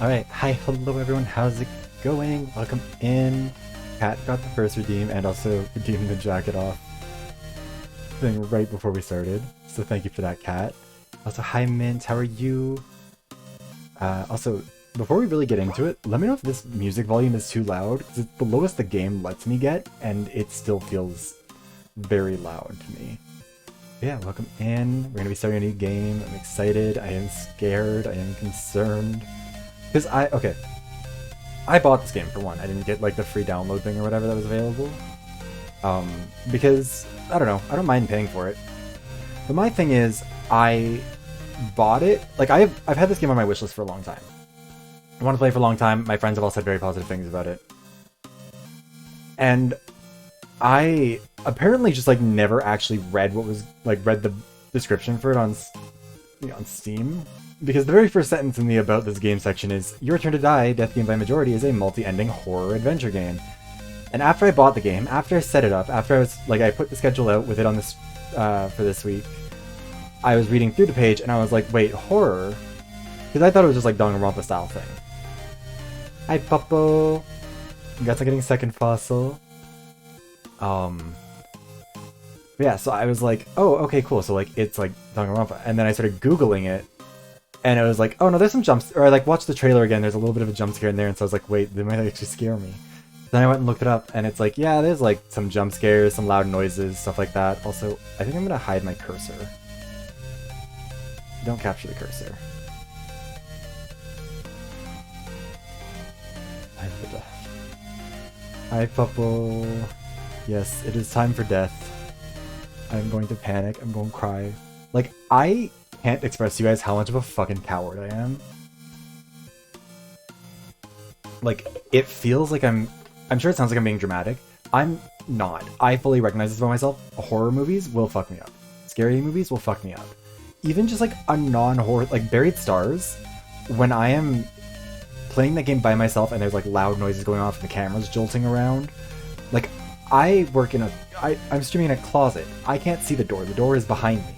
Alright, hi, hello everyone, how's it going? Welcome in. Kat got the first redeem and also redeemed the jacket off thing right before we started. So thank you for that, Kat. Also, hi Mint, how are you? Also, before we really get into it, let me know if this music volume is too loud, because it's the lowest the game lets me get, and it still feels very loud to me. But yeah, welcome in. We're gonna be starting a new game. I'm excited, I am scared, I am concerned. Because I bought this game for one. I didn't get like the free download thing or whatever that was available. Because I don't know, I don't mind paying for it. But my thing is, I bought it. Like I've had this game on my wishlist for a long time. I want to play it for a long time. My friends have all said very positive things about it. And I apparently just like never actually read the description for it on Steam. Because the very first sentence in the About This Game section is, Your Turn to Die, Death Game by Majority is a multi-ending horror adventure game. And after I bought the game, after I set it up, after I put the schedule out with it on this, for this week, I was reading through the page and I was like, wait, horror? Because I thought it was just like Danganronpa style thing. Hi, Puppo! Congrats on getting second fossil. Yeah, so I was like, oh, okay, cool, so like, it's like Danganronpa. And then I started Googling it, and it was like, oh no, there's some jumps, or I like watched the trailer again, there's a little bit of a jump scare in there, and so I was like, wait, they might actually scare me. Then I went and looked it up, and it's like, yeah, there's like some jump scares, some loud noises, stuff like that. Also, I think I'm gonna hide my cursor. Don't capture the cursor. Hi, Puppo. Yes, it is time for death. I'm going to panic, I'm going to cry. Like, I can't express to you guys how much of a fucking coward I am. Like, it feels like I'm sure it sounds like I'm being dramatic. I'm not. I fully recognize this about myself. Horror movies will fuck me up. Scary movies will fuck me up. Even just like a non-horror, like Buried Stars, when I am playing that game by myself and there's like loud noises going off and the camera's jolting around, like I'm streaming in a closet. I can't see the door is behind me.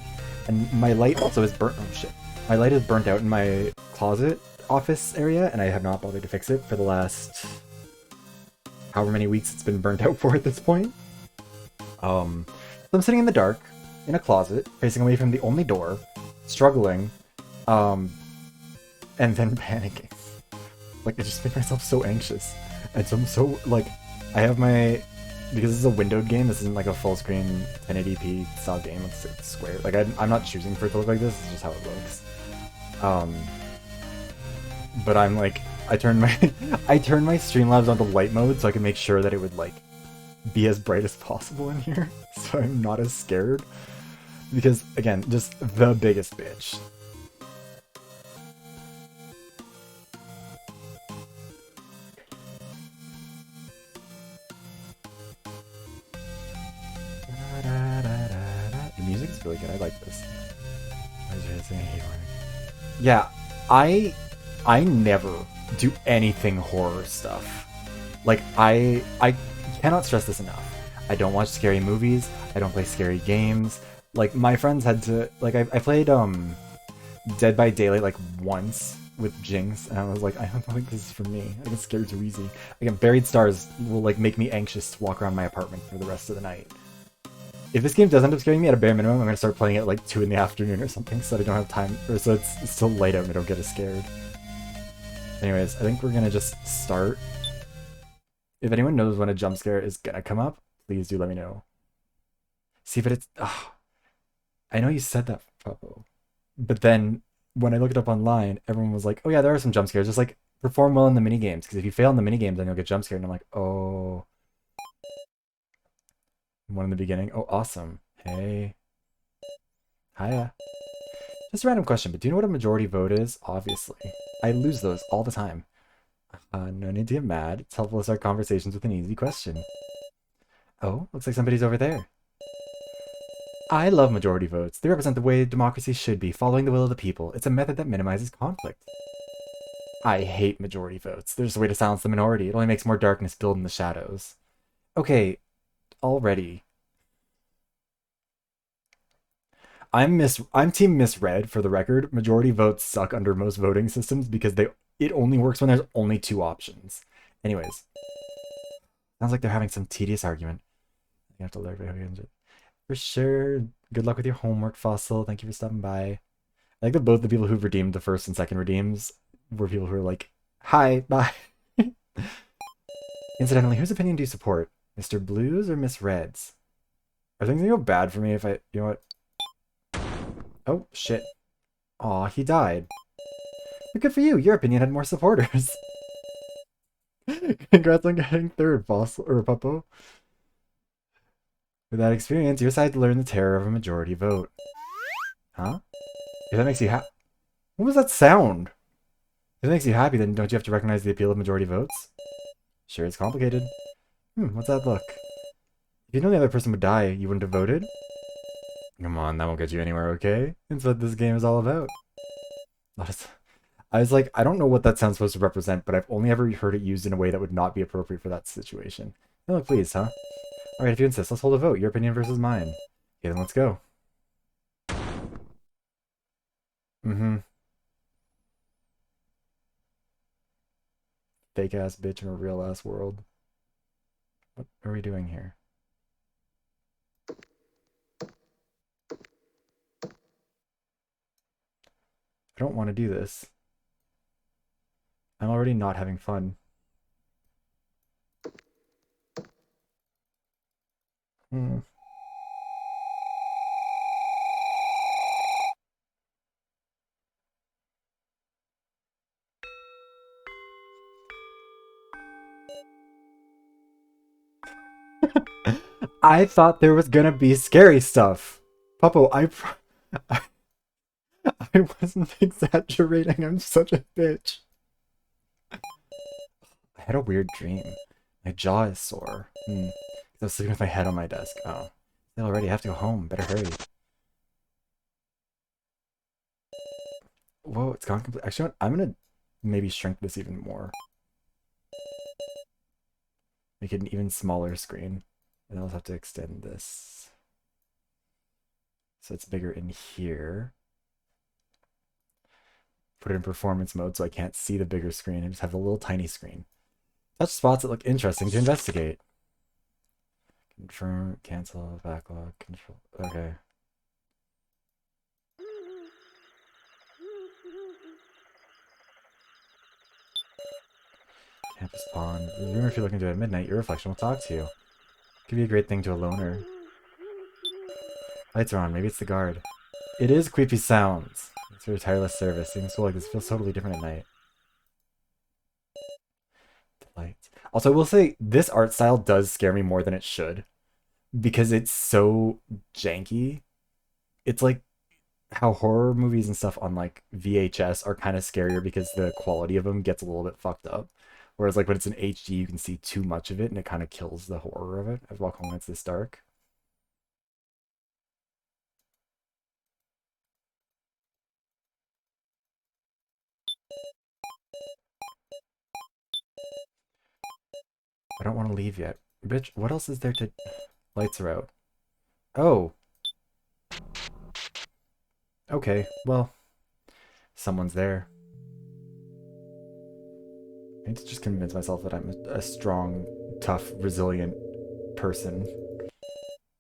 And my light also is burnt. Oh shit. My light is burnt out in my closet office area, and I have not bothered to fix it for the last however many weeks it's been burnt out for at this point. So I'm sitting in the dark, in a closet, facing away from the only door, struggling, and then panicking. Like, I just made myself so anxious. And so I'm so, like, I have my... Because this is a windowed game, this isn't like a full screen 1080p style game, it's square. Like, I'm not choosing for it to look like this, it's just how it looks. But I'm like, I turned my Streamlabs onto light mode so I can make sure that it would like be as bright as possible in here, so I'm not as scared. Because again, just the biggest bitch. The music's really good, I like this. Yeah, I never do anything horror stuff. Like, I cannot stress this enough. I don't watch scary movies, I don't play scary games. Like, my friends had to, like, I played, Dead by Daylight, like, once with Jinx, and I was like, I don't think this is for me. I get scared too easy. Again, Buried Stars will, like, make me anxious to walk around my apartment for the rest of the night. If this game does end up scaring me, at a bare minimum, I'm gonna start playing it at, like, 2 in the afternoon or something, so that I don't have time, or so it's still light out and I don't get as scared. Anyways, I think we're gonna just start. If anyone knows when a jump scare is gonna come up, please do let me know. See, but it's... I know you said that, Puppo. But then, when I looked it up online, everyone was like, oh yeah, there are some jump scares. Just like, perform well in the minigames, because if you fail in the minigames, then you'll get jump scared. And I'm like, oh. One in the beginning. Oh, awesome. Hey. Hiya. Just a random question, but do you know what a majority vote is? Obviously. I lose those all the time. No need to get mad. It's helpful to start conversations with an easy question. Oh, looks like somebody's over there. I love majority votes. They represent the way democracy should be, following the will of the people. It's a method that minimizes conflict. I hate majority votes. They're just a way to silence the minority. It only makes more darkness build in the shadows. Okay, already. I'm team misread for the record. Majority votes suck under most voting systems because it only works when there's only two options. Anyways, sounds like they're having some tedious argument. You have to learn for sure. Good luck with your homework, Fossil. Thank you for stopping by. I like that both the people who redeemed the first and second redeems were people who were like, "Hi, bye." Incidentally, whose opinion do you support, Mr. Blues or Miss Reds? Are things gonna go bad for me if I, you know what? Oh shit! Aw, he died. But good for you. Your opinion had more supporters. Congrats on getting third, Fossil or Puppo. With that experience, your side learned the terror of a majority vote. Huh? If that makes you happy. What was that sound? If it makes you happy, then don't you have to recognize the appeal of majority votes? Sure, it's complicated. What's that look? If you know the other person would die, you wouldn't have voted? Come on, that won't get you anywhere, okay? That's what this game is all about. I was like, I don't know what that sound's supposed to represent, but I've only ever heard it used in a way that would not be appropriate for that situation. No, look, please, huh? Alright, if you insist, let's hold a vote. Your opinion versus mine. Okay, then let's go. Fake ass bitch in a real ass world. What are we doing here? I don't want to do this. I'm already not having fun. I thought there was gonna be scary stuff. Puppo, I wasn't exaggerating. I'm such a bitch. I had a weird dream. My jaw is sore. I was sleeping with my head on my desk. Oh. I already have to go home. Better hurry. Whoa, it's gone complete. Actually, I'm gonna maybe shrink this even more. Make it an even smaller screen. And I'll have to extend this. So it's bigger in here. Put it in performance mode so I can't see the bigger screen and just have a little tiny screen. Touch spots that look interesting to investigate. Confirm, cancel, backlog, control. Okay. Campus pawn. Remember, if you're looking to at midnight, your reflection will talk to you. Could be a great thing to a loner. Lights are on. Maybe it's the guard. It is creepy sounds. It's your tireless service. Seeing so like this feels totally different at night. Lights. Also, I will say this art style does scare me more than it should, because it's so janky. It's like how horror movies and stuff on like VHS are kind of scarier because the quality of them gets a little bit fucked up. Whereas like when it's in HD, you can see too much of it and it kind of kills the horror of it as well when it's this dark. I don't want to leave yet. Bitch, what else is there to... Lights are out. Oh. Okay, well. Someone's there. I need to just convince myself that I'm a strong, tough, resilient person.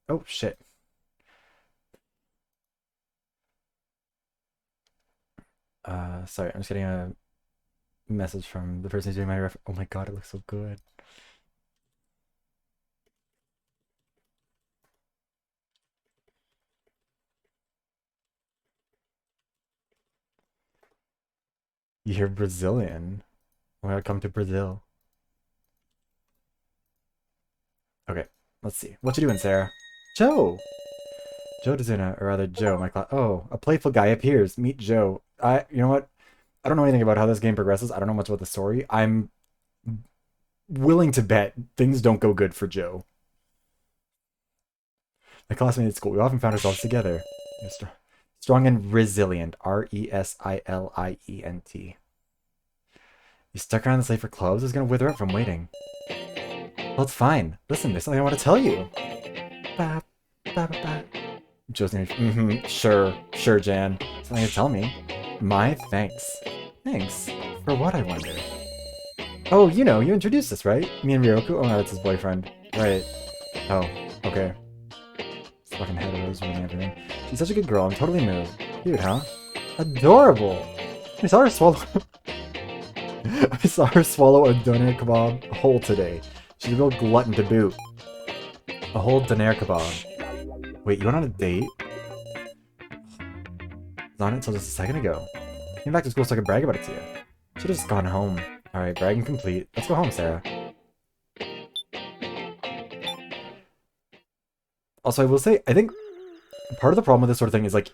Oh, shit. Sorry, I'm just getting a message from the person who's doing my oh my god, it looks so good. You're Brazilian. Welcome to Brazil. Okay, let's see. What you doing, Sarah? Joe! Joe Dezuna, or rather Joe, my class. Oh, a playful guy appears. Meet Joe. You know what? I don't know anything about how this game progresses. I don't know much about the story. I'm willing to bet things don't go good for Joe. My classmate at school, we often found ourselves together. Strong and resilient. Resilient. You stuck around this late for clubs? It's gonna wither up from waiting. Well, it's fine. Listen, there's something I want to tell you. Ba, ba, ba, ba. Josie, sure, Jan. Something to tell me. My thanks. Thanks? For what, I wonder? Oh, you introduced us, right? Me and Ryoku? Oh, no, that's his boyfriend. Right. Oh, okay. This fucking heteros ruining everything. She's such a good girl. I'm totally moved. Cute, huh? Adorable! I saw her swallow... I saw her swallow a doner kebab whole today. She's a real glutton to boot. A whole doner kebab. Wait, you went on a date? I was on it until just a second ago. Came back to school so I could brag about it to you. Should've just gone home. Alright, bragging complete. Let's go home, Sarah. Also, I will say, I think part of the problem with this sort of thing is, like,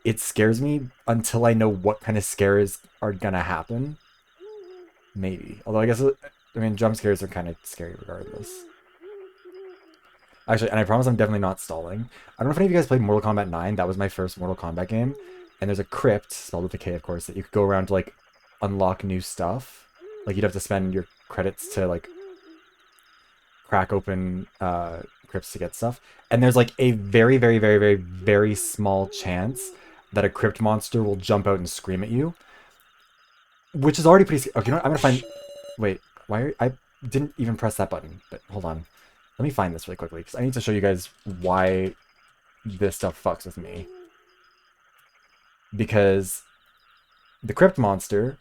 it scares me until I know what kind of scares are gonna happen. Maybe. Although I guess, I mean, jump scares are kind of scary regardless. Actually, and I promise I'm definitely not stalling. I don't know if any of you guys played Mortal Kombat 9. That was my first Mortal Kombat game. And there's a crypt, spelled with a K, of course, that you could go around to, like, unlock new stuff. Like, you'd have to spend your credits to, like, crack open crypts to get stuff. And there's, like, a very, very, very, very, very small chance that a crypt monster will jump out and scream at you. Which is already pretty... Okay, you know what? I'm gonna find... Wait, why are... I didn't even press that button, but hold on. Let me find this really quickly, because I need to show you guys why this stuff fucks with me. Because the crypt monster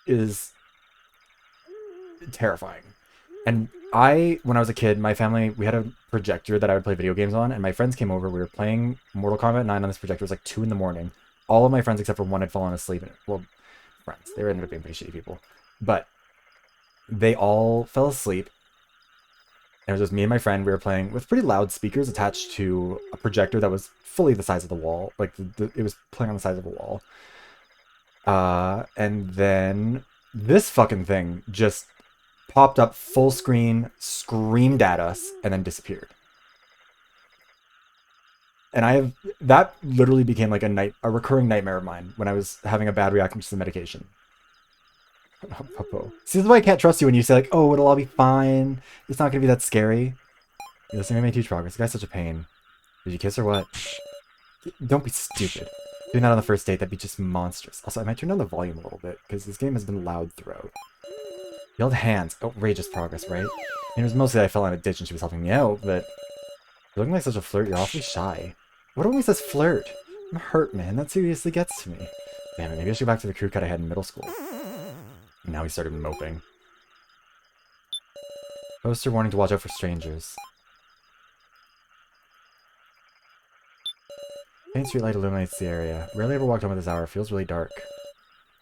is terrifying. And when I was a kid, my family, we had a projector that I would play video games on, and my friends came over. We were playing Mortal Kombat 9 on this projector. It was like 2 in the morning. All of my friends, except for one, had fallen asleep. Well, friends. They ended up being pretty shitty people. But they all fell asleep. It was just me and my friend. We were playing with pretty loud speakers attached to a projector that was fully the size of the wall. Like, it was playing on the size of a wall. And then this fucking thing just popped up full screen, screamed at us, and then disappeared. And that literally became like a recurring nightmare of mine when I was having a bad reaction to the medication. See, this is why I can't trust you when you say, like, oh, it'll all be fine. It's not gonna be that scary. You listen, I made huge progress. The guy's such a pain. Did you kiss or what? Don't be stupid. Doing that on the first date, that'd be just monstrous. Also, I might turn down the volume a little bit, because this game has been loud throughout. You held hands. Outrageous progress, right? And it was mostly that I fell in a ditch and she was helping me out, but... You're looking like such a flirt, you're awfully shy. What always says flirt? I'm hurt, man. That seriously gets to me. Damn it, maybe I should go back to the crew cut I had in middle school. And now he started moping. Poster warning to watch out for strangers. Faint streetlight illuminates the area. Rarely ever walked home at this hour. Feels really dark.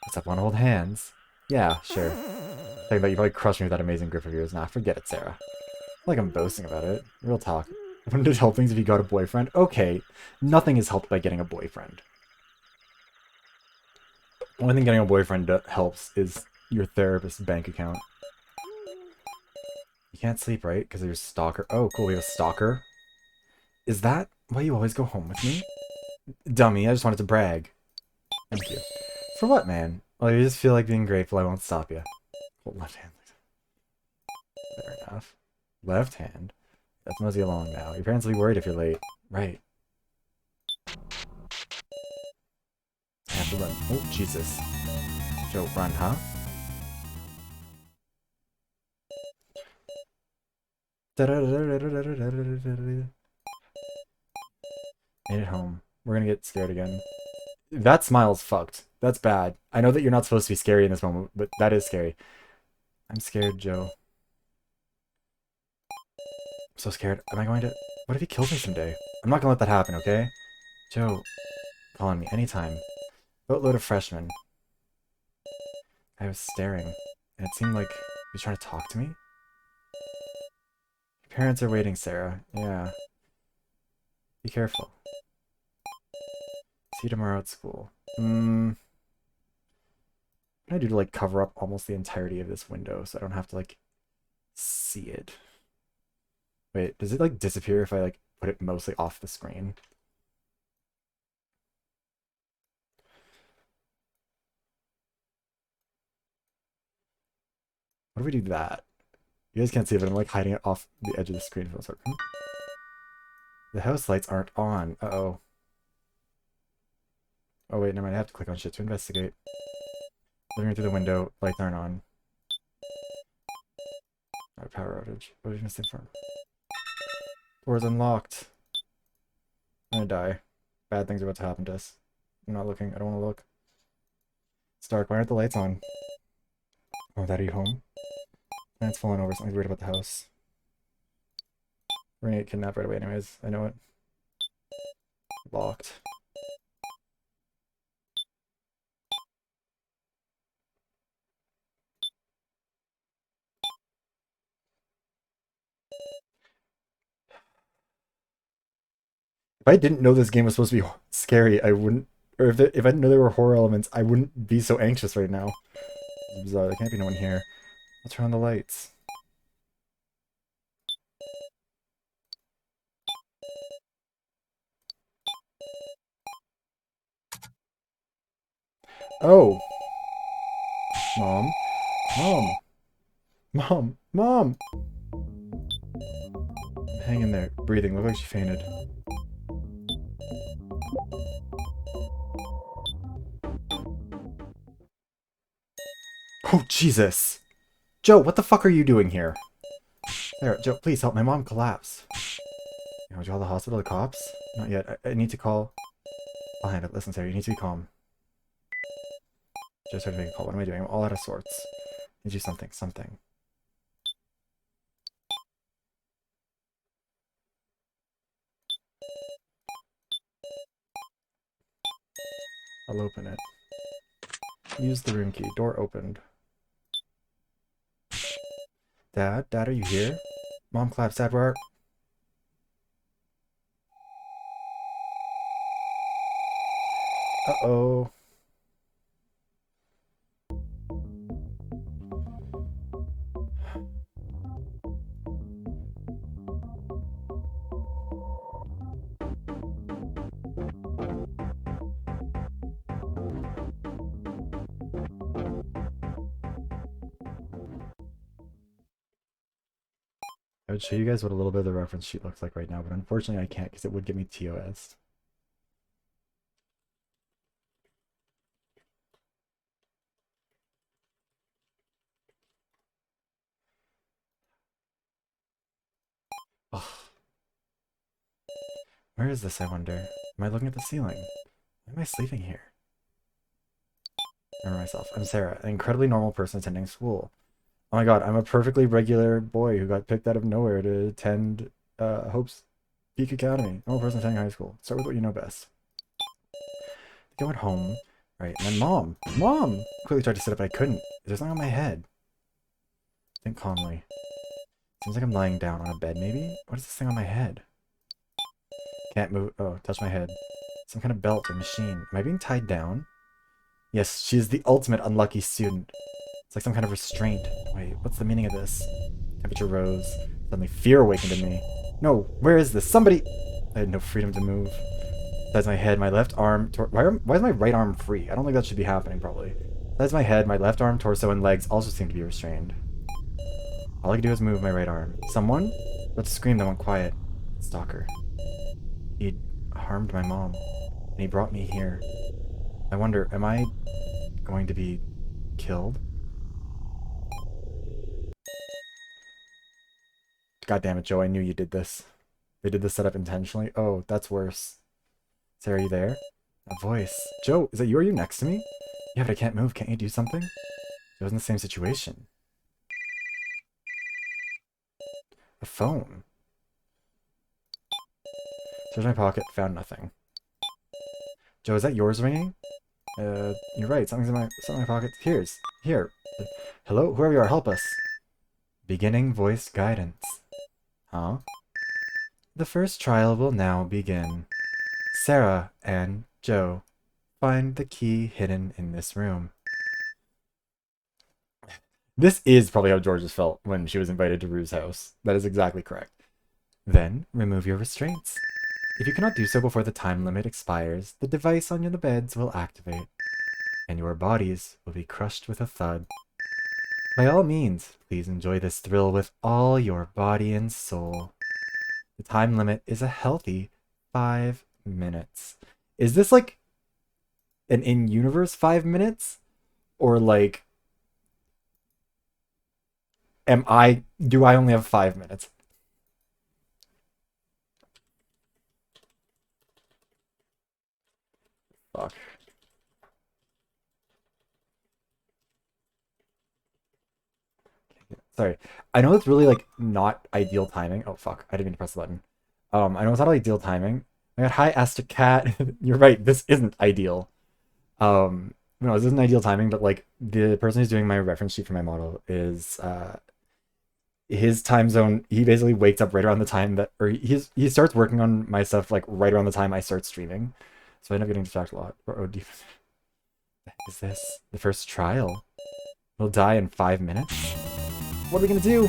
What's up, wanna hold hands? Yeah, sure. Talking about you probably crushed me with that amazing grip of yours. Nah, forget it, Sarah. Not like I'm boasting about it. Real talk. Wouldn't it help things if you got a boyfriend? Okay, nothing is helped by getting a boyfriend. The only thing getting a boyfriend helps is your therapist's bank account. You can't sleep, right? Because of your stalker. Oh, cool, we have a stalker. Is that why you always go home with me? Dummy, I just wanted to brag. Thank you. For what, man? Well, you just feel like being grateful, I won't stop you. Hold left hand. Fair enough. Left hand. Let's mosey along now. Your parents will be worried if you're late. Right. I have to run. Oh, Jesus. Joe, run, huh? Made it home. We're gonna get scared again. That smile's fucked. That's bad. I know that you're not supposed to be scary in this moment, but that is scary. I'm scared, Joe. I'm so scared. Am I going to... What if he kills me someday? I'm not gonna let that happen, okay? Joe, call on me anytime. Boatload of freshmen. I was staring, and it seemed like he was trying to talk to me. Your parents are waiting, Sarah. Yeah. Be careful. See you tomorrow at school. What can I do to, like, cover up almost the entirety of this window so I don't have to, like, see it? Wait, does it, like, disappear if I, like, put it mostly off the screen? What if we do that? You guys can't see it, but I'm, like, hiding it off the edge of the screen for a second. The house lights aren't on. Uh-oh. Oh wait, never mind. I have to click on shit to investigate. Looking through the window, lights aren't on. Alright, power outage. What are you missing from? Door's unlocked. I'm gonna die. Bad things are about to happen to us. I'm not looking. I don't want to look. It's dark. Why aren't the lights on? Oh, Dad, are you home? Planet's falling over. Something's weird about the house. We're gonna get kidnapped right away anyways. I know it. Locked. If I didn't know this game was supposed to be scary, I wouldn't... Or if I didn't know there were horror elements, I wouldn't be so anxious right now. It's bizarre. There can't be no one here. I'll turn on the lights. Oh! Mom? Mom! Mom! Mom! Hang in there. Breathing. Looked like she fainted. Oh, Jesus! Joe, what the fuck are you doing here? There, Joe, please help my mom collapse. You know, would you call the hospital, the cops? Not yet. I need to call... I'll handle it. Listen, Sarah, you need to be calm. Just heard to make a call. What am I doing? I'm all out of sorts. Need you something. Something. I'll open it. Use the room key. Door opened. Dad? Dad, are you here? Mom claps. Dad, where are... Uh-oh. I would show you guys what a little bit of the reference sheet looks like right now, but unfortunately I can't because it would get me TOS. Ugh. Where is this, I wonder? Am I looking at the ceiling? Why am I sleeping here? I remember myself. I'm Sarah, an incredibly normal person attending school. Oh my god, I'm a perfectly regular boy who got picked out of nowhere to attend Hope's Peak Academy. Normal person attending high school. Start with what you know best. I went home. Right, and then Mom! Mom! Quickly tried to sit up, but I couldn't. There's something on my head. Think calmly. Seems like I'm lying down on a bed, maybe? What is this thing on my head? Can't move. Oh, touch my head. Some kind of belt or machine. Am I being tied down? Yes, she is the ultimate unlucky student. It's like some kind of restraint. Wait, what's the meaning of this? Temperature rose. Suddenly fear awakened in me. No, where is this? Somebody... I had no freedom to move. Besides my head, my left arm... Why is my right arm free? I don't think that should be happening, probably. Besides my head, my left arm, torso, and legs also seem to be restrained. All I could do was move my right arm. Someone? But to scream, that went quiet. Stalker. He'd harmed my mom, and he brought me here. I wonder, am I going to be killed? God damn it, Joe, I knew you did this. They did this setup intentionally. Oh, that's worse. Sarah, are you there? A voice. Joe, is that you? Are you next to me? Yeah, but I can't move. Can't you do something? Joe's in the same situation. A phone. Searched my pocket, found nothing. Joe, is that yours ringing? You're right. Something's in my pocket. Here. Hello? Whoever you are, help us. Beginning voice guidance. Huh? The first trial will now begin. Sarah and Joe, find the key hidden in this room. This is probably how Georges felt when she was invited to Rue's house. That is exactly correct. Then, remove your restraints. If you cannot do so before the time limit expires, the device on the beds will activate, and your bodies will be crushed with a thud. By all means, please enjoy this thrill with all your body and soul. The time limit is a healthy 5 minutes. Is this like an in-universe 5 minutes? Or like, do I only have 5 minutes? Fuck. Sorry. I know it's really like not ideal timing. Oh fuck, I didn't mean to press the button. I know it's not ideal timing. I got hi Asta Cat. You're right, this isn't ideal. No, this isn't ideal timing, but like the person who's doing my reference sheet for my model is his time zone. He basically wakes up right around the time that, or he starts working on my stuff like right around the time I start streaming. So I end up getting distracted a lot. Or oh, is this the first trial? We'll die in 5 minutes. What are we gonna do?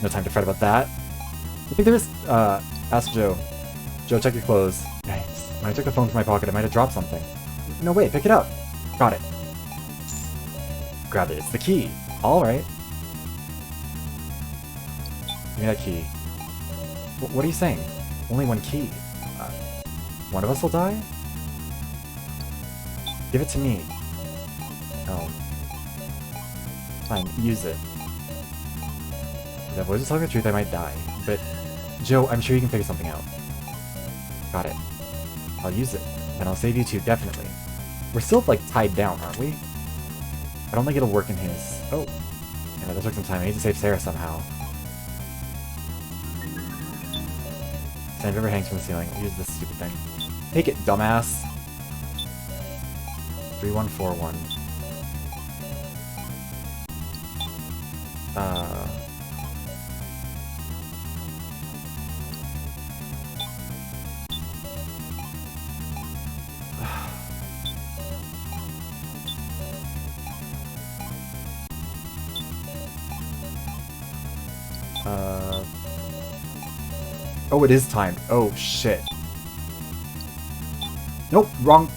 No time to fret about that. I think there is. Ask Joe. Joe, check your clothes. Nice. When I took the phone from my pocket, I might have dropped something. No, wait, pick it up. Got it. Grab it. It's the key. All right. Give me that key. What are you saying? Only one key. One of us will die? Give it to me. Oh. Fine, use it. If that voice is telling the truth, I might die. But, Joe, I'm sure you can figure something out. Got it. I'll use it. And I'll save you too, definitely. We're still, like, tied down, aren't we? I don't think it'll work in his... Oh. Yeah, that took some time. I need to save Sarah somehow. Sandpaper hangs from the ceiling. Use this stupid thing. Take it, dumbass! 3141. Oh, it is timed. Oh, shit. Nope, wrong.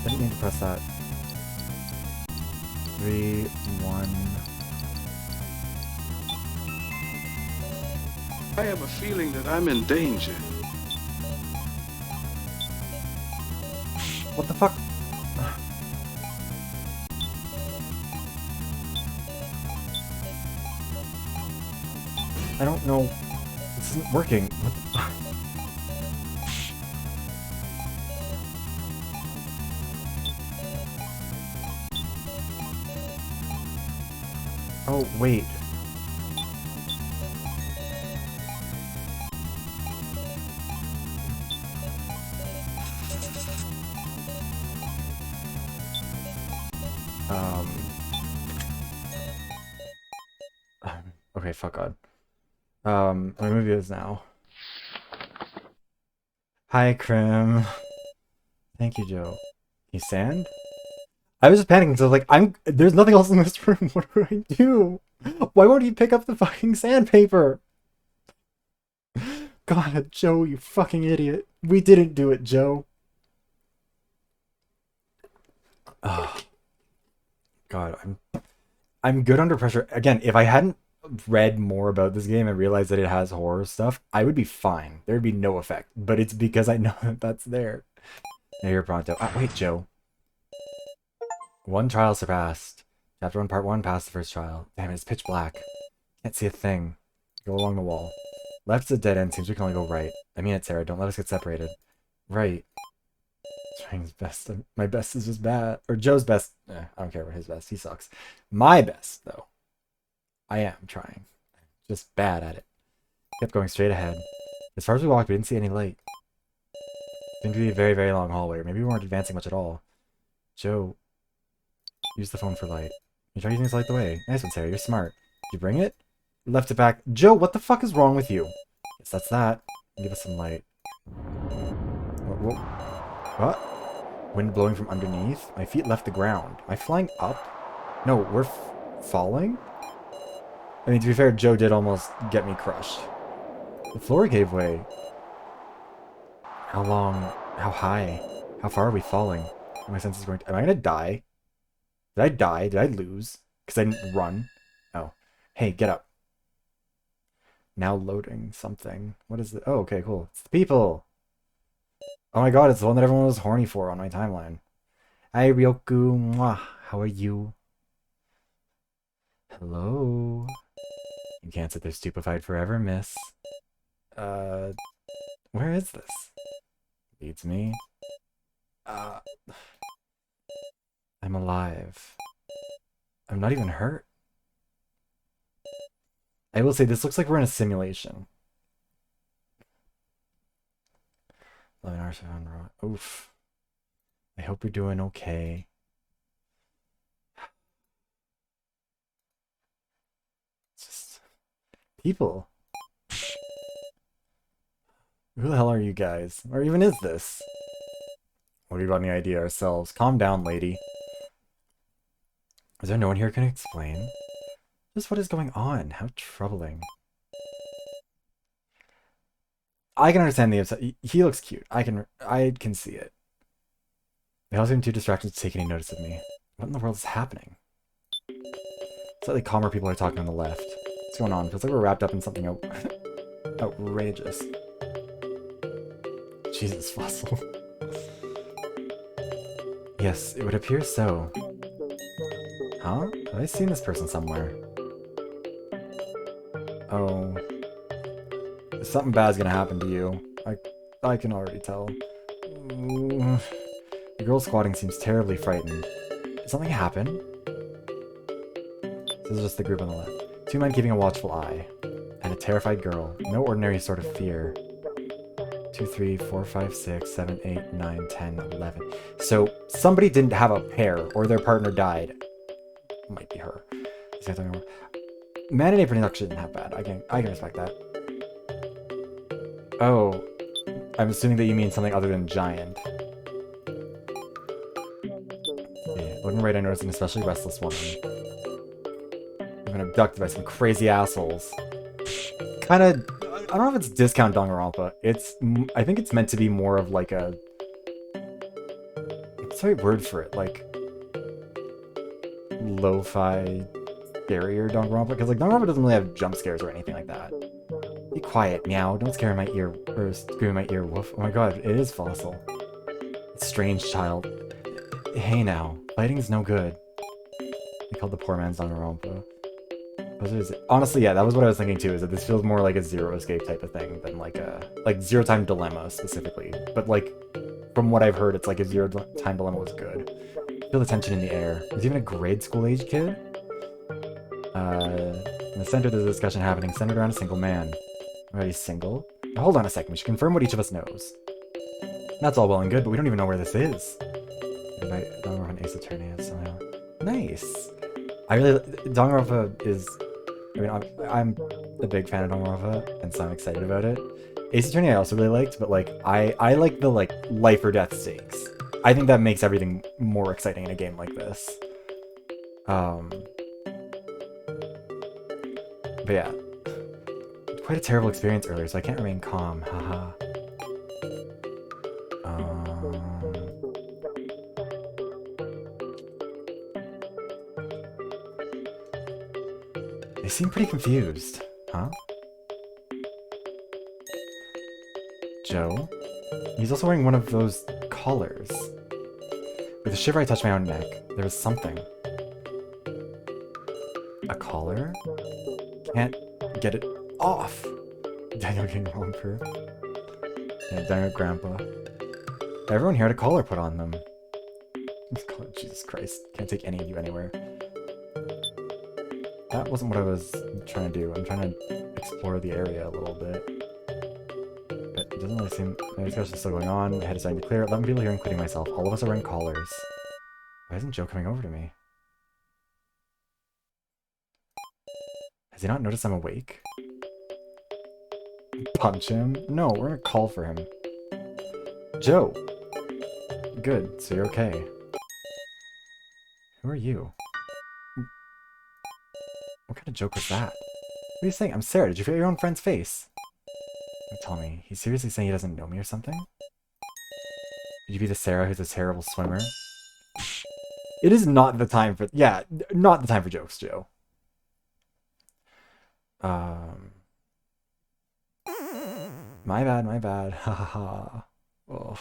I didn't mean to press that. 3, 1... I have a feeling that I'm in danger. What the fuck? I don't know. This isn't working. What the fuck? Oh, wait. Okay, fuck God. I'm gonna move yours now. Hi, Krim. Thank you, Joe. You sand? I was just panicking, so like, there's nothing else in this room. What do I do? Why won't he pick up the fucking sandpaper? God, Joe, you fucking idiot. We didn't do it, Joe. Oh, God, I'm good under pressure. Again, if I hadn't read more about this game and realized that it has horror stuff, I would be fine. There would be no effect. But it's because I know that that's there. Now you're pronto. Wait, Joe. One trial surpassed. Chapter 1, Part 1 passed the first trial. Damn it, it's pitch black. Can't see a thing. Go along the wall. Left's a dead end. Seems we can only go right. I mean it, Sarah. Don't let us get separated. Right. Trying his best. My best is just bad. Or Joe's best. I don't care about his best. He sucks. My best, though. I am trying. Just bad at it. Kept going straight ahead. As far as we walked, we didn't see any light. Seemed to be a very, very long hallway. Or maybe we weren't advancing much at all. Joe, use the phone for light. You try using this light the way. Nice one, Sarah. You're smart. Did you bring it? Left it back. Joe, what the fuck is wrong with you? Yes, that's that. Give us some light. What? Wind blowing from underneath? My feet left the ground. Am I flying up? No, we're falling? I mean, to be fair, Joe did almost get me crushed. The floor gave way. How long? How high? How far are we falling? My senses going to... Am I gonna die? Did I die? Did I lose? Because I didn't run? Oh. Hey, get up. Now loading something. What is it? Oh, okay, cool. It's the people. Oh my god, it's the one that everyone was horny for on my timeline. Hi, Ryoku. Mwah. How are you? Hello. You can't sit there stupefied forever, miss. Uh, where is this? Beats me. I'm alive. I'm not even hurt. I will say, this looks like we're in a simulation. 11 hours on raw. Oof. I hope you're doing okay. It's just... people. Who the hell are you guys? Or even is this? What do you got any idea ourselves? Calm down, lady. Is there no one here who can explain? Just what is going on? How troubling. I can understand the upset. He looks cute. I can see it. They also seem too distracted to take any notice of me. What in the world is happening? Slightly calmer people are talking on the left. What's going on? Feels like we're wrapped up in something outrageous. Jesus, Fossil. Yes, it would appear so. Huh? Have I seen this person somewhere? Oh. Something bad's gonna happen to you. I can already tell. Ooh. The girl squatting seems terribly frightened. Did something happen? This is just the group on the left. Two men keeping a watchful eye. And a terrified girl. No ordinary sort of fear. 2, 3, 4, 5, 6, 7, 8, 9, 10, 11. So somebody didn't have a pair, or their partner died. Might be her. Man in Apron actually didn't have bad. I can respect that. Oh, I'm assuming that you mean something other than giant. Yeah, looking right, I noticed an especially restless woman. I've been abducted by some crazy assholes. Kinda, I don't know if it's discount Danganronpa. I think it's meant to be more of like a... what's the right word for it? Like... lo-fi... scarier Danganronpa? Because like Danganronpa doesn't really have jump scares or anything like that. Be quiet, meow. Don't scare my ear, or scream in my ear, woof. Oh my god, it is Fossil. Strange child. Hey now, fighting is no good. They called the poor man's Danganronpa. Honestly, yeah, that was what I was thinking too, is that this feels more like a Zero Escape type of thing than like a... like Zero Time Dilemma, specifically. But like, from what I've heard, it's like if Zero Time Dilemma was good. Feel the tension in the air. There's even a grade school age kid? In the center there's a discussion happening centered around a single man. Are you single? Now, hold on a second, we should confirm what each of us knows. That's all well and good, but we don't even know where this is. Danganronpa Ace Attorney somehow. Nice! Danganronpa is... I mean, I'm a big fan of Danganronpa, and so I'm excited about it. Ace Attorney I also really liked, but like, I like the like life or death stakes. I think that makes everything more exciting in a game like this. But yeah. Quite a terrible experience earlier, so I can't remain calm. Haha. They seem pretty confused. Huh? Joe? He's also wearing one of those collars. With a shiver I touched my own neck. There was something. A collar? Can't get it off! Daniel getting romper. Yeah, Daniel Grandpa. Everyone here had a collar put on them. Jesus Christ. Can't take any of you anywhere. That wasn't what I was trying to do. I'm trying to explore the area a little bit. But it doesn't really seem... the discussion is still going on. My head is starting to clear. 11 people here, including myself. All of us are wearing collars. Why isn't Joe coming over to me? Has he not noticed I'm awake? Punch him? No, we're gonna call for him. Joe! Good, so you're okay. Who are you? What kind of joke was that? What are you saying? I'm Sarah. Did you feel your own friend's face? Don't tell me. He's seriously saying he doesn't know me or something? Could you be the Sarah who's a terrible swimmer? It is not the time for... yeah, not the time for jokes, Joe. My bad, my bad. Ha ha ha. Oh.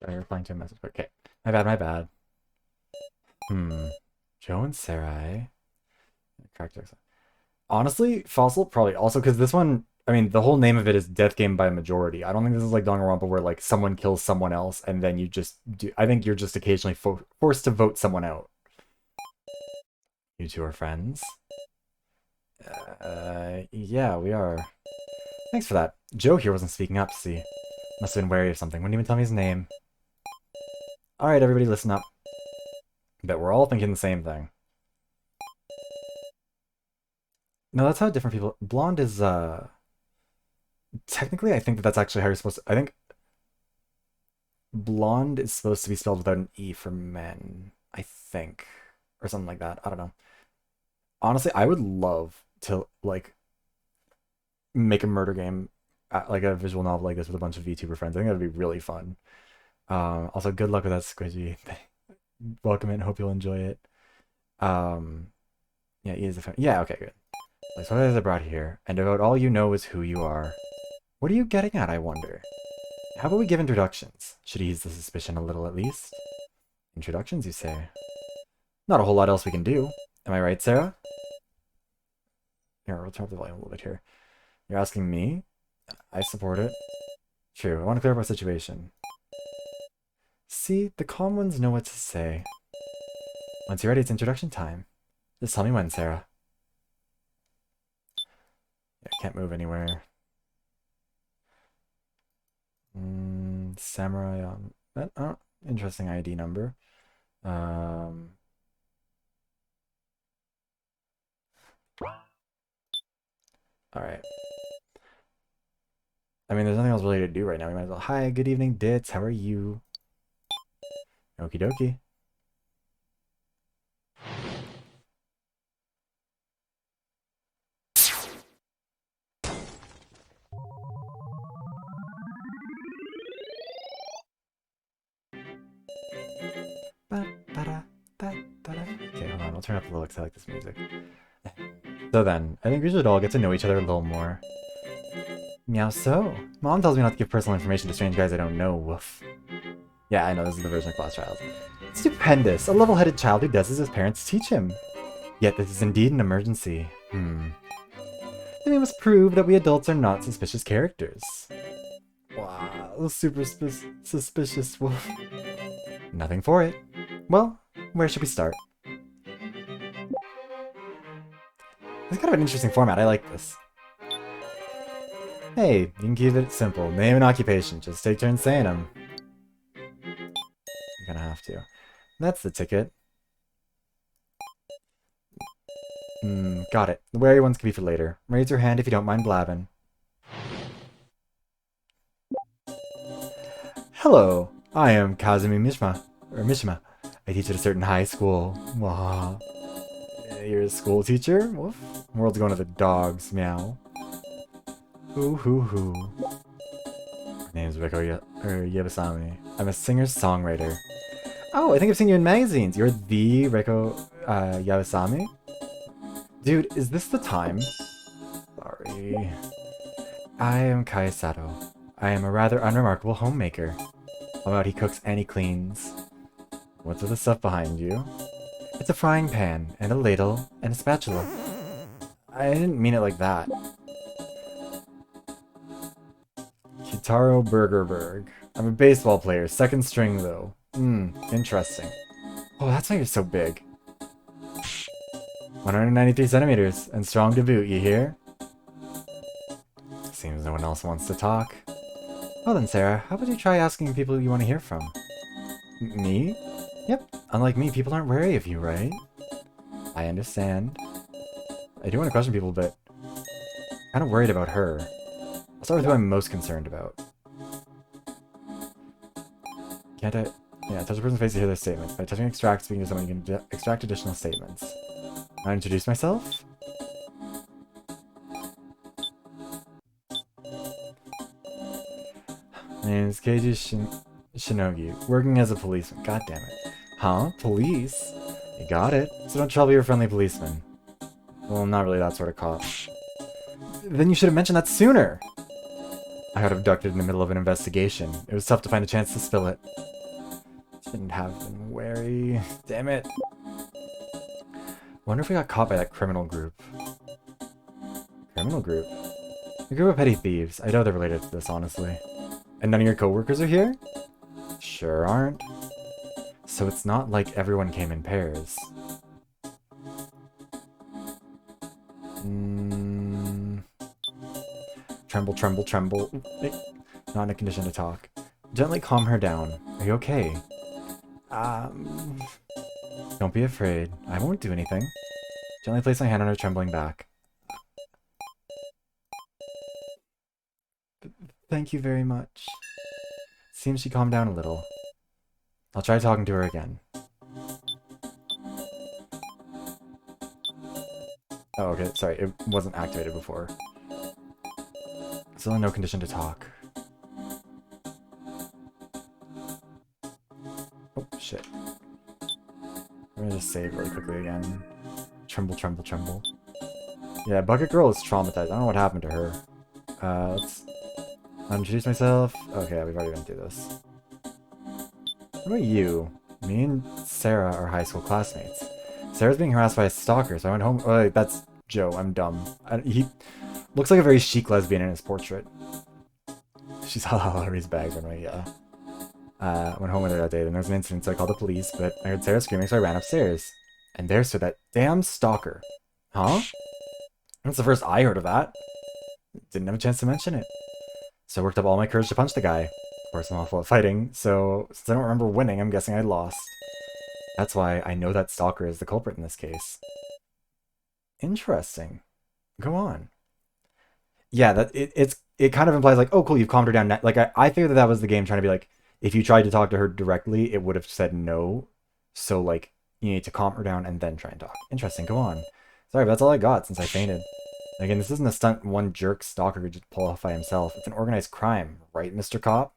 Sorry, replying to a message. Okay. My bad, my bad. Joe and Sarai. Cracked Jackson. Honestly, Fossil probably also because this one, I mean, the whole name of it is Death Game by Majority. I don't think this is like Danganronpa where like someone kills someone else and then you just do. I think you're just occasionally forced to vote someone out. You two are friends? Yeah, we are. Thanks for that. Joe here wasn't speaking up, see. Must have been wary of something. Wouldn't even tell me his name. Alright, everybody listen up. Bet we're all thinking the same thing. No, that's how different people... Blonde is, technically, I think that's actually how you're supposed to... I think blonde is supposed to be spelled without an E for men. I think. Or something like that. I don't know. Honestly, I would love to, like, make a murder game, like a visual novel like this with a bunch of VTuber friends. I think that would be really fun. Also, good luck with that, Squidgy. Welcome in. Hope you'll enjoy it. Yeah, he is a fan. Yeah, okay, good. Like, so what is it brought here? And about all you know is who you are. What are you getting at, I wonder? How about we give introductions? Should ease the suspicion a little at least. Introductions, you say? Not a whole lot else we can do. Am I right, Sarah? Here, we'll turn up the volume a little bit here. You're asking me? I support it. True, I want to clear up our situation. See, the calm ones know what to say. Once you're ready, it's introduction time. Just tell me when, Sarah. Yeah, can't move anywhere. Samurai interesting ID number. Alright. I mean, there's nothing else really to do right now. We might as well. Hi, good evening, Dits. How are you? Okie dokie. Okay, hold on. I'll turn up a little because I like this music. So then, I think we should all get to know each other a little more. Meow so. Mom tells me not to give personal information to strange guys I don't know. Woof. Yeah, I know, this is the version of Class Child. Stupendous! A level-headed child who does as his parents teach him. Yet this is indeed an emergency. Then we must prove that we adults are not suspicious characters. Wow, super suspicious wolf. Nothing for it. Well, where should we start? It's kind of an interesting format, I like this. Hey, you can keep it simple. Name and occupation, just take turns saying them. You're gonna have to. That's the ticket. Got it. The wary ones can be for later. Raise your hand if you don't mind blabbing. Hello, I am Kazumi Mishima. I teach at a certain high school. Wah. You're a school teacher? Woof. World's going to the dogs, meow. Hoo hoo hoo. My name's Riko Yabasami. I'm a singer-songwriter. Oh, I think I've seen you in magazines. You're the Riko Yabasami? Dude, is this the time? Sorry. I am Kai Sato. I am a rather unremarkable homemaker. How about he cooks and he cleans? What's with the stuff behind you? It's a frying pan, and a ladle, and a spatula. I didn't mean it like that. Kitaro Burgerberg. I'm a baseball player, second string though. Interesting. Oh, that's why you're so big. 193 centimeters, and strong to boot, you hear? Seems no one else wants to talk. Well then, Sarah, how about you try asking people you want to hear from? Me? Yep, unlike me, people aren't wary of you, right? I understand. I do want to question people, but... Kind of worried about her. I'll start with who I'm most concerned about. Can't I? Yeah, touch a person's face to hear their statements. By touching extract, speaking to someone, you can extract additional statements. I introduce myself? My name is Keiji Shinogi, working as a policeman. God damn it. Huh? Police? You got it. So don't trouble your friendly policeman. Well, I'm not really that sort of cop. Then you should have mentioned that sooner! I got abducted in the middle of an investigation. It was tough to find a chance to spill it. Shouldn't have been wary. Damn it. Wonder if we got caught by that criminal group. Criminal group? A group of petty thieves. I know they're related to this, honestly. And none of your coworkers are here? Sure aren't. So it's not like everyone came in pairs. Tremble, tremble, tremble. Not in a condition to talk. Gently calm her down. Are you okay? Don't be afraid. I won't do anything. Gently place my hand on her trembling back. Thank you very much. Seems she calmed down a little. I'll try talking to her again. Oh, okay, sorry, it wasn't activated before. Still in no condition to talk. Oh, shit. I'm gonna just save really quickly again. Tremble, tremble, tremble. Yeah, Bucket Girl is traumatized. I don't know what happened to her. Let's introduce myself. Okay, we've already been through this. What about you? Me and Sarah are high school classmates. Sarah's being harassed by a stalker, so I went home. Oh, wait, that's Joe. I'm dumb. He looks like a very chic lesbian in his portrait. She's Hillary's bag when we went home with her that day. Then there was an incident, so I called the police, but I heard Sarah screaming, so I ran upstairs. And there stood that damn stalker. Huh? That's the first I heard of that. Didn't have a chance to mention it. So I worked up all my courage to punch the guy. Of course, I'm awful at fighting, so since I don't remember winning, I'm guessing I lost. That's why I know that stalker is the culprit in this case. Interesting. Go on. Yeah, that it kind of implies like, oh cool, you've calmed her down. Like I figured that was the game trying to be like, if you tried to talk to her directly, it would have said no. So like, you need to calm her down and then try and talk. Interesting, go on. Sorry, but that's all I got since I fainted. Again, this isn't a stunt one jerk stalker could just pull off by himself. It's an organized crime, right, Mr. Cop?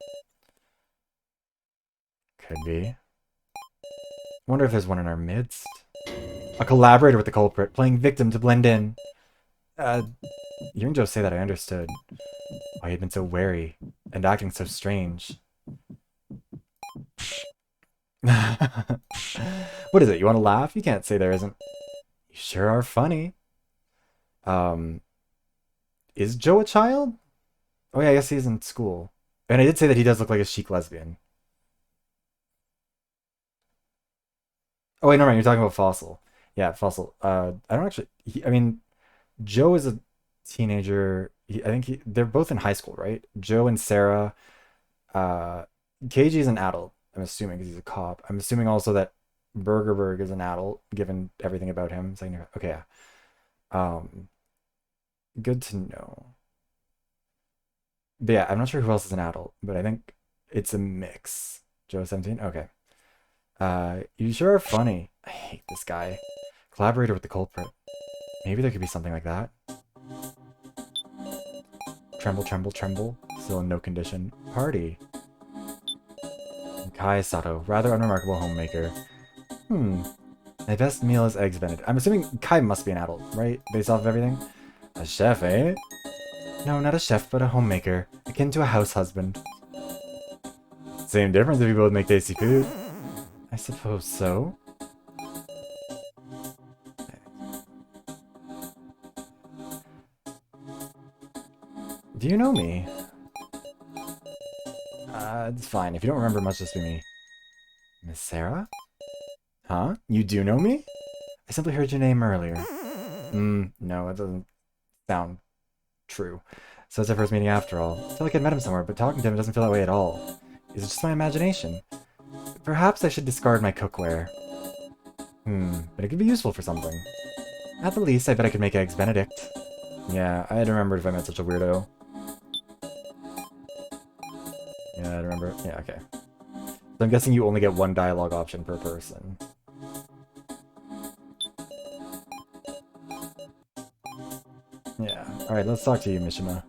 Could be. Wonder if there's one in our midst. A collaborator with the culprit, playing victim to blend in. Hearing Joe say that, I understood why he'd been so wary and acting so strange. What is it? You want to laugh? You can't say there isn't. You sure are funny. Is Joe a child? Oh yeah, I guess he's in school. And I did say that he does look like a chic lesbian. Oh wait, no, right, you're talking about Fossil. Yeah, Fossil. I don't actually. I mean, Joe is a teenager. I think they're both in high school, right? Joe and Sarah. KG is an adult. I'm assuming because he's a cop. I'm assuming also that Burgerberg is an adult, given everything about him. Okay, yeah. Good to know. But yeah, I'm not sure who else is an adult, but I think it's a mix. Joe 17? Okay. You sure are funny. I hate this guy. Collaborator with the culprit. Maybe there could be something like that. Tremble, tremble, tremble. Still in no condition. Party. Kai Sato. Rather unremarkable homemaker. My best meal is eggs Benedict. I'm assuming Kai must be an adult, right? Based off of everything? A chef, eh? No, not a chef, but a homemaker. Akin to a house husband. Same difference if you both make tasty food. I suppose so. Do you know me? It's fine. If you don't remember much, just be me. Miss Sarah? Huh? You do know me? I simply heard your name earlier. No, it doesn't sound true. So it's our first meeting after all. I feel like I met him somewhere, but talking to him doesn't feel that way at all. Is it just my imagination? Perhaps I should discard my cookware. But it could be useful for something. At the least, I bet I could make eggs Benedict. Yeah, I had remembered if I met such a weirdo. Yeah, I remember. Yeah, okay. So I'm guessing you only get one dialogue option per person. Yeah. Alright, let's talk to you, Mishima.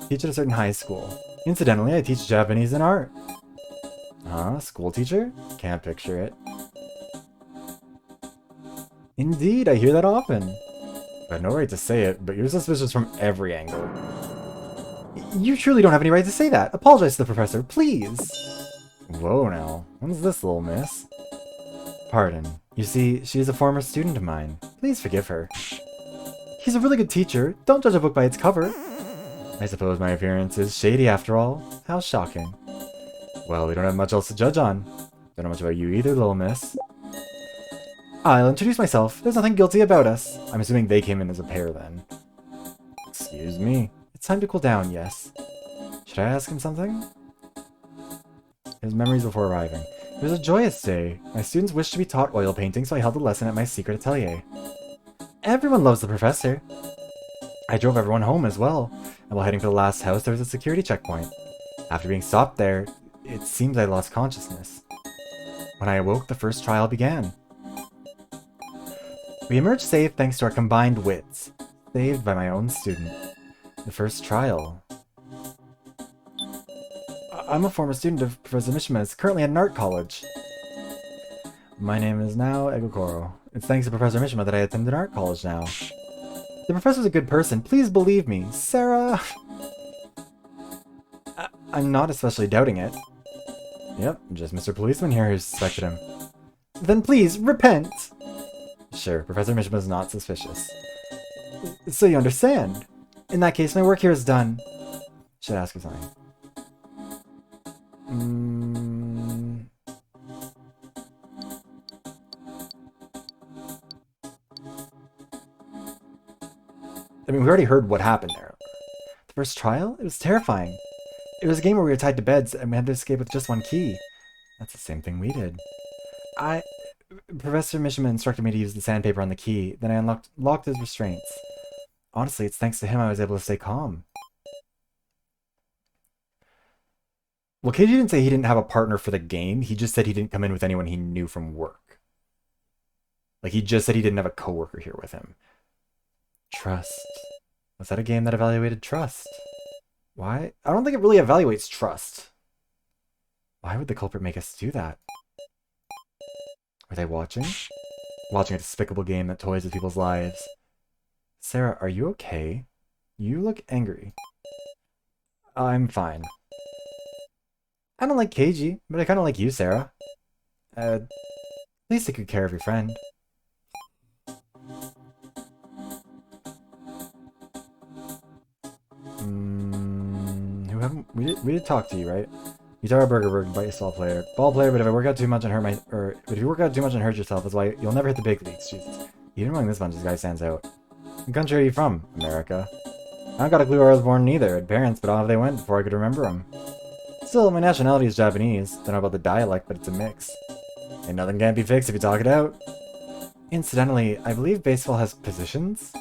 Teach at a certain high school. Incidentally, I teach Japanese and art. Huh? School teacher? Can't picture it. Indeed, I hear that often. I have no right to say it, but you're suspicious from every angle. You truly don't have any right to say that. Apologize to the professor, please. Whoa now. What's this, little miss? Pardon. You see, she is a former student of mine. Please forgive her. He's a really good teacher. Don't judge a book by its cover. I suppose my appearance is shady after all. How shocking. Well, we don't have much else to judge on. Don't know much about you either, little miss. I'll introduce myself. There's nothing guilty about us. I'm assuming they came in as a pair then. Excuse me. It's time to cool down, yes. Should I ask him something? His memories before arriving. It was a joyous day. My students wished to be taught oil painting, so I held a lesson at my secret atelier. Everyone loves the professor. I drove everyone home as well, and while heading for the last house, there was a security checkpoint. After being stopped there, it seems I lost consciousness. When I awoke, the first trial began. We emerged safe thanks to our combined wits. Saved by my own student. The first trial. I'm a former student of Professor Mishima's, currently at an art college. My name is now Egokoro. It's thanks to Professor Mishima that I attend an art college now. The professor's a good person, please believe me. Sarah... I'm not especially doubting it. Yep, just Mr. Policeman here who suspected him. Then please, repent! Sure, Professor Mishima is not suspicious. So you understand. In that case, my work here is done. Should I ask you something? I mean, we already heard what happened there. The first trial? It was terrifying. It was a game where we were tied to beds and we had to escape with just one key. That's the same thing we did. Professor Mishima instructed me to use the sandpaper on the key, then I locked his restraints. Honestly, it's thanks to him I was able to stay calm. Well, Keiji didn't say he didn't have a partner for the game, he just said he didn't come in with anyone he knew from work. Like, he just said he didn't have a coworker here with him. Trust. Was that a game that evaluated trust? Why? I don't think it really evaluates trust. Why would the culprit make us do that? Were they watching? Watching a despicable game that toys with people's lives. Sarah, are you okay? You look angry. I'm fine. I don't like Keiji, but I kind of like you, Sarah. At least take good care of your friend. Who haven't... We did talk to you, right? Guitar Burger baseball player. Ball player, but if I work out too much and hurt but if you work out too much and hurt yourself, that's why you'll never hit the big leagues. Jesus. Even among this bunch, this guy stands out. What country are you from? America. I don't got a clue where I was born either. I had parents, but off they went before I could remember them. Still, my nationality is Japanese. Don't know about the dialect, but it's a mix. And nothing can't be fixed if you talk it out. Incidentally, I believe baseball has positions?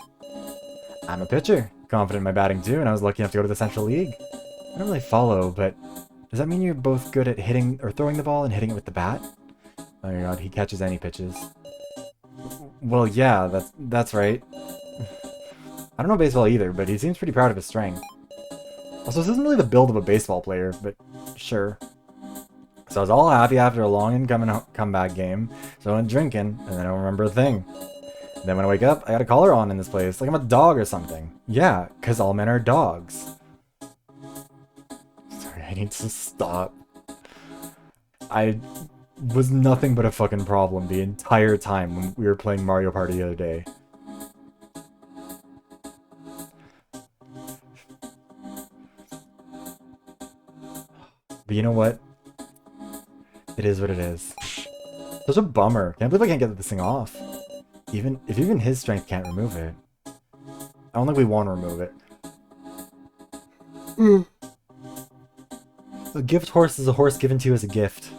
I'm a pitcher. Confident in my batting too, and I was lucky enough to go to the Central League. I don't really follow, but does that mean you're both good at hitting or throwing the ball and hitting it with the bat? Oh my god, he catches any pitches. Well, yeah, that's right. I don't know baseball either, but he seems pretty proud of his strength. Also, this isn't really the build of a baseball player, but sure. So I was all happy after a long and comeback game, so I went drinking, and then I don't remember a thing. And then when I wake up, I got a collar on in this place, like I'm a dog or something. Yeah, because all men are dogs. Sorry, I need to stop. I was nothing but a fucking problem the entire time when we were playing Mario Party the other day. But you know what? It is what it is. Such a bummer. Can't believe I can't get this thing off. If even his strength can't remove it. I don't think we want to remove it. A gift horse is a horse given to you as a gift.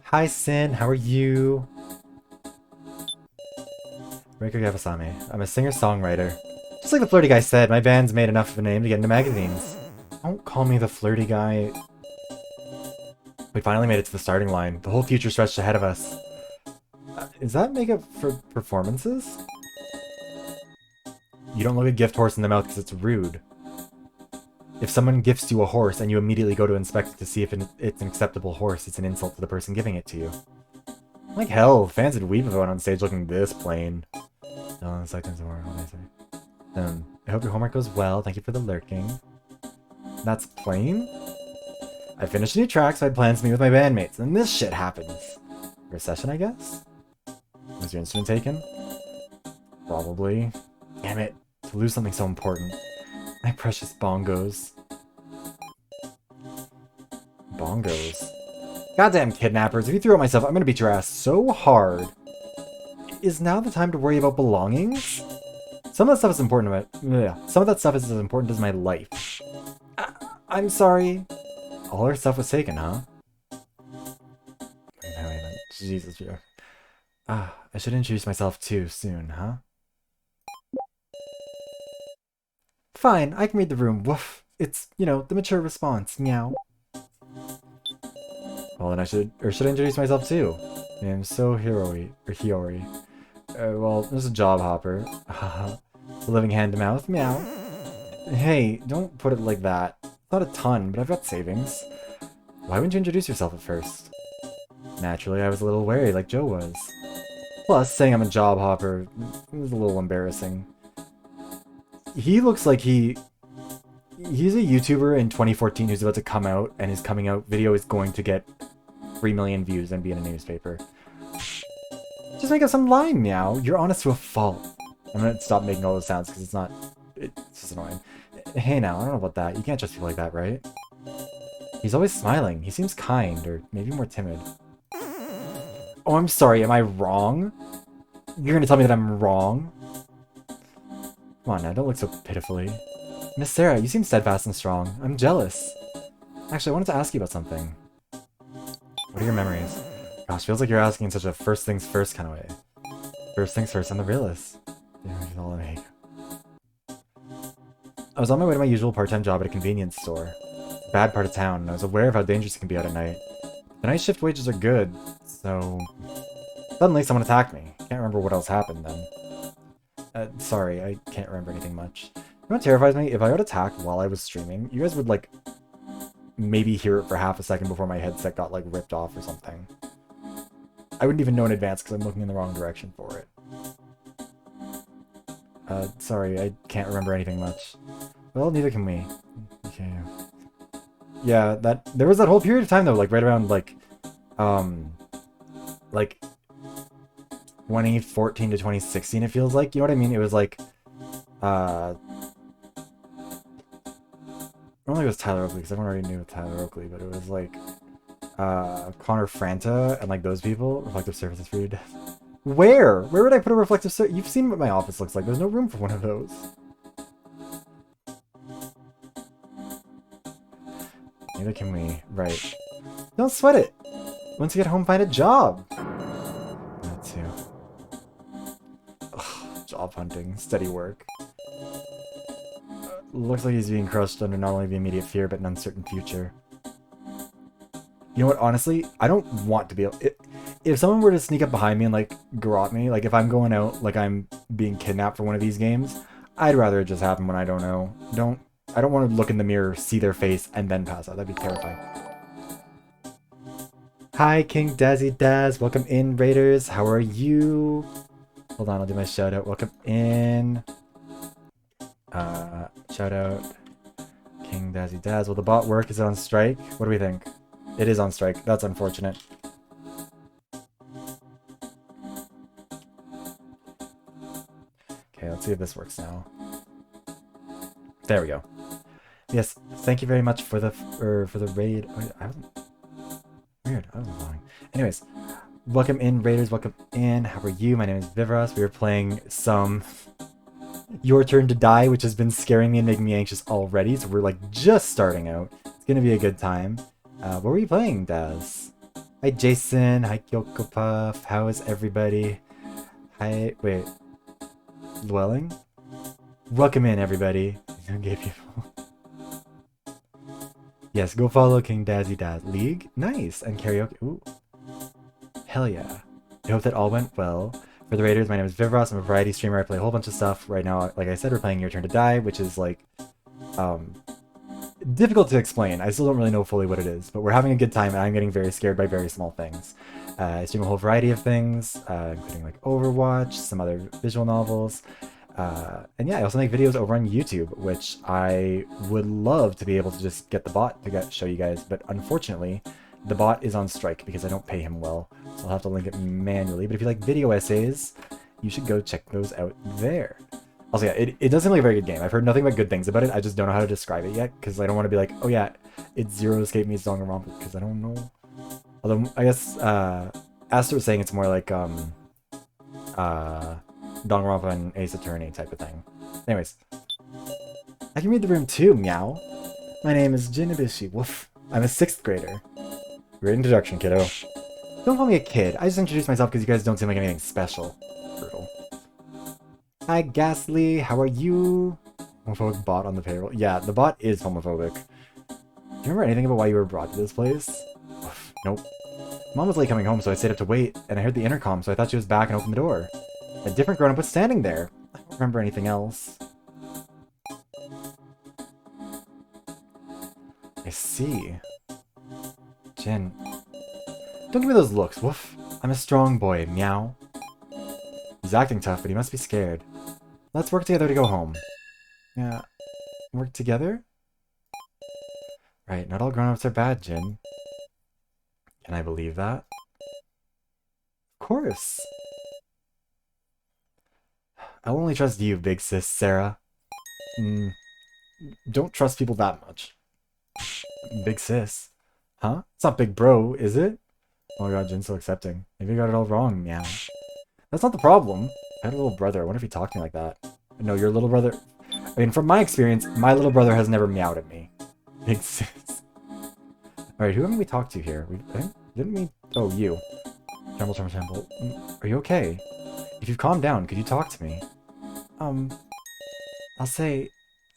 Hi Sin, how are you? Reiko Gavasame. I'm a singer-songwriter. Just like the flirty guy said, my band's made enough of a name to get into magazines. Don't call me the flirty guy. We finally made it to the starting line. The whole future stretched ahead of us. Is that makeup for performances? You don't look a gift horse in the mouth because it's rude. If someone gifts you a horse and you immediately go to inspect it to see if it's an acceptable horse, it's an insult to the person giving it to you. Like hell, fans would weep if I went on stage looking this plain. No, seconds more, what did I say? I hope your homework goes well. Thank you for the lurking. That's plain? I finished a new track, so I had plans to meet with my bandmates, and this shit happens. Recession, I guess? Was your instrument taken? Probably. Damn it, to lose something so important. My precious bongos. Bongos. Goddamn kidnappers, if you threw at myself, I'm gonna beat your ass so hard. Is now the time to worry about belongings? Some of that stuff is important to some of that stuff is as important as my life. I'm sorry. All our stuff was taken, huh? Jesus. I should introduce myself too soon, huh? Fine, I can read the room. Woof. It's, you know, the mature response. Meow. Well, then should I introduce myself too? I'm so Hiyori. Well, there's a job hopper. A living hand to mouth. Meow. Hey, don't put it like that. Not a ton, but I've got savings. Why wouldn't you introduce yourself at first? Naturally, I was a little wary, like Joe was. Plus, saying I'm a job hopper was a little embarrassing. He looks like he's a YouTuber in 2014 who's about to come out, and his coming out video is going to get 3 million views and be in a newspaper. Just make up some line, meow. You're honest to a fault. I'm gonna stop making all those sounds because it's just annoying. Hey now, I don't know about that. You can't trust people like that, right? He's always smiling. He seems kind, or maybe more timid. Oh, I'm sorry. Am I wrong? You're gonna tell me that I'm wrong? Come on now, don't look so pitifully. Miss Sarah, you seem steadfast and strong. I'm jealous. Actually, I wanted to ask you about something. What are your memories? Gosh, feels like you're asking in such a first things first kind of way. First things first, I'm the realist. I was on my way to my usual part-time job at a convenience store. It's a bad part of town, and I was aware of how dangerous it can be out at night. The night shift wages are good, so... Suddenly someone attacked me. Can't remember what else happened then. Sorry, I can't remember anything much. You know what terrifies me? If I got attacked while I was streaming, you guys would, like, maybe hear it for half a second before my headset got, like, ripped off or something. I wouldn't even know in advance because I'm looking in the wrong direction for it. Sorry, I can't remember anything much. Well, neither can we. Okay. Yeah, there was that whole period of time though, like right around like 2014 to 2016 it feels like, you know what I mean? It was like, I don't think it was Tyler Oakley, because everyone already knew Tyler Oakley, but it was like, Connor Franta and like those people, reflective surfaces for your death. Where? Where would I put a reflective surface? You've seen what my office looks like. There's no room for one of those. Neither can we. Right. Don't sweat it. Once you get home, find a job. That too. Ugh, job hunting. Steady work. Looks like he's being crushed under not only the immediate fear, but an uncertain future. You know what, honestly, I don't want to be able... If someone were to sneak up behind me and, like, garrote me, like, if I'm going out, like, I'm being kidnapped for one of these games, I'd rather it just happen when I don't know. I don't want to look in the mirror, see their face, and then pass out. That'd be terrifying. Hi, King Dazzy Daz. Welcome in, Raiders. How are you? Hold on, I'll do my shout out. Welcome in. Shout out. King Dazzy Daz. Will the bot work? Is it on strike? What do we think? It is on strike. That's unfortunate. Okay, let's see if this works now. There we go. Yes, thank you very much for the raid. Oh, I wasn't weird. I wasn't following. Anyways, welcome in, Raiders. Welcome in. How are you? My name is Vivras. We are playing some Your Turn to Die, which has been scaring me and making me anxious already. So we're like just starting out. It's gonna be a good time. What were you playing, Daz? Hi, Jason. Hi, Kyoko Puff. How is everybody? Hi, wait. Dwelling? Welcome in, everybody. Gay people. Yes, go follow King Dazzy Daz. League? Nice. And karaoke. Ooh. Hell yeah. I hope that all went well. For the Raiders, my name is Vivros. I'm a variety streamer. I play a whole bunch of stuff. Right now, like I said, we're playing Your Turn to Die, which is like, difficult to explain. I still don't really know fully what it is, but we're having a good time, and I'm getting very scared by very small things. I stream a whole variety of things, including like Overwatch, some other visual novels, and yeah, I also make videos over on YouTube, which I would love to be able to just get the bot to show you guys, but unfortunately, the bot is on strike because I don't pay him well, so I'll have to link it manually. But if you like video essays, you should go check those out there. Also, yeah, it does seem like a very good game. I've heard nothing but good things about it. I just don't know how to describe it yet, because I don't want to be like, oh yeah, it's Zero Escape meets Danganronpa, because I don't know. Although, I guess, Aster was saying it's more like, Danganronpa and Ace Attorney type of thing. Anyways, I can read the room too, meow. My name is Jinibishi, woof. I'm a 6th grader. Great introduction, kiddo. Don't call me a kid. I just introduced myself because you guys don't seem like anything special. Brutal. Hi, Ghastly. How are you? Homophobic bot on the payroll. Yeah, the bot is homophobic. Do you remember anything about why you were brought to this place? Oof, nope. Mom was late coming home, so I stayed up to wait, and I heard the intercom, so I thought she was back and opened the door. A different grown-up was standing there. I don't remember anything else. I see. Jin. Don't give me those looks, woof. I'm a strong boy, meow. He's acting tough, but he must be scared. Let's work together to go home. Yeah. Work together? Right, not all grown-ups are bad, Jin. Can I believe that? Of course. I'll only trust you, big sis Sarah. Don't trust people that much. Big sis? Huh? It's not big bro, is it? Oh my god, Jin's so accepting. Maybe I got it all wrong, meow. That's not the problem. I had a little brother. I wonder if he talked to me like that. No, your little brother... I mean, from my experience, my little brother has never meowed at me. Big sis. Alright, who haven't we talked to here? Didn't we... Oh, you. Tremble, tremble, tremble. Are you okay? If you've calmed down, could you talk to me? I'll say...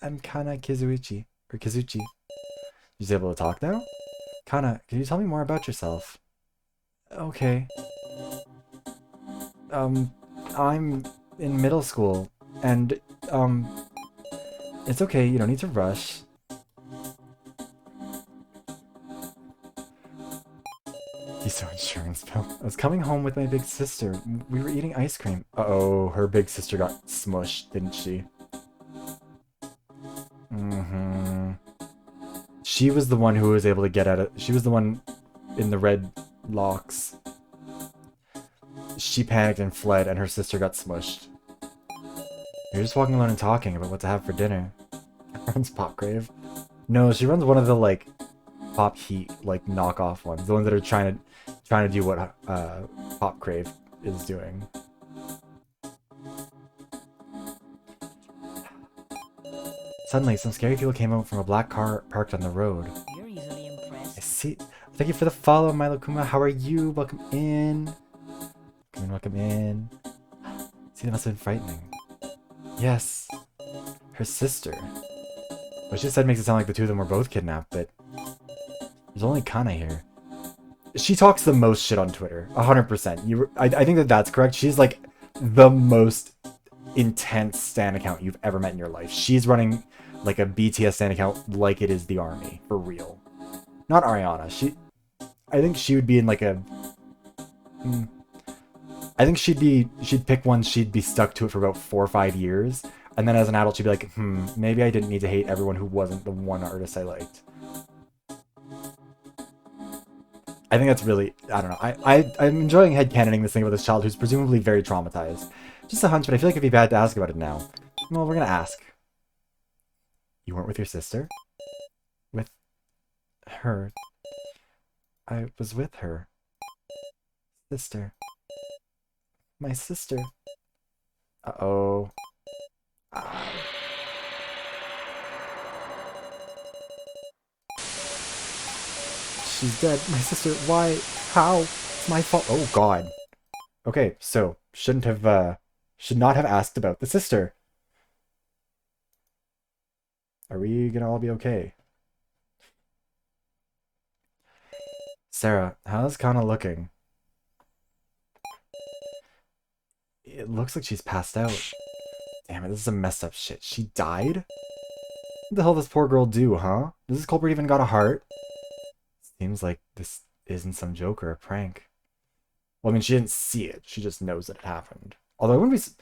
I'm Kana Kizuichi. Or Kizuchi. You able to talk now? Kana, can you tell me more about yourself? Okay. I'm in middle school, and, it's okay, you don't need to rush. He's so insurance bill. I was coming home with my big sister. We were eating ice cream. Uh-oh, her big sister got smushed, didn't she? She was the one who was able to get out of... She was the one in the red locks. She panicked and fled, and her sister got smushed. You're just walking alone and talking about what to have for dinner. Runs Pop Crave? No, she runs one of the, like, Pop Heat, like, knockoff ones. The ones that are trying to do what Pop Crave is doing. Suddenly, some scary people came out from a black car parked on the road. You're easily impressed. I see. Thank you for the follow, Milo Kuma. How are you? Welcome in. Welcome in. See, that must have been frightening. Yes. Her sister. What she said makes it sound like the two of them were both kidnapped, but... There's only Kana here. She talks the most shit on Twitter. 100%. I think that's correct. She's like the most intense stan account you've ever met in your life. She's running like a BTS stan account like it is the army. For real. Not Ariana. I think she would be in like a... I think she'd pick one, she'd be stuck to it for about 4 or 5 years, and then as an adult she'd be like, maybe I didn't need to hate everyone who wasn't the one artist I liked. I think that's really, I don't know, I'm enjoying headcanoning this thing about this child who's presumably very traumatized. Just a hunch, but I feel like it'd be bad to ask about it now. Well, we're gonna ask. You weren't with your sister? With her. I was with her. Sister. My sister. Uh-oh. She's dead. My sister. Why? How? It's my fault. Oh, God. Okay, so, should not have asked about the sister. Are we gonna all be okay? Sarah, how's Kana looking? It looks like she's passed out. Damn it, this is some messed up shit. She died? What the hell does this poor girl do, huh? Does this culprit even got a heart? Seems like this isn't some joke or a prank. Well, I mean, she didn't see it. She just knows that it happened. Although I wouldn't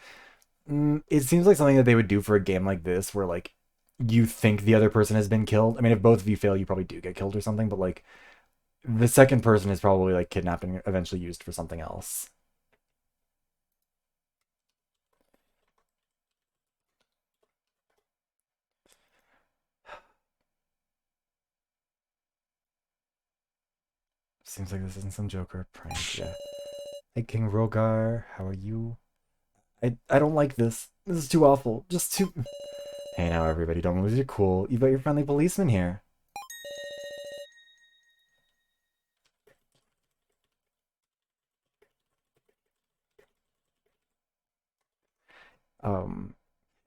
be... it seems like something that they would do for a game like this where, like, you think the other person has been killed. I mean, if both of you fail, you probably do get killed or something, but, like, the second person is probably, like, kidnapped and eventually used for something else. Seems like this isn't some joke or a prank, yeah. Hey, King Rogar, how are you? I don't like this. This is too awful. Just too... Hey now, everybody, don't lose your cool. You've got your friendly policeman here.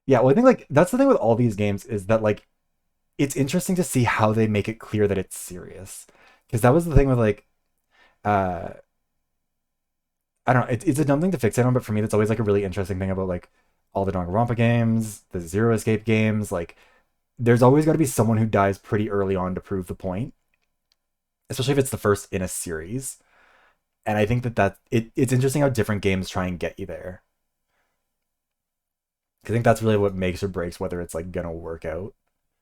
Yeah, well, I think, like, that's the thing with all these games is that, like, it's interesting to see how they make it clear that it's serious. Because that was the thing with, like, uh, I don't know, it's a dumb thing to fixate on, but for me, that's always, like, a really interesting thing about, like, all the Danganronpa games, the Zero Escape games, like, there's always got to be someone who dies pretty early on to prove the point. Especially if it's the first in a series. And I think it's interesting how different games try and get you there. I think that's really what makes or breaks whether it's, like, gonna work out.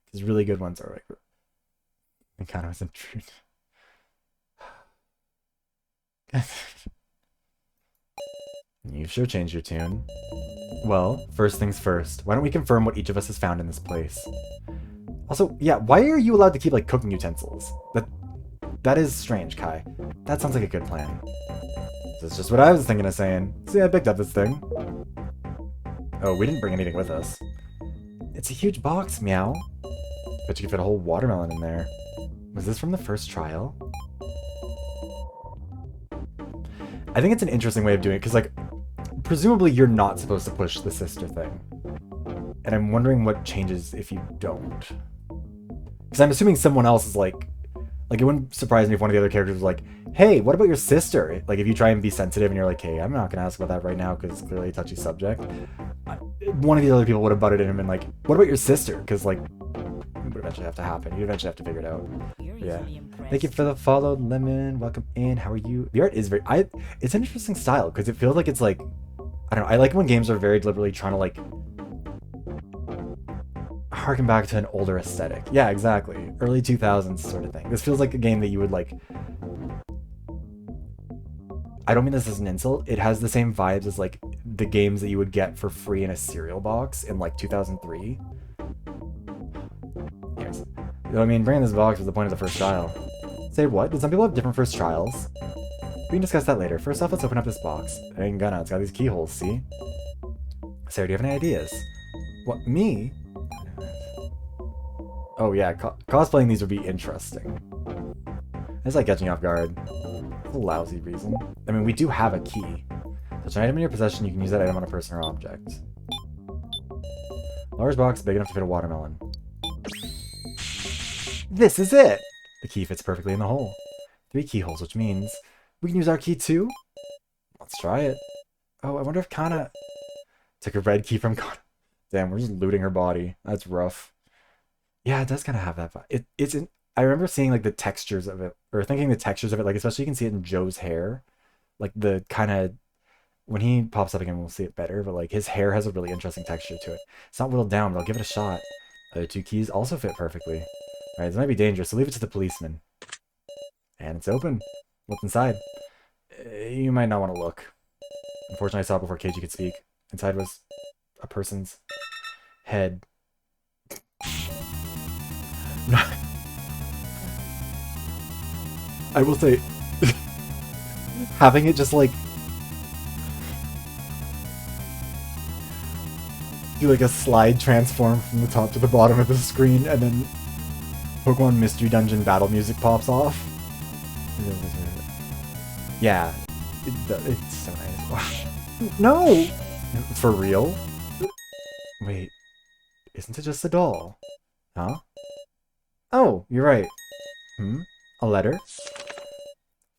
Because really good ones are, like, it kind of isn't true. You've sure changed your tune. Well, first things first, why don't we confirm what each of us has found in this place? Also, yeah, why are you allowed to keep, like, cooking utensils? That is strange, Kai. That sounds like a good plan. That's just what I was thinking of saying. See, I picked up this thing. Oh, we didn't bring anything with us. It's a huge box, meow. Bet you could fit a whole watermelon in there. Was this from the first trial? I think it's an interesting way of doing it, because, like, presumably you're not supposed to push the sister thing. And I'm wondering what changes if you don't. Because I'm assuming someone else is like, it wouldn't surprise me if one of the other characters was like, hey, what about your sister? Like, if you try and be sensitive and you're like, hey, I'm not going to ask about that right now because it's clearly a touchy subject. One of the other people would have butted in and been like, what about your sister? Because, like, it would eventually have to happen. You'd eventually have to figure it out. Yeah. Thank you for the follow, Lemon. Welcome in. How are you? The art is very... it's an interesting style because it feels like it's like... I don't know. I like when games are very deliberately trying to, like, harken back to an older aesthetic. Yeah, exactly. Early 2000s sort of thing. This feels like a game that you would, like... I don't mean this as an insult. It has the same vibes as, like, the games that you would get for free in a cereal box in, like, 2003. Yes. I mean, bringing this box was the point of the first trial. Say what? Did some people have different first trials? We can discuss that later. First off, let's open up this box. I ain't gonna. It's got these keyholes, see? Sarah, do you have any ideas? What, me? Oh yeah, cosplaying these would be interesting. It's like catching you off guard. It's a lousy reason. I mean, we do have a key. Such an item in your possession, you can use that item on a person or object. Large box, big enough to fit a watermelon. This is it! The key fits perfectly in the hole. 3 keyholes, which means we can use our key too? Let's try it. Oh, I wonder if Kana took a red key from Kana. Damn, we're just looting her body. That's rough. Yeah, it does kind of have that vibe. I remember seeing, like, the textures of it, or thinking the textures of it, like, especially you can see it in Joe's hair. Like, the kind of, when he pops up again, we'll see it better, but, like, his hair has a really interesting texture to it. It's not whittled down, but I'll give it a shot. Other 2 keys also fit perfectly. Alright, this might be dangerous, so leave it to the policeman. And it's open. What's inside? You might not want to look. Unfortunately, I saw it before KG could speak. Inside was a person's head. I will say, having it just, like, do, like, a slide transform from the top to the bottom of the screen, and then Pokemon Mystery Dungeon battle music pops off. Yeah, it's so nice. No! For real? Wait, isn't it just a doll? Huh? Oh, you're right. A letter?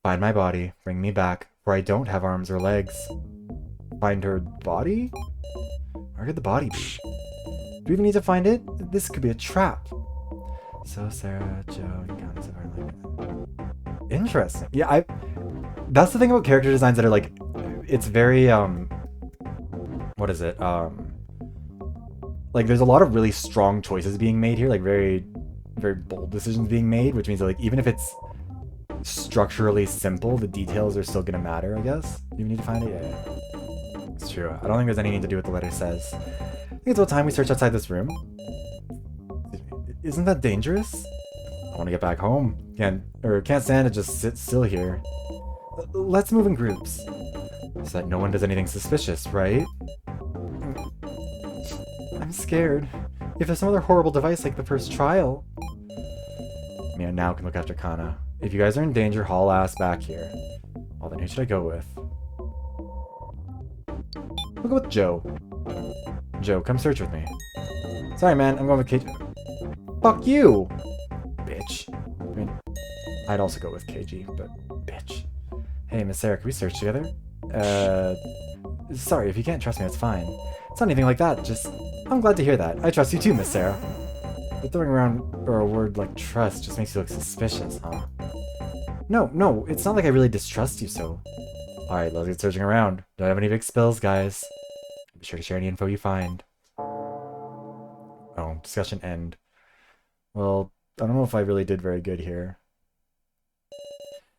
Find my body, bring me back, for I don't have arms or legs. Find her body? Where could the body be? Do we even need to find it? This could be a trap. So Sarah, Joe, and Countess of Harlan. Interesting. Yeah, that's the thing about character designs that are like, it's very, what is it? Like there's a lot of really strong choices being made here, like very, very bold decisions being made, which means that like, even if it's structurally simple, the details are still gonna matter, I guess. You need to find it? Yeah. It's true. I don't think there's any need to do what the letter says. I think it's about time we search outside this room. Isn't that dangerous? I want to get back home. Can't stand to just sit still here. Let's move in groups. So that no one does anything suspicious, right? I'm scared. If there's some other horrible device like the first trial... Yeah, now can look after Kana. If you guys are in danger, haul ass back here. Well then, who should I go with? I'll go with Joe. Joe, come search with me. Sorry, man, I'm going with KG. Fuck you! Bitch. I mean, I'd also go with KG, but bitch. Hey, Miss Sarah, can we search together? Sorry, if you can't trust me, that's fine. It's not anything like that, just... I'm glad to hear that. I trust you too, Miss Sarah. But throwing around a word like trust just makes you look suspicious, huh? No, it's not like I really distrust you, so... Alright, let's get searching around. Don't have any big spills, guys. Be sure to share any info you find. Oh, discussion end. Well, I don't know if I really did very good here.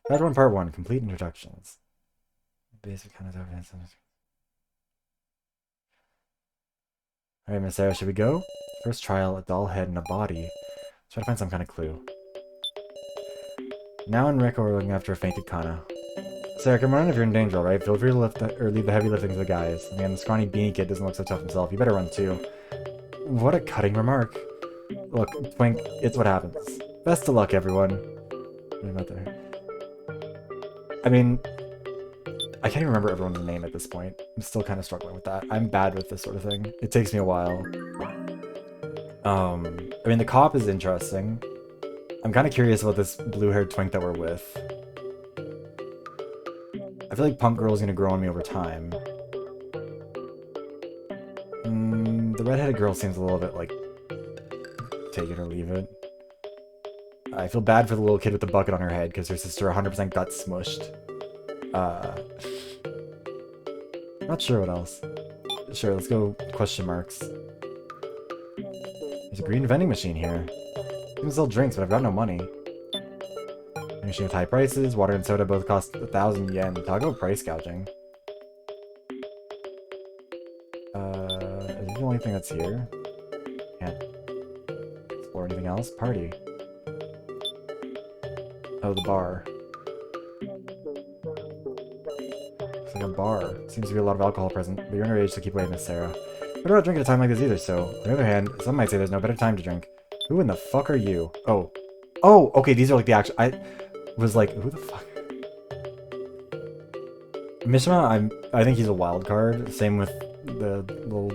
Part 1, Part 1, complete introductions. Basic kind of evidence. Alright, Miss Sarah, should we go? First trial, a doll head and a body. Let's try to find some kind of clue. Now and Rick are looking after a fainted Kana. Sarah, come on if you're in danger, alright? Feel free to leave the heavy lifting to the guys. I mean, the scrawny beanie kid doesn't look so tough himself. You better run too. What a cutting remark. Look, Twink, it's what happens. Best of luck, everyone. What about there? I mean, I can't even remember everyone's name at this point. I'm still kind of struggling with that. I'm bad with this sort of thing. It takes me a while. I mean, the cop is interesting. I'm kind of curious about this blue-haired twink that we're with. I feel like Punk Girl is going to grow on me over time. The redheaded girl seems a little bit like... take it or leave it. I feel bad for the little kid with the bucket on her head because her sister 100% got smushed. Not sure what else. Sure, let's go question marks. There's a green vending machine here. You can sell drinks, but I've got no money. A machine with high prices. Water and soda both cost 1,000 yen. Talk about price gouging. Is this the only thing that's here? Can't explore anything else? Party. Oh, the bar. Looks like a bar. Seems to be a lot of alcohol present, but you're underage, so keep away, Miss Sarah. But we're not drinking at a time like this either, so... On the other hand, some might say there's no better time to drink. Who in the fuck are you? Oh. Oh, okay, these are like the actual... I was like, who the fuck? Mishima, I think he's a wild card. Same with the little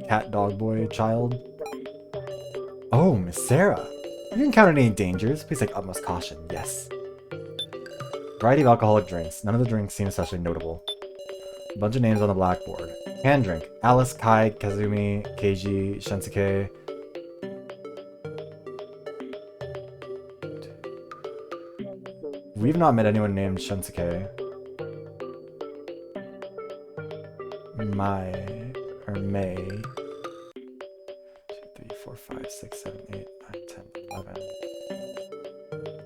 cat dog boy child. Oh, Miss Sarah. You didn't encounter any dangers. Please take utmost caution. Yes. Variety of alcoholic drinks. None of the drinks seem especially notable. A bunch of names on the blackboard. Hand drink. Alice, Kai, Kazumi, Keiji, Shinsuke. We've not met anyone named Shinsuke. May. 2, 3, 4, 5, 6, 7, 8, 9, 10, 11,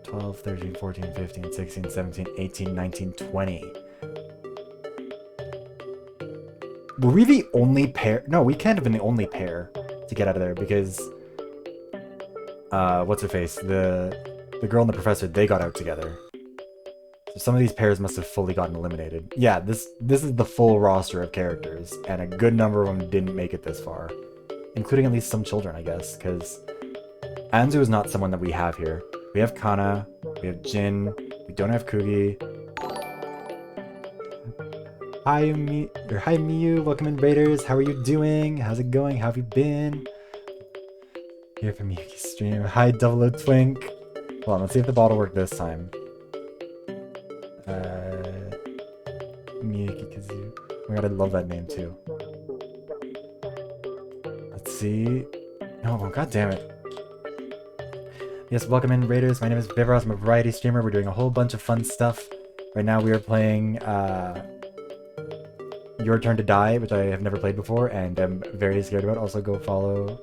12, 13, 14, 15, 16, 17, 18, 19, 20. Were we the only pair? No, we can't have been the only pair to get out of there because what's her face? The girl and the professor, they got out together. So some of these pairs must have fully gotten eliminated. Yeah, this is the full roster of characters, and a good number of them didn't make it this far. Including at least some children, I guess, because Anzu is not someone that we have here. We have Kana, we have Jin, we don't have Kugi. Hi, Miyu, welcome in Raiders, how are you doing? How's it going? How have you been? Here from Yuki's stream. Hi, Double O Twink. Hold on, let's see if the bottle worked this time. Miyuki Kazoo. Oh my god, I love that name too. Let's see. Oh, god damn it. Yes, welcome in, Raiders. My name is Vivros. I'm a variety streamer. We're doing a whole bunch of fun stuff. Right now we are playing Your Turn to Die, which I have never played before, and I'm very scared about. Also, go follow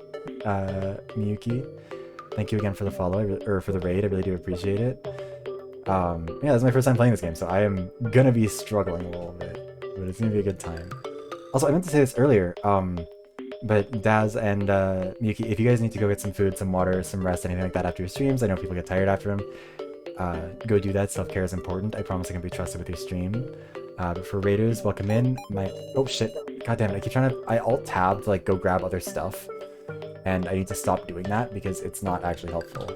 Miyuki. Thank you again for the follow, or for the raid. I really do appreciate it. Yeah, this is my first time playing this game, so I am gonna be struggling a little bit, but it's gonna be a good time. Also, I meant to say this earlier, but Daz and Miyuki, if you guys need to go get some food, some water, some rest, anything like that after your streams, I know people get tired after them, go do that. Self-care is important. I promise I can be trusted with your stream. But for Raiders, welcome in. Oh shit, god damn it, I keep trying to, I alt-tab to like go grab other stuff, and I need to stop doing that because it's not actually helpful.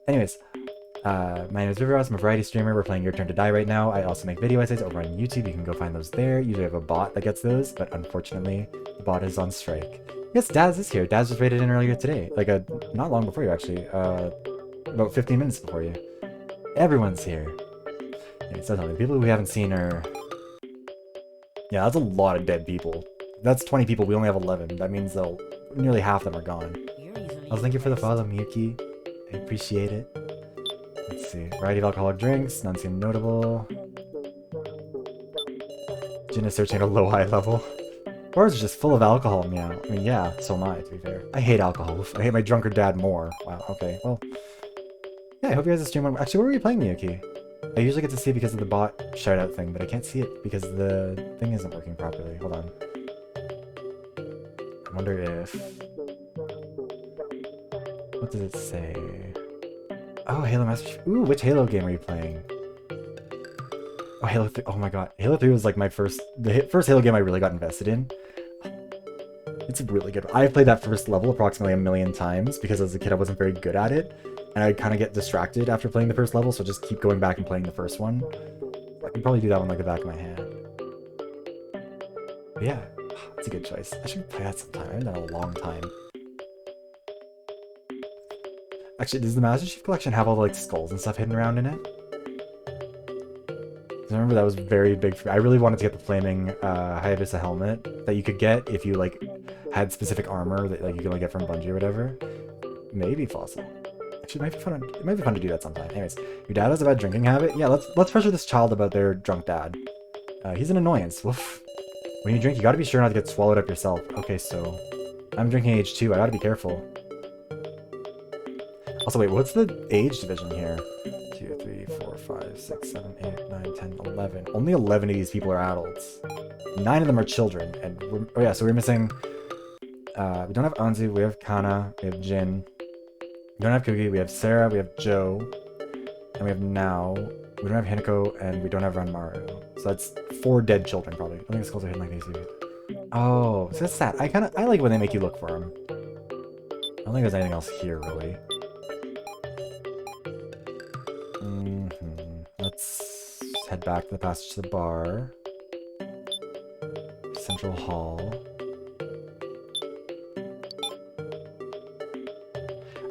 Anyways, my name is Riveros. I'm a variety streamer. We're playing Your Turn to Die right now. I also make video essays over on YouTube. You can go find those there. Usually I have a bot that gets those, but unfortunately, the bot is on strike. Yes, Daz is here. Daz just raided in earlier today. Like, not long before you, actually. About 15 minutes before you. Everyone's here. Yeah, so the people we haven't seen are... Yeah, that's a lot of dead people. That's 20 people. We only have 11. That means nearly half of them are gone. Also, thank you for the follow, Miyuki. I appreciate it. Let's see. Variety of alcoholic drinks. None seem notable. Jin is searching at a low-high level. Bars are just full of alcohol, meow. I mean, yeah, so am I, to be fair. I hate alcohol. I hate my drunker dad more. Wow, okay, well... Yeah, I hope you guys are streaming. Actually, what were you playing, Miyuki? I usually get to see it because of the bot shout-out thing, but I can't see it because the thing isn't working properly. Hold on. I wonder if... What does it say? Oh, Halo Master Chief. Ooh, which Halo game are you playing? Oh, Halo 3. Oh my god. Halo 3 was like my first Halo game I really got invested in. It's really good. I've played that first level approximately 1,000,000 times because as a kid I wasn't very good at it. And I kind of get distracted after playing the first level, so I just keep going back and playing the first one. I can probably do that one like the back of my hand. But yeah, that's a good choice. I should play that sometime. I haven't done it in a long time. Actually, does the Master Chief Collection have all the like skulls and stuff hidden around in it? I remember that was very big for me. I really wanted to get the flaming Hayabusa helmet that you could get if you like had specific armor that like you can like get from Bungie or whatever. Maybe Fossil. Actually, it might be fun to do that sometime. Anyways, your dad has a bad drinking habit? Yeah, let's pressure this child about their drunk dad. He's an annoyance. Woof. When you drink, you gotta be sure not to get swallowed up yourself. Okay, so I'm drinking age 2. I gotta be careful. Also, wait, what's the age division here? 2, 3, 4, 5, 6, 7, 8, 9, 10, 11. Only 11 of these people are adults. 9 of them are children. And oh yeah, so we're missing... we don't have Anzu, we have Kana, we have Jin. We don't have Kugi, we have Sarah, we have Joe, and we have Now. We don't have Hinako, and we don't have Ranmaru. So that's 4 dead children, probably. I think the skulls are hidden like these. Oh, so that's sad. I like when they make you look for them. I don't think there's anything else here, really. Let's head back to the passage to the bar. Central Hall.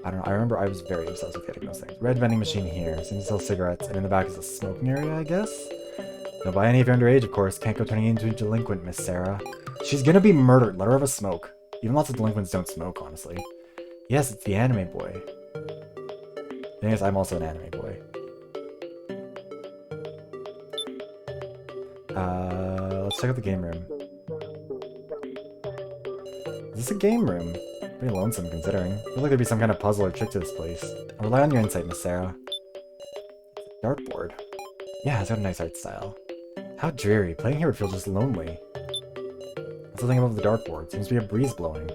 I don't know, I remember I was very obsessed with getting those things. Red vending machine here. Seems to sell cigarettes, and in the back is a smoking area, I guess? Don't buy any if you're underage, of course. Can't go turning into a delinquent, Miss Sarah. She's gonna be murdered. Let her have a smoke. Even lots of delinquents don't smoke, honestly. Yes, it's the anime boy. The thing is, I'm also an anime boy. Let's check out the game room. Is this a game room? Pretty lonesome, considering. I feel like there'd be some kind of puzzle or trick to this place. I'll rely on your insight, Miss Sarah. Dartboard. Yeah, it's got a nice art style. How dreary. Playing here would feel just lonely. What's the thing above the dartboard? Seems to be a breeze blowing.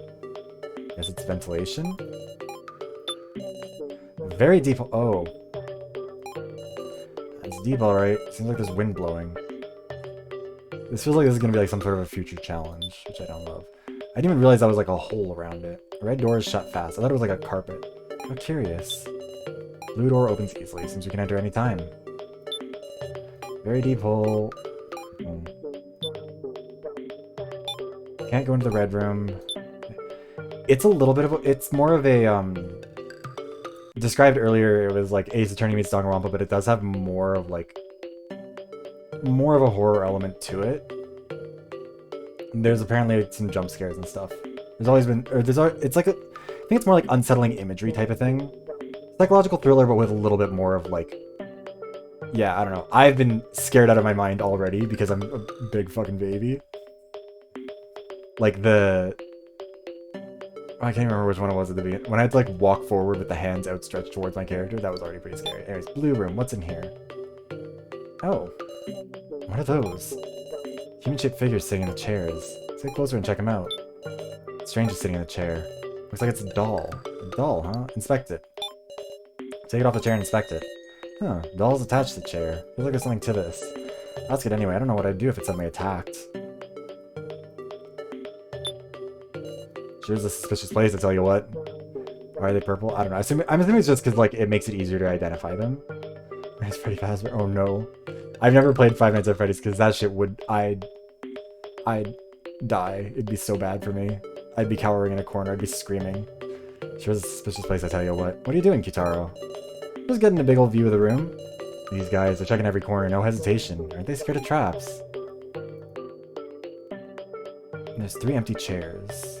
Guess it's ventilation? Very deep. Oh. It's deep, alright. Seems like there's wind blowing. This feels like this is gonna be like some sort of a future challenge, which I don't love. I didn't even realize that was like a hole around it. The red door is shut fast. I thought it was like a carpet. How curious. Blue door opens easily. Seems we can enter any time. Very deep hole. Can't go into the red room. It's a little bit of a, it's more of a described earlier. It was like Ace Attorney meets Danganronpa, but it does have more of like more of a horror element to it. There's apparently like, some jump scares and stuff. There's always been, or it's like I think it's more like unsettling imagery type of thing. Psychological thriller, but with a little bit more of like, yeah, I don't know. I've been scared out of my mind already because I'm a big fucking baby. Like I can't remember which one it was at the beginning. When I had to like walk forward with the hands outstretched towards my character, that was already pretty scary. Anyways, blue room, what's in here? Oh, what are those? Human-shaped figures sitting in the chairs. Let's get closer and check them out. Strange is sitting in the chair. Looks like it's a doll. A doll, huh? Inspect it. Take it off the chair and inspect it. Huh, doll's attached to the chair. Feels like there's something to this. Ask it anyway. I don't know what I'd do if it suddenly attacked. Here's a suspicious place, I tell you what. Why are they purple? I don't know. I'm assuming it's just because like it makes it easier to identify them. It's Freddy Fazbear. Oh no. I've never played Five Nights at Freddy's because that shit would... I'd die. It'd be so bad for me. I'd be cowering in a corner. I'd be screaming. Here's a suspicious place, I tell you what. What are you doing, Kitaro? Just getting a big old view of the room. These guys are checking every corner, no hesitation. Aren't they scared of traps? And there's 3 empty chairs.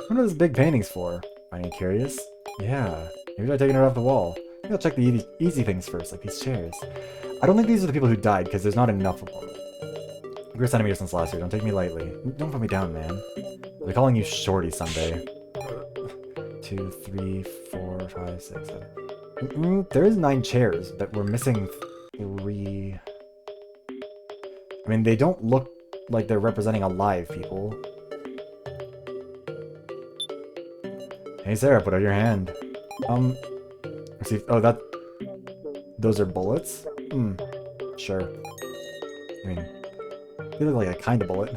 What are those big paintings for? Finding it curious? Yeah. Maybe they're taking it off the wall. Maybe I'll check the easy things first, like these chairs. I don't think these are the people who died, because there's not enough of them. We're centimeter since last year, don't take me lightly. Don't put me down, man. I'll be calling you Shorty someday. 2, 3, 4, 5, 6, 7. There is 9 chairs, but we're missing 3. I mean, they don't look like they're representing alive people. Hey Sarah, put out your hand. Let's see. Oh, those are bullets? Sure. I mean, they look like a kind of bullet.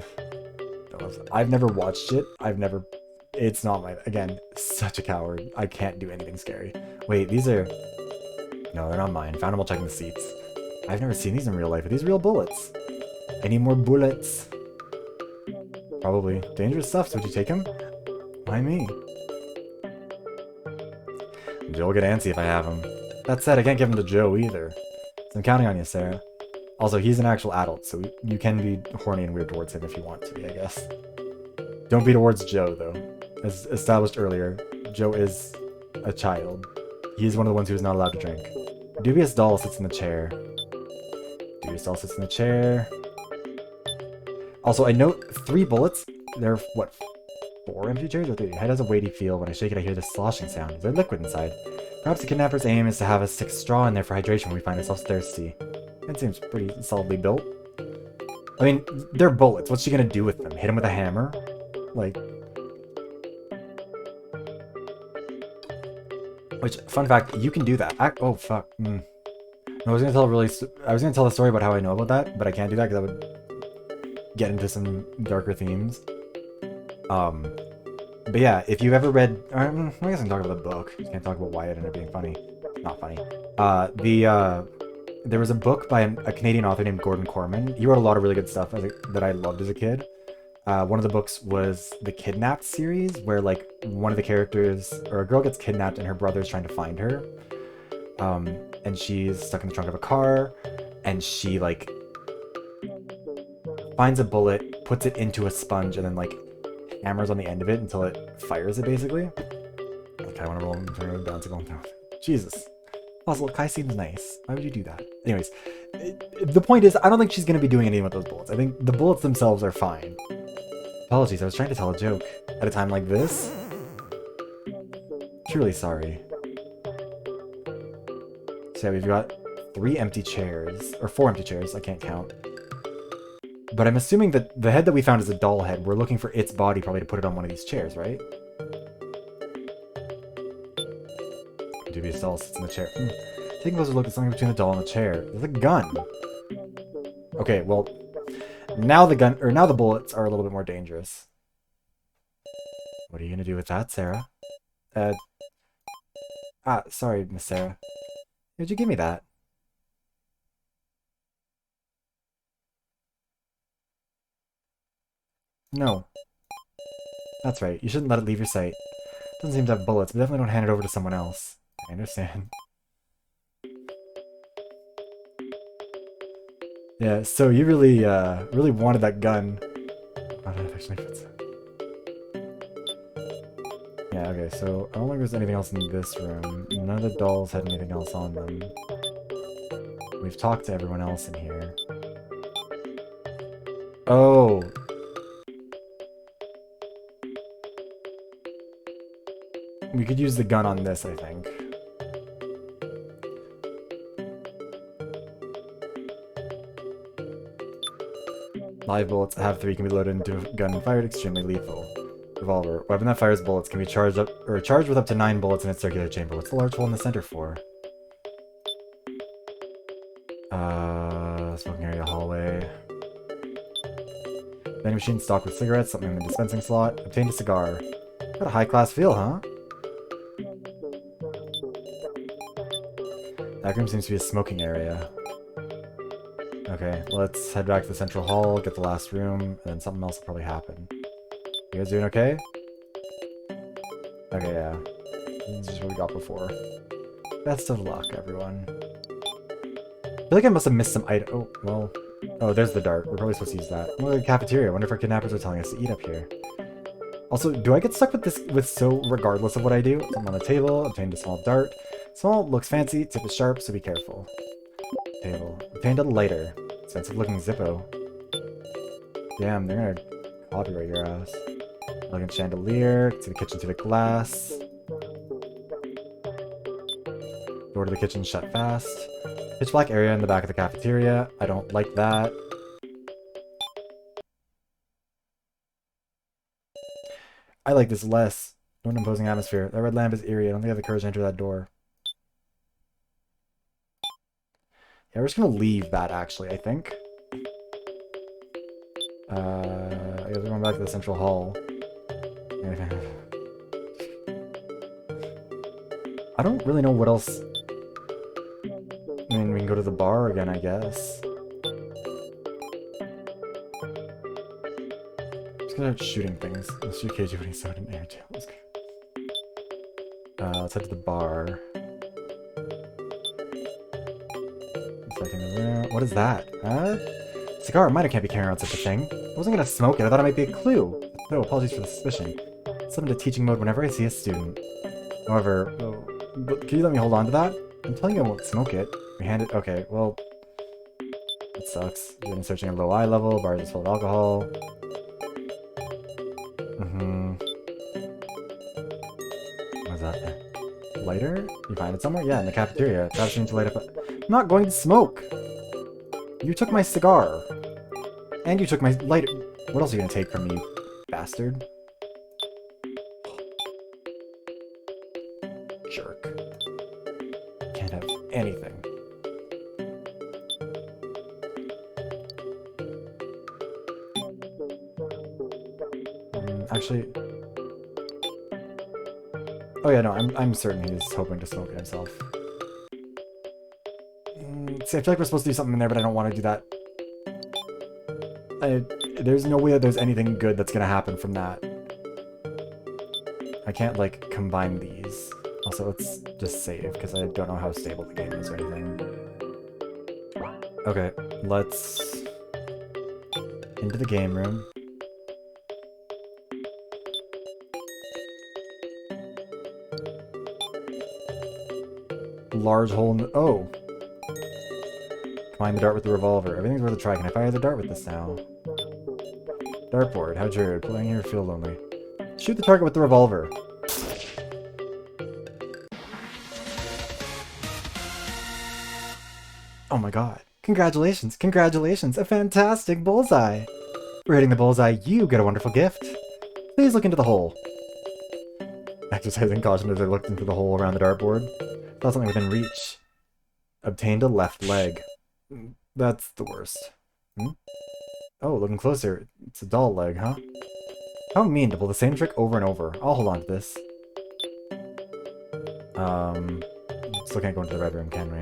I've never watched it. It's not my... Again, such a coward. I can't do anything scary. Wait, these are... No, they're not mine. Found them while checking the seats. I've never seen these in real life. Are these real bullets? Any more bullets? Probably. Dangerous stuff, so would you take them? Why me? Joe will get antsy if I have him. That said, I can't give him to Joe either. So I'm counting on you, Sarah. Also, he's an actual adult, so you can be horny and weird towards him if you want to be, I guess. Don't be towards Joe, though. As established earlier, Joe is a child. He is one of the ones who is not allowed to drink. Dubious doll sits in the chair. Dubious doll sits in the chair. Also, I note 3 bullets. There are, what, 4 empty chairs? Or 3? Your head has a weighty feel. When I shake it, I hear this sloshing sound. Is there liquid inside? Perhaps the kidnapper's aim is to have us stick straw in there for hydration when we find ourselves thirsty. That seems pretty solidly built. I mean, they're bullets. What's she gonna do with them? Hit him with a hammer? Like... Which, fun fact, you can do that. Oh, fuck. I was gonna tell the story about how I know about that, but I can't do that because that would get into some darker themes. But yeah, if you've ever read... I guess I can talk about the book. I can't talk about why it ended up being funny. Not funny. There was a book by a Canadian author named Gordon Corman. He wrote a lot of really good stuff that I loved as a kid. One of the books was the Kidnapped series, where like one of the characters, or a girl gets kidnapped and her brother's trying to find her. And she's stuck in the trunk of a car, and she like finds a bullet, puts it into a sponge, and then like hammers on the end of it until it fires it basically. Okay, I want to roll and turn it down to go down. Jesus. Also, Kai seems nice. Why would you do that? Anyways, the point is, I don't think she's going to be doing anything with those bullets. I think the bullets themselves are fine. Apologies, I was trying to tell a joke at a time like this. Truly sorry. So yeah, we've got 3 empty chairs, or 4 empty chairs, I can't count. But I'm assuming that the head that we found is a doll head. We're looking for its body probably to put it on one of these chairs, right? Dubious doll sits in the chair. Taking a closer look at something between the doll and the chair. There's a gun. Okay, well, now the bullets are a little bit more dangerous. What are you gonna do with that, Sarah? Sorry, Miss Sarah. Why'd you give me that? No. That's right. You shouldn't let it leave your sight. Doesn't seem to have bullets, but definitely don't hand it over to someone else. I understand. Yeah, so you really, really wanted that gun. Oh, that actually fits. Yeah, okay, so I don't think there's anything else in this room. None of the dolls had anything else on them. We've talked to everyone else in here. Oh! We could use the gun on this, I think. Live bullets have 3 can be loaded into a gun and fired extremely lethal. Revolver. Weapon that fires bullets can be charged with up to 9 bullets in its circular chamber. What's the large hole in the center for? Smoking area hallway. Vending machine stocked with cigarettes, something in the dispensing slot. Obtained a cigar. Got a high-class feel, huh? That room seems to be a smoking area. Okay, let's head back to the central hall, get the last room, and then something else will probably happen. You guys doing okay? Okay, yeah. This is what we got before. Best of luck, everyone. I feel like I must have missed some item. Oh, well. Oh, there's the dart. We're probably supposed to use that. Oh, the cafeteria. I wonder if our kidnappers are telling us to eat up here. Also, do I get stuck with this so regardless of what I do? Something on the table. Obtained a small dart. Small, looks fancy. Tip is sharp, so be careful. Table. Obtained a lighter. Expensive looking Zippo. Damn, they're gonna copyright your ass. Elegant chandelier. To the kitchen to the glass. Door to the kitchen shut fast. Pitch black area in the back of the cafeteria. I don't like that. I like this less. No imposing atmosphere. That red lamp is eerie. I don't think I have the courage to enter that door. Yeah, we're just gonna leave that, actually, I think. I guess we're going back to the central hall. I don't really know what else... I mean, we can go to the bar again, I guess. Just gonna start shooting things. Let's shoot KG when he's in air tail. Let's head to the bar. What is that? Cigar, Mida can't be carrying around such a thing. I wasn't gonna smoke it, I thought it might be a clue. No, apologies for the suspicion. Sub into teaching mode whenever I see a student. However, but can you let me hold on to that? I'm telling you I won't smoke it. We hand it. Okay, well, that sucks. You've been searching at low eye level. Bars is full of alcohol. What's that? Lighter? You find it somewhere? Yeah, in the cafeteria. Perhaps you need to light up. I'm not going to smoke. You took my cigar, and you took my lighter. What else are you gonna take from me, bastard? Jerk. Can't have anything. Actually... Oh yeah, no, I'm certain he's hoping to smoke it himself. See, I feel like we're supposed to do something in there, but I don't want to do that. There's no way that there's anything good that's gonna happen from that. I can't, like, combine these. Also, let's just save, because I don't know how stable the game is or anything. Okay, let's... into the game room. Large hole in the... Oh! Combine the dart with the revolver. Everything's worth a try. Can I fire the dart with this now? Dartboard. How dreary. Playing here feel lonely. Shoot the target with the revolver. Oh my god. Congratulations. Congratulations. A fantastic bullseye. For hitting the bullseye, you get a wonderful gift. Please look into the hole. Exercising caution as I looked into the hole around the dartboard. Saw something within reach. Obtained a left leg. That's the worst. Oh, looking closer. It's a doll leg, huh? How mean to pull the same trick over and over. I'll hold on to this. Still can't go into the red room, can we?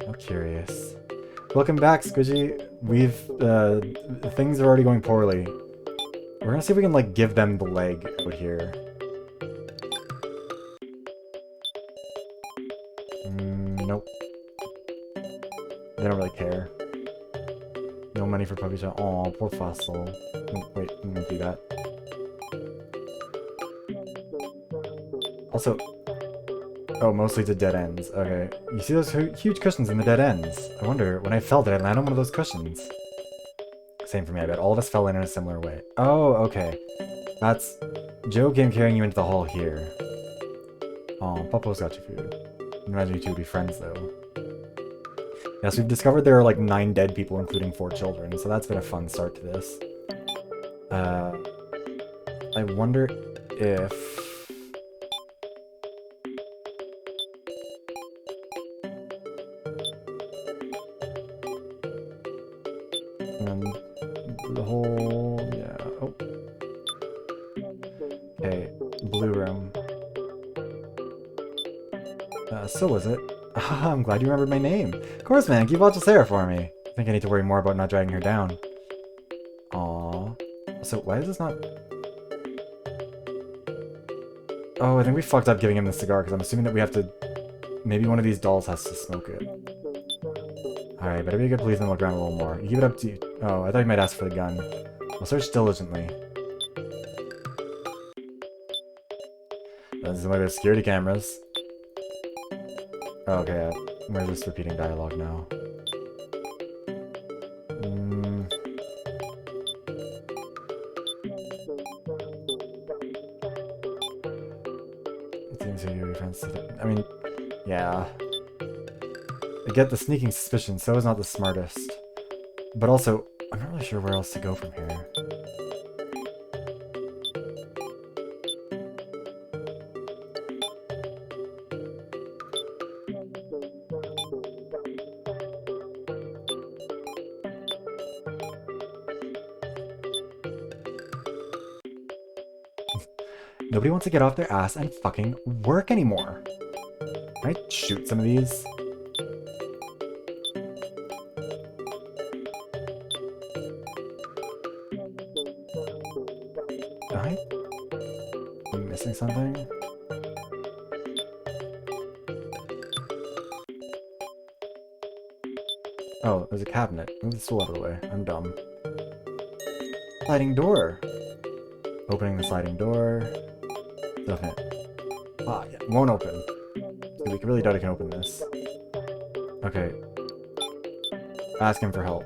How curious. Welcome back, Squidgy. We've, things are already going poorly. We're gonna see if we can, like, give them the leg out here. Nope. They don't really care. No money for puppy shop. Aw, poor Fossil. Wait, let me do that. Also... Oh, mostly to dead ends. Okay. You see those huge cushions in the dead ends? I wonder, when I fell, did I land on one of those cushions? Same for me, I bet. All of us fell in a similar way. Oh, okay. That's... Joe came carrying you into the hall here. Aw, Popo's got you food. Imagine you two would be friends, though. Yes, we've discovered there are like 9 dead people, including 4 children, so that's been a fun start to this. I wonder if... the whole... yeah, oh. Okay, blue room. So was it? I'm glad you remembered my name. Of course, man, keep watch Sarah for me. I think I need to worry more about not dragging her down. Aww. So why is this not... Oh, I think we fucked up giving him the cigar, because I'm assuming that we have to... Maybe one of these dolls has to smoke it. Alright, better be a good policeman, look around a little more. You keep it up to you. Oh, I thought you might ask for the gun. We'll search diligently. This is one of those security cameras. Oh, okay, where's this repeating dialogue now? It seems to be friends. I mean, yeah. I get the sneaking suspicion, so is not the smartest. But also, I'm not really sure where else to go from here. Nobody wants to get off their ass and fucking work anymore. Can I shoot some of these? Am I missing something? Oh, there's a cabinet. Move the stool out of the way. I'm dumb. Sliding door. Opening the sliding door. Open it. Ah, yeah. Won't open. So we really doubt I can open this. Okay. Ask him for help.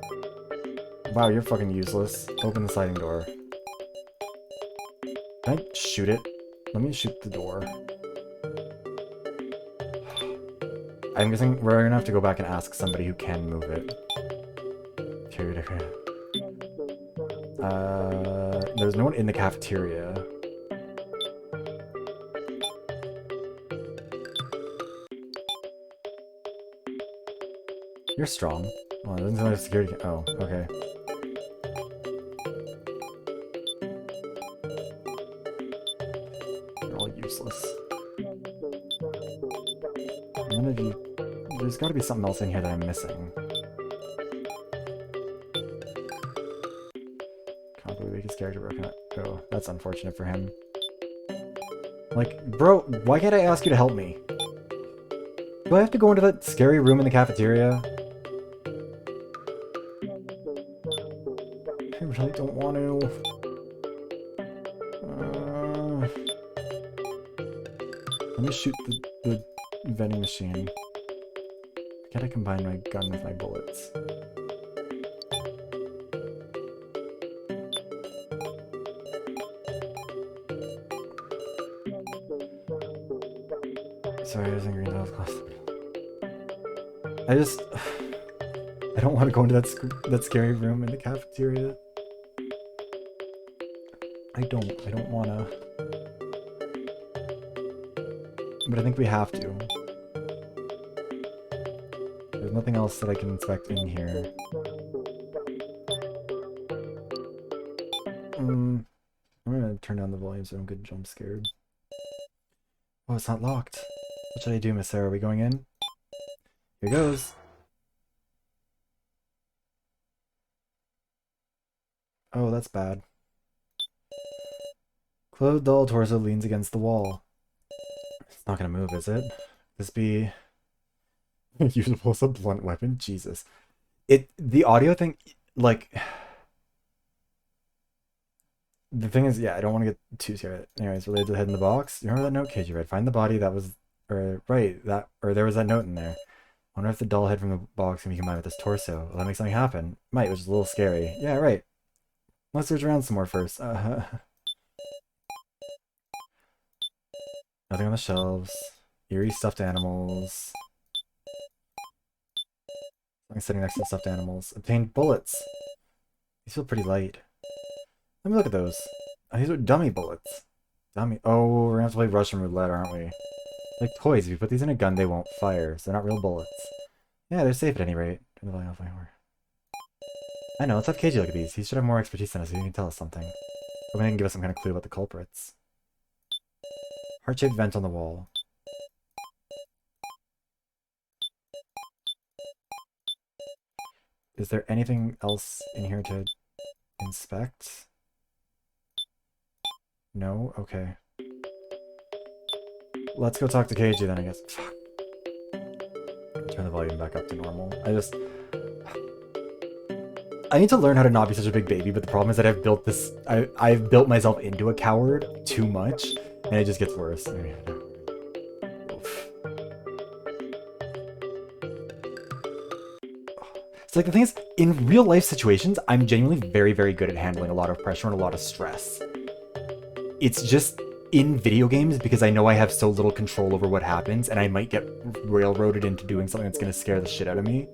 Wow, you're fucking useless. Open the sliding door. Can I shoot it? Let me shoot the door. I'm guessing we're gonna have to go back and ask somebody who can move it. There's no one in the cafeteria. You're strong. Oh, it doesn't sound like a security oh, okay. You're all useless. None of you... There's gotta be something else in here that I'm missing. Can't believe his character broke out. Oh, that's unfortunate for him. Like, bro, why can't I ask you to help me? Do I have to go into that scary room in the cafeteria? I really don't want to. Let me shoot the vending machine. Can I combine my gun with my bullets? Sorry, I was in green dolls class. I don't want to go into that scary room in the cafeteria. I don't wanna. But I think we have to. There's nothing else that I can inspect in here. I'm gonna turn down the volume so I don't get jump scared. Oh, it's not locked. What should I do, Miss Sarah? Are we going in? Here goes. Oh, that's bad. Clothed doll torso leans against the wall. It's not gonna move, is it? This be usable as a blunt weapon? Jesus. The audio thing, like, the thing is, yeah, I don't want to get too scared. Anyways, related to the head in the box. You remember that note, KG, right? Find the body that was, or right, that, or there was that note in there. Wonder if the doll head from the box can be combined with this torso. Will that make something happen? Might, which is a little scary. Yeah, right. Let's search around some more first. Nothing on the shelves. Eerie stuffed animals. Something sitting next to the stuffed animals. Obtained bullets. These feel pretty light. Let me look at those. Oh, these are dummy bullets. Dummy. Oh, we're gonna have to play Russian roulette, aren't we? Like toys. If you put these in a gun, they won't fire. So they're not real bullets. Yeah, they're safe at any rate. Turn the volume off. I know. Let's have KG look at these. He should have more expertise than us. He can tell us something. Hoping he can give us some kind of clue about the culprits. Heart-shaped vent on the wall. Is there anything else in here to inspect? No? Okay. Let's go talk to KG then, I guess. Fuck. Turn the volume back up to normal. I need to learn how to not be such a big baby, but the problem is that I've built this... I've built myself into a coward too much, and it just gets worse. So like the thing is, in real life situations, I'm genuinely very, very good at handling a lot of pressure and a lot of stress. It's just in video games because I know I have so little control over what happens and I might get railroaded into doing something that's going to scare the shit out of me.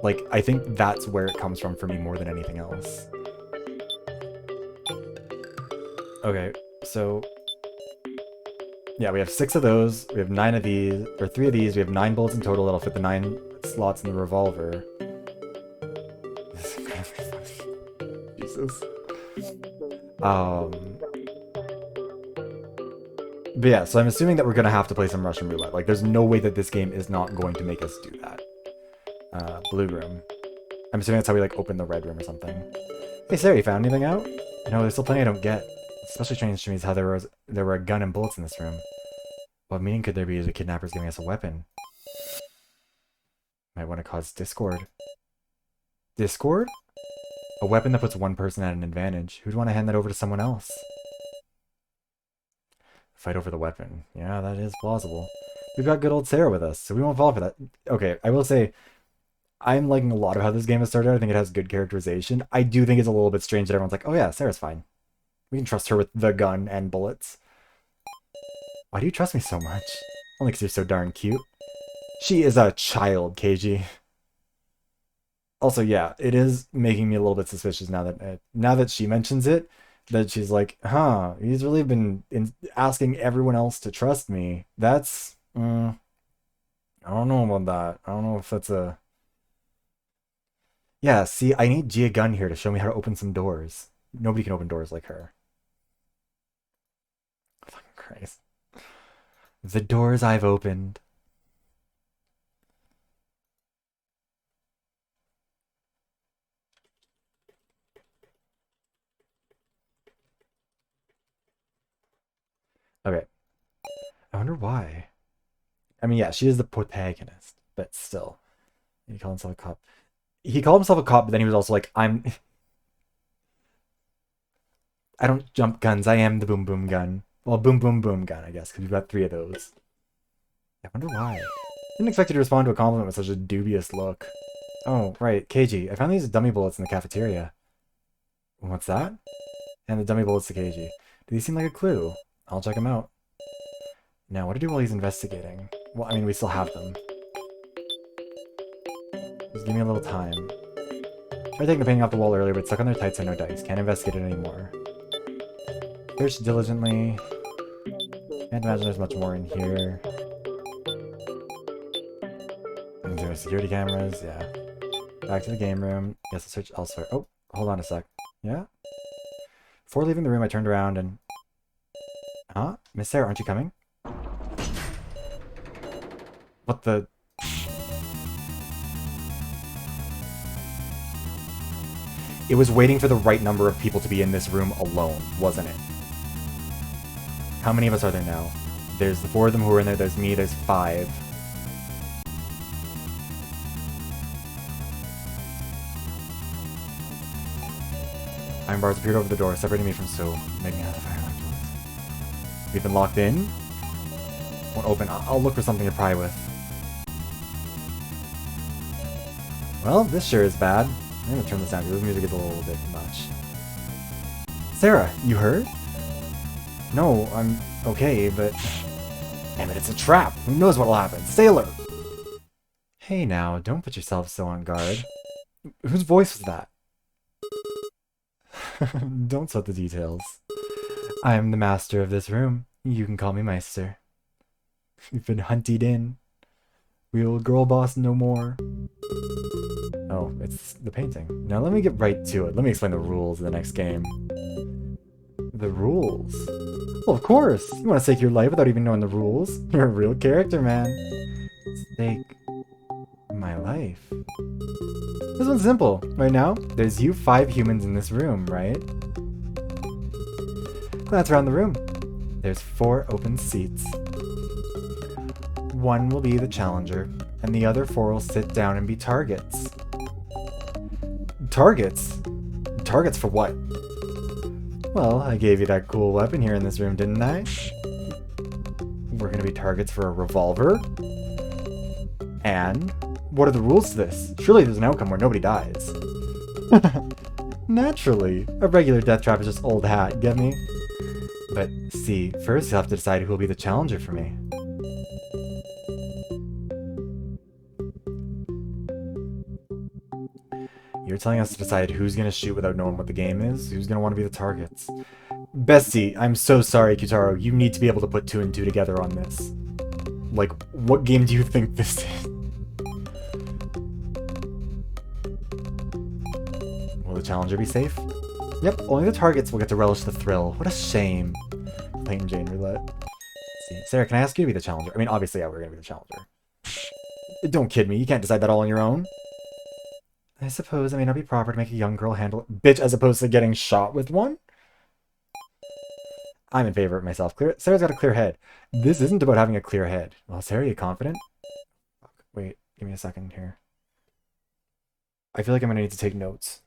Like, I think that's where it comes from for me more than anything else. Okay, so... yeah, we have 6 of those, we have 9 of these, or 3 of these, we have 9 bullets in total that'll fit the 9 slots in the revolver. This is incredibly funny. Jesus. But yeah, so I'm assuming that we're gonna have to play some Russian roulette. Like, there's no way that this game is not going to make us do that. Blue room. I'm assuming that's how we, like, open the red room or something. Hey, Sarah, you found anything out? No, there's still plenty I don't get. Especially strange to me is how there were a gun and bullets in this room. What meaning could there be of the kidnappers giving us a weapon? Might want to cause discord. Discord? A weapon that puts one person at an advantage. Who'd want to hand that over to someone else? Fight over the weapon. Yeah, that is plausible. We've got good old Sarah with us, so we won't fall for that. Okay, I will say, I'm liking a lot of how this game has started. I think it has good characterization. I do think it's a little bit strange that everyone's like, oh yeah, Sarah's fine. We can trust her with the gun and bullets. Why do you trust me so much? Only because you're so darn cute. She is a child, KG. Also, yeah, it is making me a little bit suspicious now that she mentions it. That she's like, huh, he's really been asking everyone else to trust me. That's, I don't know about that. I don't know if that's a... yeah, see, I need Gia Gunn here to show me how to open some doors. Nobody can open doors like her. Fucking Christ. The doors I've opened. Okay. I wonder why. I mean, yeah, she is the protagonist, but still. He called himself a cop. He called himself a cop, but then he was also like, I don't jump guns, I am the boom boom gun. Well, boom boom boom gun, I guess, because we've got 3 of those. I wonder why. Didn't expect you to respond to a compliment with such a dubious look. Oh, right, KG, I found these dummy bullets in the cafeteria. What's that? And the dummy bullets to KG. Do these seem like a clue? I'll check them out. Now, what to do while he's investigating? Well, I mean, we still have them. Just give me a little time. Tried taking the painting off the wall earlier, but stuck on their tights and no dice. Can't investigate it anymore. Search diligently. Can't imagine there's much more in here. Into security cameras, yeah. Back to the game room. Yes, I'll search elsewhere. Oh, hold on a sec. Yeah? Before leaving the room, I turned around and... huh? Miss Sarah, aren't you coming? What the... It was waiting for the right number of people to be in this room alone, wasn't it? How many of us are there now? There's the 4 of them who are in there, there's me, there's 5. Iron bars appeared over the door, separating me from So, making out the fire lamp. We've been locked in? Won't open. I'll look for something to pry with. Well, this sure is bad. I'm gonna turn this down because this music is a little bit much. Sarah, you hurt? No, I'm okay, but... Damn it, it's a trap! Who knows what'll happen? Sailor! Hey now, don't put yourself so on guard. Whose voice was that? Don't sweat the details. I am the master of this room. You can call me Meister. You've been hunted in. We'll girl boss no more. Oh, it's the painting. Now let me get right to it. Let me explain the rules of the next game. The rules? Well, of course! You want to stake your life without even knowing the rules? You're a real character, man. Stake my life. This one's simple. Right now, there's you 5 humans in this room, right? Glance around the room. There's 4 open seats. 1 will be the challenger, and the other 4 will sit down and be targets. Targets? Targets for what? Well, I gave you that cool weapon here in this room, didn't I? We're gonna be targets for a revolver? And what are the rules to this? Surely there's an outcome where nobody dies. Naturally. A regular death trap is just old hat, get me? But see, first you'll have to decide who will be the challenger for me. You're telling us to decide who's gonna shoot without knowing what the game is? Who's gonna want to be the targets? Bestie, I'm so sorry, Kitaro. You need to be able to put 2 and 2 together on this. Like, what game do you think this is? Will the challenger be safe? Yep, only the targets will get to relish the thrill. What a shame. Plain Jane roulette. Let's see. Sarah, can I ask you to be the challenger? I mean, obviously, yeah, we're gonna be the challenger. Don't kid me, you can't decide that all on your own. I suppose it may not be proper to make a young girl handle it. Bitch, as opposed to getting shot with one? I'm in favor of myself. Sarah's got a clear head. This isn't about having a clear head. Well, Sarah, are you confident? Wait, give me a second here. I feel like I'm gonna need to take notes.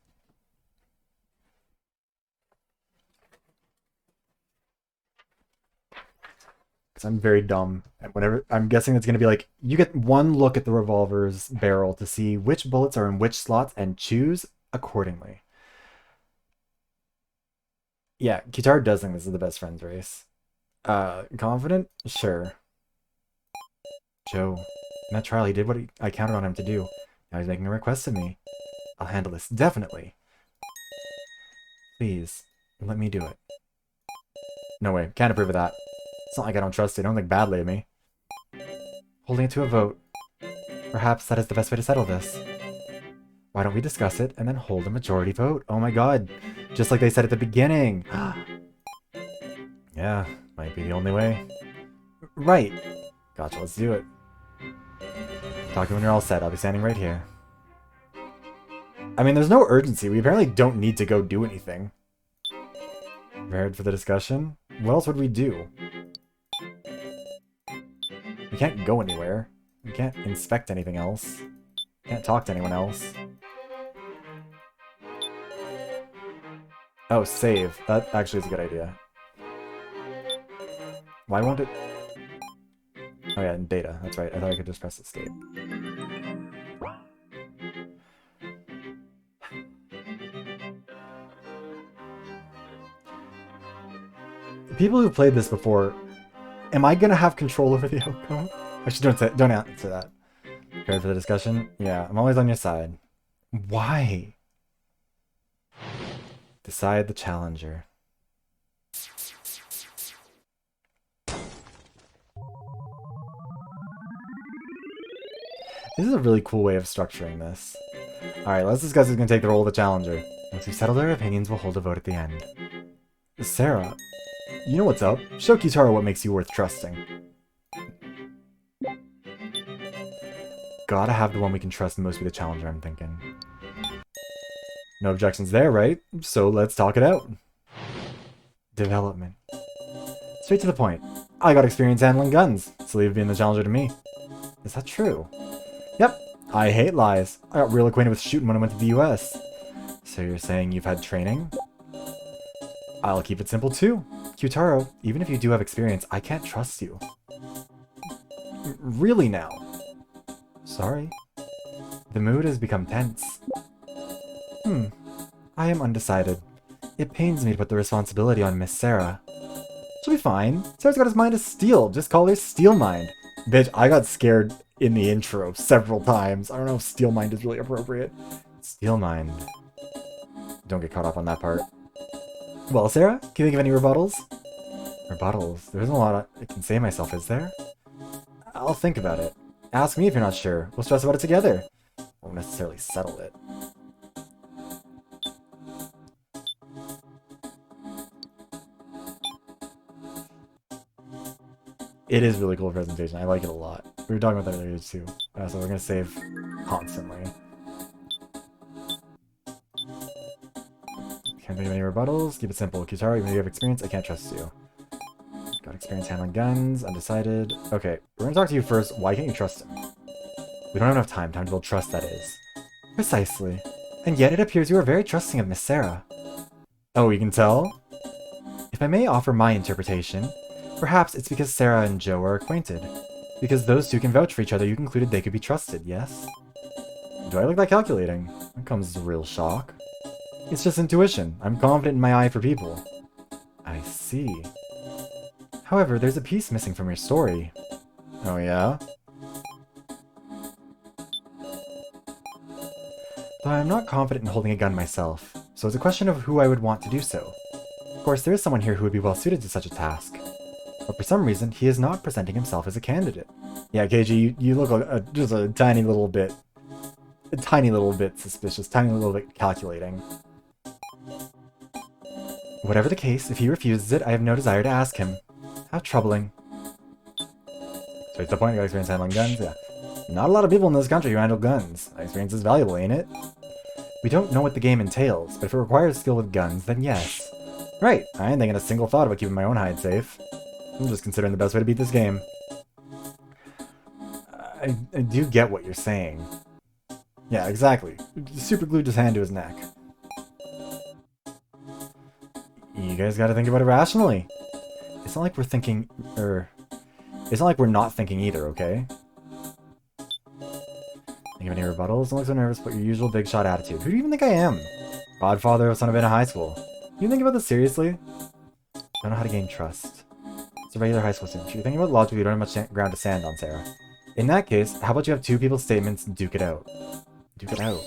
Because I'm very dumb. And whenever I'm guessing it's gonna be like, you get 1 look at the revolver's barrel to see which bullets are in which slots and choose accordingly. Yeah, Kitaro does think this is the best friends race. Confident? Sure. Joe, in that trial he did what I counted on him to do. Now he's making a request of me. I'll handle this, definitely. Please, let me do it. No way, can't approve of that. It's not like I don't trust it, don't think badly of me. Holding it to a vote. Perhaps that is the best way to settle this. Why don't we discuss it and then hold a majority vote? Oh my god, just like they said at the beginning. Yeah, might be the only way. Right. Gotcha, let's do it. Talk to me when you're all set, I'll be standing right here. I mean, there's no urgency. We apparently don't need to go do anything. Prepared for the discussion? What else would we do? We can't go anywhere. We can't inspect anything else. Can't talk to anyone else. Oh, save. That actually is a good idea. Why won't it... Oh yeah, and data. That's right. I thought I could just press escape. People who played this before, am I gonna have control over the outcome? Actually, don't answer that. Prepared for the discussion? Yeah, I'm always on your side. Why? Decide the challenger. This is a really cool way of structuring this. Alright, let's discuss who's gonna take the role of the challenger. Once we've settled our opinions, we'll hold a vote at the end. Sarah, you know what's up. Show Kitaro what makes you worth trusting. Gotta have the one we can trust the most be the challenger, I'm thinking. No objections there, right? So let's talk it out. Development. Straight to the point. I got experience handling guns, so leave being the challenger to me. Is that true? Yep. I hate lies. I got real acquainted with shooting when I went to the US. So you're saying you've had training? I'll keep it simple too. Kyutaro, even if you do have experience, I can't trust you. Really now? Sorry. The mood has become tense. I am undecided. It pains me to put the responsibility on Miss Sarah. She'll be fine. Sarah's got his mind of steel. Just call her Steel Mind. Bitch, I got scared in the intro several times. I don't know if Steel Mind is really appropriate. Steel Mind. Don't get caught up on that part. Well, Sarah, can you think of any rebuttals? Rebuttals? There isn't a lot I can say myself, is there? I'll think about it. Ask me if you're not sure. We'll stress about it together. Won't necessarily settle it. It is really cool presentation. I like it a lot. We were talking about that earlier too. So we're gonna save constantly. Can't think of any rebuttals. Keep it simple. Kyutaro, even though you have experience, I can't trust you. Got experience handling guns. Undecided. Okay, we're gonna talk to you first. Why can't you trust him? We don't have enough time. Time to build trust, that is. Precisely. And yet it appears you are very trusting of Miss Sarah. Oh, you can tell? If I may offer my interpretation, perhaps it's because Sarah and Joe are acquainted. Because those two can vouch for each other, you concluded they could be trusted, yes? Do I look like calculating? That comes as a real shock. It's just intuition. I'm confident in my eye for people. I see. However, there's a piece missing from your story. Oh yeah? But I'm not confident in holding a gun myself, so it's a question of who I would want to do so. Of course, there is someone here who would be well suited to such a task. But for some reason, he is not presenting himself as a candidate. Yeah, KG, you look like just a tiny little bit suspicious, tiny little bit calculating. Whatever the case, if he refuses it, I have no desire to ask him. How troubling. So it's the point, you got experience handling guns? Yeah. Not a lot of people in this country who handle guns. That experience is valuable, ain't it? We don't know what the game entails, but if it requires skill with guns, then yes. Right, I ain't thinking a single thought about keeping my own hide safe. I'm just considering the best way to beat this game. I do get what you're saying. Yeah, exactly. Super glued his hand to his neck. You guys gotta think about it rationally. It's not like we're thinking, it's not like we're not thinking either, okay? Think of any rebuttals? Don't look so nervous, but your usual big shot attitude. Who do you even think I am? Godfather of son of a high school. You think about this seriously? Don't know how to gain trust. It's a regular high school student. You're thinking about logically, you don't have much ground to stand on, Sarah. In that case, how about you have two people's statements and duke it out? Duke it out.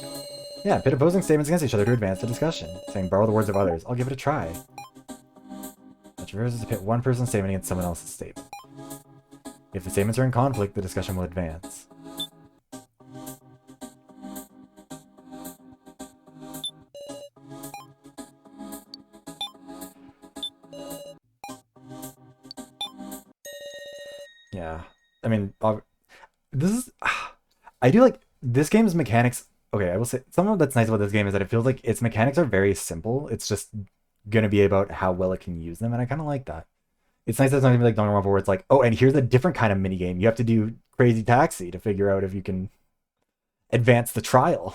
Yeah, pit opposing statements against each other to advance the discussion. Saying borrow the words of others. I'll give it a try. What yours is to pit one person's statement against someone else's statement. If the statements are in conflict, the discussion will advance. Yeah. I mean, this is... I do like... This game's mechanics... Okay, I will say... Something that's nice about this game is that it feels like its mechanics are very simple. It's just gonna be about how well it can use them, and I kind of like that. It's nice that it's not gonna be like Danganronpa where it's like, oh, and here's a different kind of minigame. You have to do Crazy Taxi to figure out if you can advance the trial.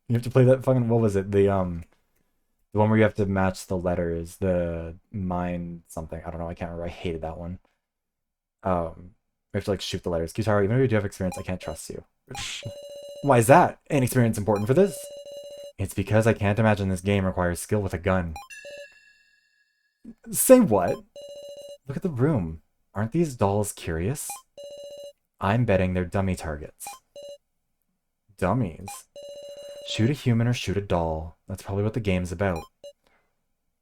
You have to play that fucking... What was it? The one where you have to match the letters. The mind something. I don't know. I can't remember. I hated that one. We have to like shoot the letters. Kyutaro, even if you do have experience, I can't trust you. Why is that? Ain't experience important for this? It's because I can't imagine this game requires skill with a gun. Say what? Look at the room. Aren't these dolls curious? I'm betting they're dummy targets. Dummies? Shoot a human or shoot a doll. That's probably what the game's about.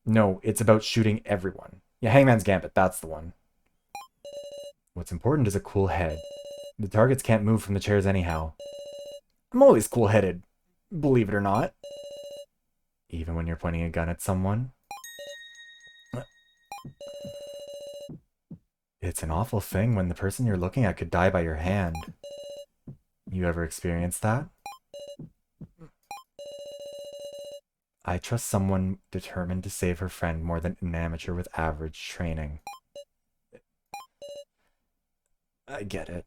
No, it's about shooting everyone. Yeah, Hangman's Gambit, that's the one. What's important is a cool head. The targets can't move from the chairs anyhow. I'm always cool-headed, believe it or not. Even when you're pointing a gun at someone? It's an awful thing when the person you're looking at could die by your hand. You ever experienced that? I trust someone determined to save her friend more than an amateur with average training. I get it.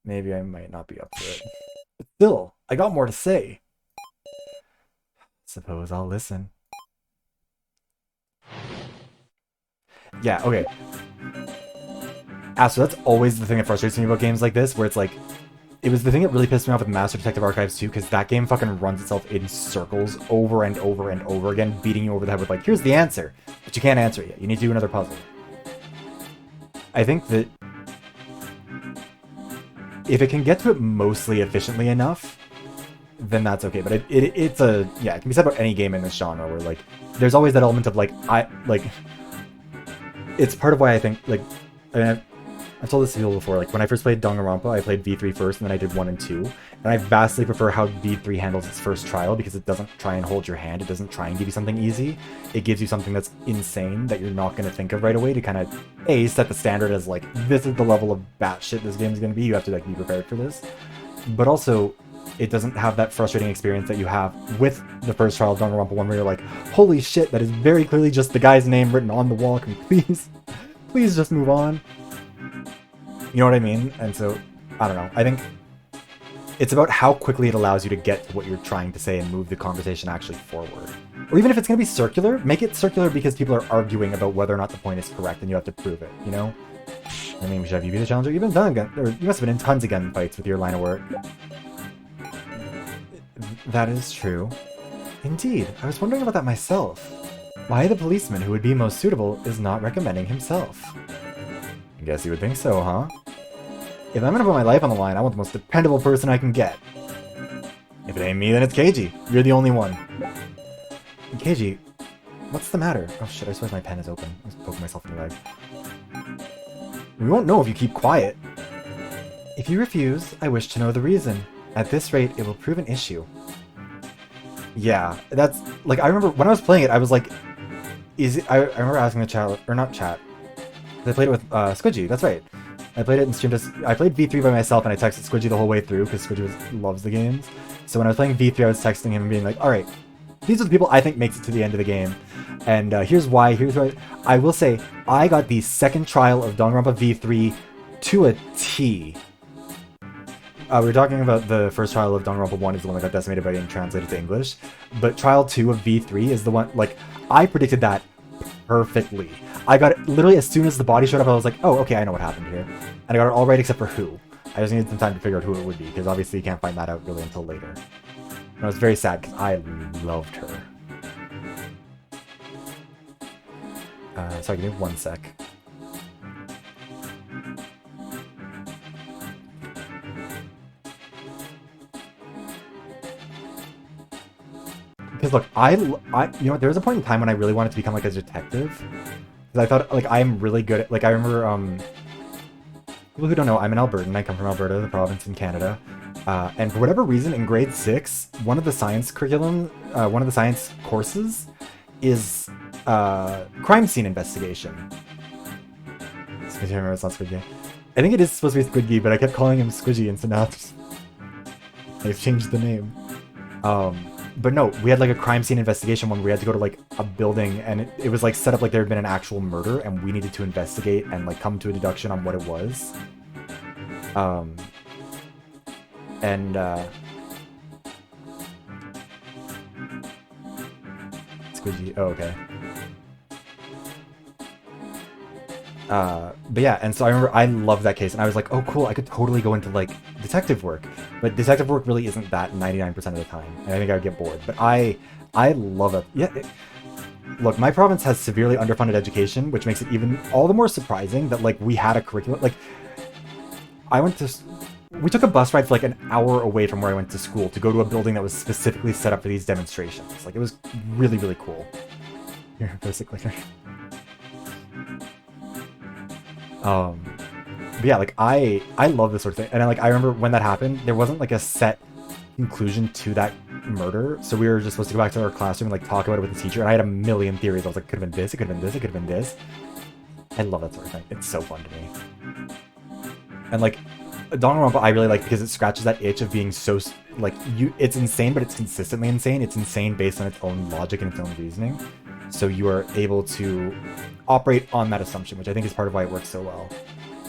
Maybe I might not be up for it. But still, I got more to say. Suppose I'll listen. Yeah, okay. So that's always the thing that frustrates me about games like this, where it's like, it was the thing that really pissed me off with Master Detective Archives 2, because that game fucking runs itself in circles over and over and over again, beating you over the head with like, here's the answer, but you can't answer it yet. You need to do another puzzle. I think that if it can get to it mostly efficiently enough, then that's okay. But it can be said about any game in this genre where like, there's always that element of like, it's part of why I think like, I mean, I've told this to people before, like when I first played Danganronpa, I played V3 first and then I did 1 and 2. And I vastly prefer how V3 handles its first trial because it doesn't try and hold your hand, it doesn't try and give you something easy. It gives you something that's insane that you're not going to think of right away to kind of, A, set the standard as like, this is the level of batshit this game is going to be, you have to like be prepared for this. But also, it doesn't have that frustrating experience that you have with the first trial of Danganronpa 1 where you're like, holy shit, that is very clearly just the guy's name written on the wall, can we please just move on. You know what I mean? And so, I don't know. I think it's about how quickly it allows you to get to what you're trying to say and move the conversation actually forward. Or even if it's going to be circular, make it circular because people are arguing about whether or not the point is correct and you have to prove it, you know? I mean, have you been the challenger? You've been done again, or you must have been in tons of gun fights with your line of work. That is true. Indeed, I was wondering about that myself. Why the policeman who would be most suitable is not recommending himself. I guess you would think so, huh? If I'm gonna put my life on the line, I want the most dependable person I can get. If it ain't me, then it's Keiji. You're the only one. And Keiji, what's the matter? Oh shit, I suppose my pen is open. I was poking myself in the leg. We won't know if you keep quiet. If you refuse, I wish to know the reason. At this rate, it will prove an issue. Yeah, that's... Like, I remember when I was playing it, I was like... I remember asking the chat... Or not chat. I played it with Squidgy, that's right. I played it and streamed I played V3 by myself and I texted Squidgy the whole way through because Squidgy loves the games. So when I was playing V3, I was texting him and being like, alright, these are the people I think makes it to the end of the game. And here's why. I will say, I got the second trial of Danganronpa V3 to a T. We were talking about the first trial of Danganronpa 1 is the one that got decimated by being translated to English. But trial 2 of V3 is the one, like, I predicted that perfectly. I got it literally as soon as the body showed up, I was like, oh, okay, I know what happened here. And I got it all right except for who. I just needed some time to figure out who it would be, because obviously you can't find that out really until later. And I was very sad, because I loved her. Sorry, give me 1 sec. Because look, you know what, there was a point in time when I really wanted to become like a detective. Because I thought, like, I'm really good at, like, I remember, people who don't know, I'm an Albertan, I come from Alberta, the province in Canada. And for whatever reason, in grade 6, one of the science courses is, crime scene investigation. I remember it's not Squidgy. I think it is supposed to be Squidgy, but I kept calling him Squidgy, and so now they've changed the name. But no, we had like a crime scene investigation one where we had to go to like a building and it was like set up like there had been an actual murder and we needed to investigate and like come to a deduction on what it was. Squidgy, oh, okay. But yeah, and so I remember I loved that case and I was like, oh cool, I could totally go into like detective work. But detective work really isn't that 99% of the time. And I think I would get bored. But I love it. Yeah. Look, my province has severely underfunded education, which makes it even all the more surprising that like we had a curriculum. Like we took a bus ride for like an hour away from where I went to school to go to a building that was specifically set up for these demonstrations. Like it was really, really cool. Here, basically. But yeah, like I love this sort of thing, and I remember when that happened, there wasn't like a set conclusion to that murder, so we were just supposed to go back to our classroom and like talk about it with the teacher. And I had a million theories. I was like, could have been this, it could have been this, it could have been this. I love that sort of thing. It's so fun to me. And like Danganronpa, I really like because it scratches that itch of being so like it's insane, but it's consistently insane. It's insane based on its own logic and its own reasoning. So you are able to operate on that assumption, which I think is part of why it works so well.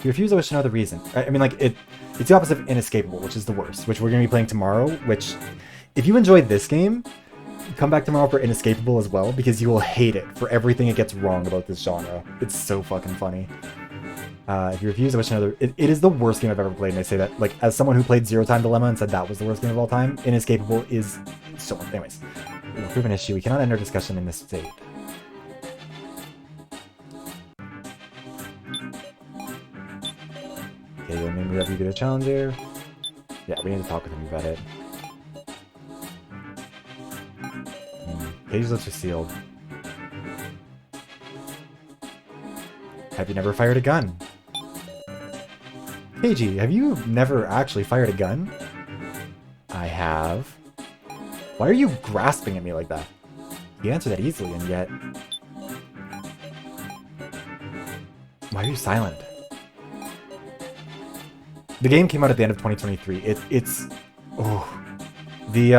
You refuse, I wish to know the reason. I mean, like, it's the opposite of inescapable, which is the worst, which we're going to be playing tomorrow, which, if you enjoyed this game, come back tomorrow for inescapable as well, because you will hate it for everything it gets wrong about this genre. It's so fucking funny. If you refuse, I wish to know it is the worst game I've ever played, and I say that, like, as someone who played Zero Time Dilemma and said that was the worst game of all time, inescapable is so... Anyways, we'll prove an issue. We cannot enter discussion in this state. Okay, then maybe we have you get a challenger. Yeah, we need to talk with him about it. Cage's lips are sealed. Have you never fired a gun? Keiji, have you never actually fired a gun? I have. Why are you grasping at me like that? You answer that easily, and yet... Why are you silent? The game came out at the end of 2023. It's... Oh. The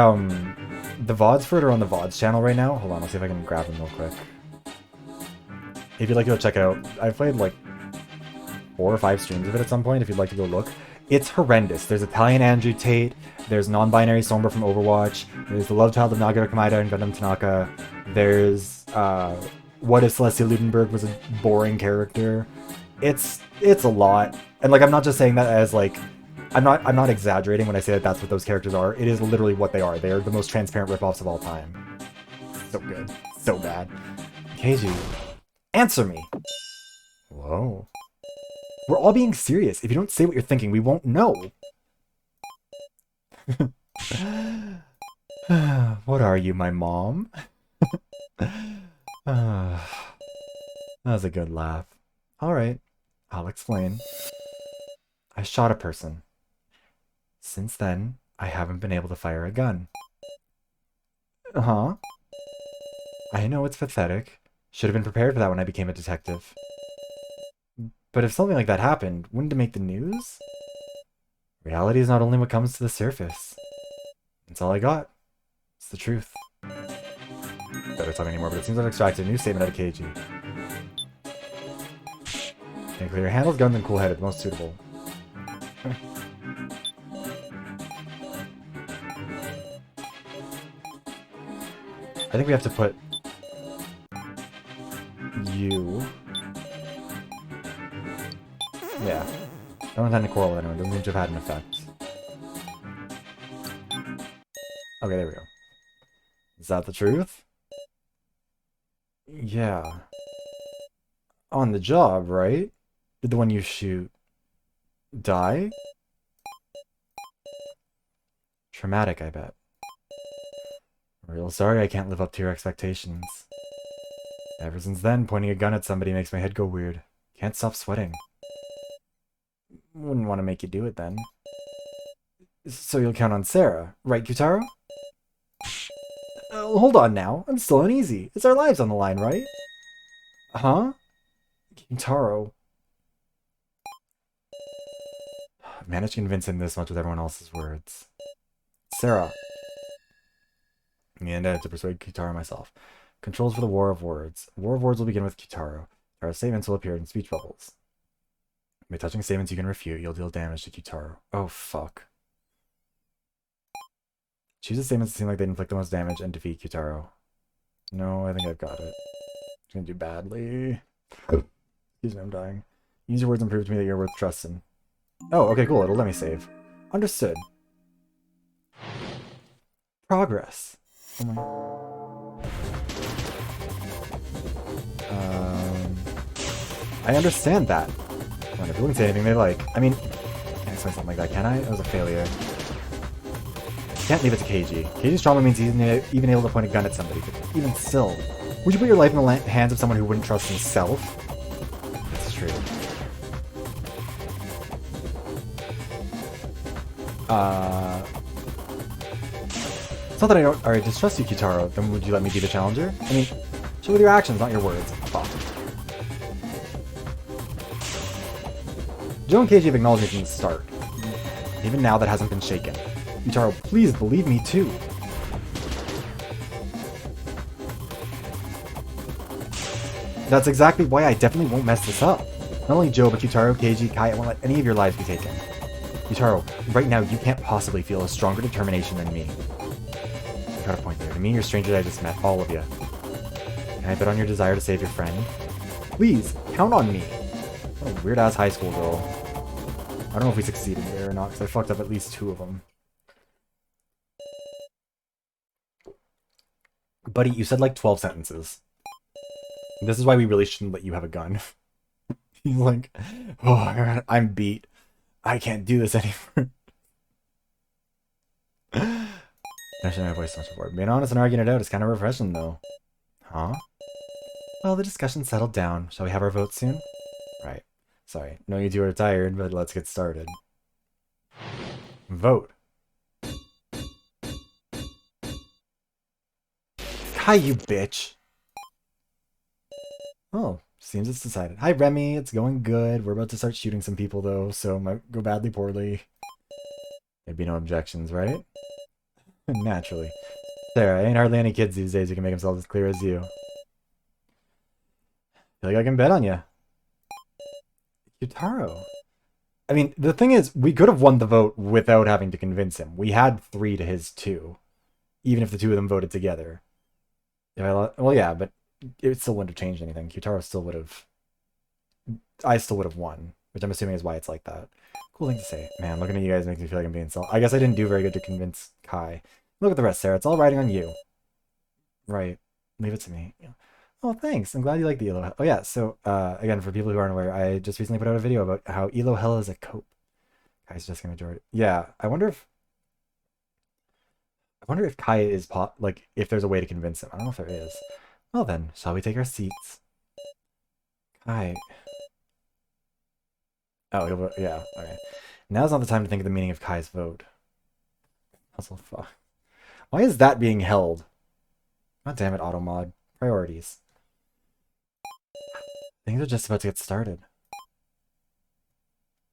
VoDs for it are on the VoDs channel right now. Hold on, I'll see if I can grab them real quick. If you'd like to go check it out, I've played like 4 or 5 streams of it at some point, if you'd like to go look. It's horrendous. There's Italian Andrew Tate, there's non-binary Sombra from Overwatch, there's the love child of Nagara Kameda and Gundam Tanaka, there's what if Celestia Ludenberg was a boring character. It's a lot. And like, I'm not just saying that as like, I'm not exaggerating when I say that that's what those characters are. It is literally what they are. They are the most transparent ripoffs of all time. So good. So bad. Keiji, answer me! Whoa. We're all being serious. If you don't say what you're thinking, we won't know. What are you, my mom? That was a good laugh. Alright, I'll explain. I shot a person. Since then, I haven't been able to fire a gun. Huh? I know it's pathetic. Should have been prepared for that when I became a detective. But if something like that happened, wouldn't it make the news? Reality is not only what comes to the surface. That's all I got. It's the truth. Better tell me anymore, but it seems I've extracted a new statement out of Keiji. Can clear handled, guns, and cool-headed, most suitable. I think we have to put you. Yeah. Don't intend to quarrel with anyone. Doesn't seem to have had an effect. Okay, there we go. Is that the truth? Yeah. On the job, right? Did the one you shoot die? Traumatic, I bet. Real sorry I can't live up to your expectations. Ever since then, pointing a gun at somebody makes my head go weird. Can't stop sweating. Wouldn't want to make you do it then. So you'll count on Sarah, right, Kutaro? Hold on now. I'm still uneasy. It's our lives on the line, right? Huh? Kutaro. Managed to convince him this much with everyone else's words. Sarah. In the end, I had to persuade Kutaro myself. Controls for the War of Words. War of Words will begin with Kutaro. Our statements will appear in speech bubbles. By touching statements you can refute, you'll deal damage to Kutaro. Oh, fuck. Choose the statements that seem like they inflict the most damage and defeat Kutaro. No, I think I've got it. It's gonna do badly. Excuse me, I'm dying. Use your words and prove to me that you're worth trusting. Oh, okay, cool. It'll let me save. Understood. Progress. Oh my... I understand that. When if you wouldn't say anything they like. I mean, I can't explain something like that, can I? That was a failure. Can't leave it to Keiji. Keiji's trauma means he's even able to point a gun at somebody, but even still. Would you put your life in the hands of someone who wouldn't trust himself? That's true. It's not that I don't already distrust you, Kutaro, then would you let me be the challenger? I mean, show with your actions, not your words. Fuck. Joe and Keiji have acknowledged me from the start. Even now, that hasn't been shaken. Kutaro, please believe me too. That's exactly why I definitely won't mess this up. Not only Joe, but Yutaro, Keiji, Kai, I won't let any of your lives be taken. Yutaro, right now you can't possibly feel a stronger determination than me. I got a point there. To me, you're strangers I just met, all of you. Can I bet on your desire to save your friend? Please, count on me. What a weird-ass high school girl. I don't know if we succeeded there or not, because I fucked up at least 2 of them. Buddy, you said like 12 sentences. This is why we really shouldn't let you have a gun. He's like, oh, I'm beat. I can't do this anymore. Actually, my voice so much before. Being honest and arguing it out is kind of refreshing, though. Huh? Well, the discussion settled down. Shall we have our vote soon? Right. Sorry. No, you two are tired, but let's get started. Vote. Hi, you bitch. Oh, seems it's decided. Hi, Remy. It's going good. We're about to start shooting some people, though, so it might go badly poorly. There'd be no objections, right? Naturally. There ain't hardly any kids these days who can make themselves as clear as you. Feel like I can bet on you. Yutaro. I mean, the thing is, we could have won the vote without having to convince him. We had 3 to his 2. Even if the 2 of them voted together. Well, yeah, but it still wouldn't have changed anything. Yutaro still would have... I still would have won. Which I'm assuming is why it's like that. Cool thing to say. Man, looking at you guys makes me feel like I'm being I guess I didn't do very good to convince Kai. Look at the rest, Sarah. It's all riding on you. Right. Leave it to me. Oh, thanks. I'm glad you like the Elo. Oh, yeah. So, again, for people who aren't aware, I just recently put out a video about how Elo Hell is a cope. Kai's just gonna enjoy it. Yeah. I wonder if Kai is like, if there's a way to convince him. I don't know if there is. Well then, shall we take our seats? Kai. Oh, he'll vote. Yeah. Okay. Now's not the time to think of the meaning of Kai's vote. Puzzle fuck. Why is that being held? God damn it, Automod. Priorities. Things are just about to get started.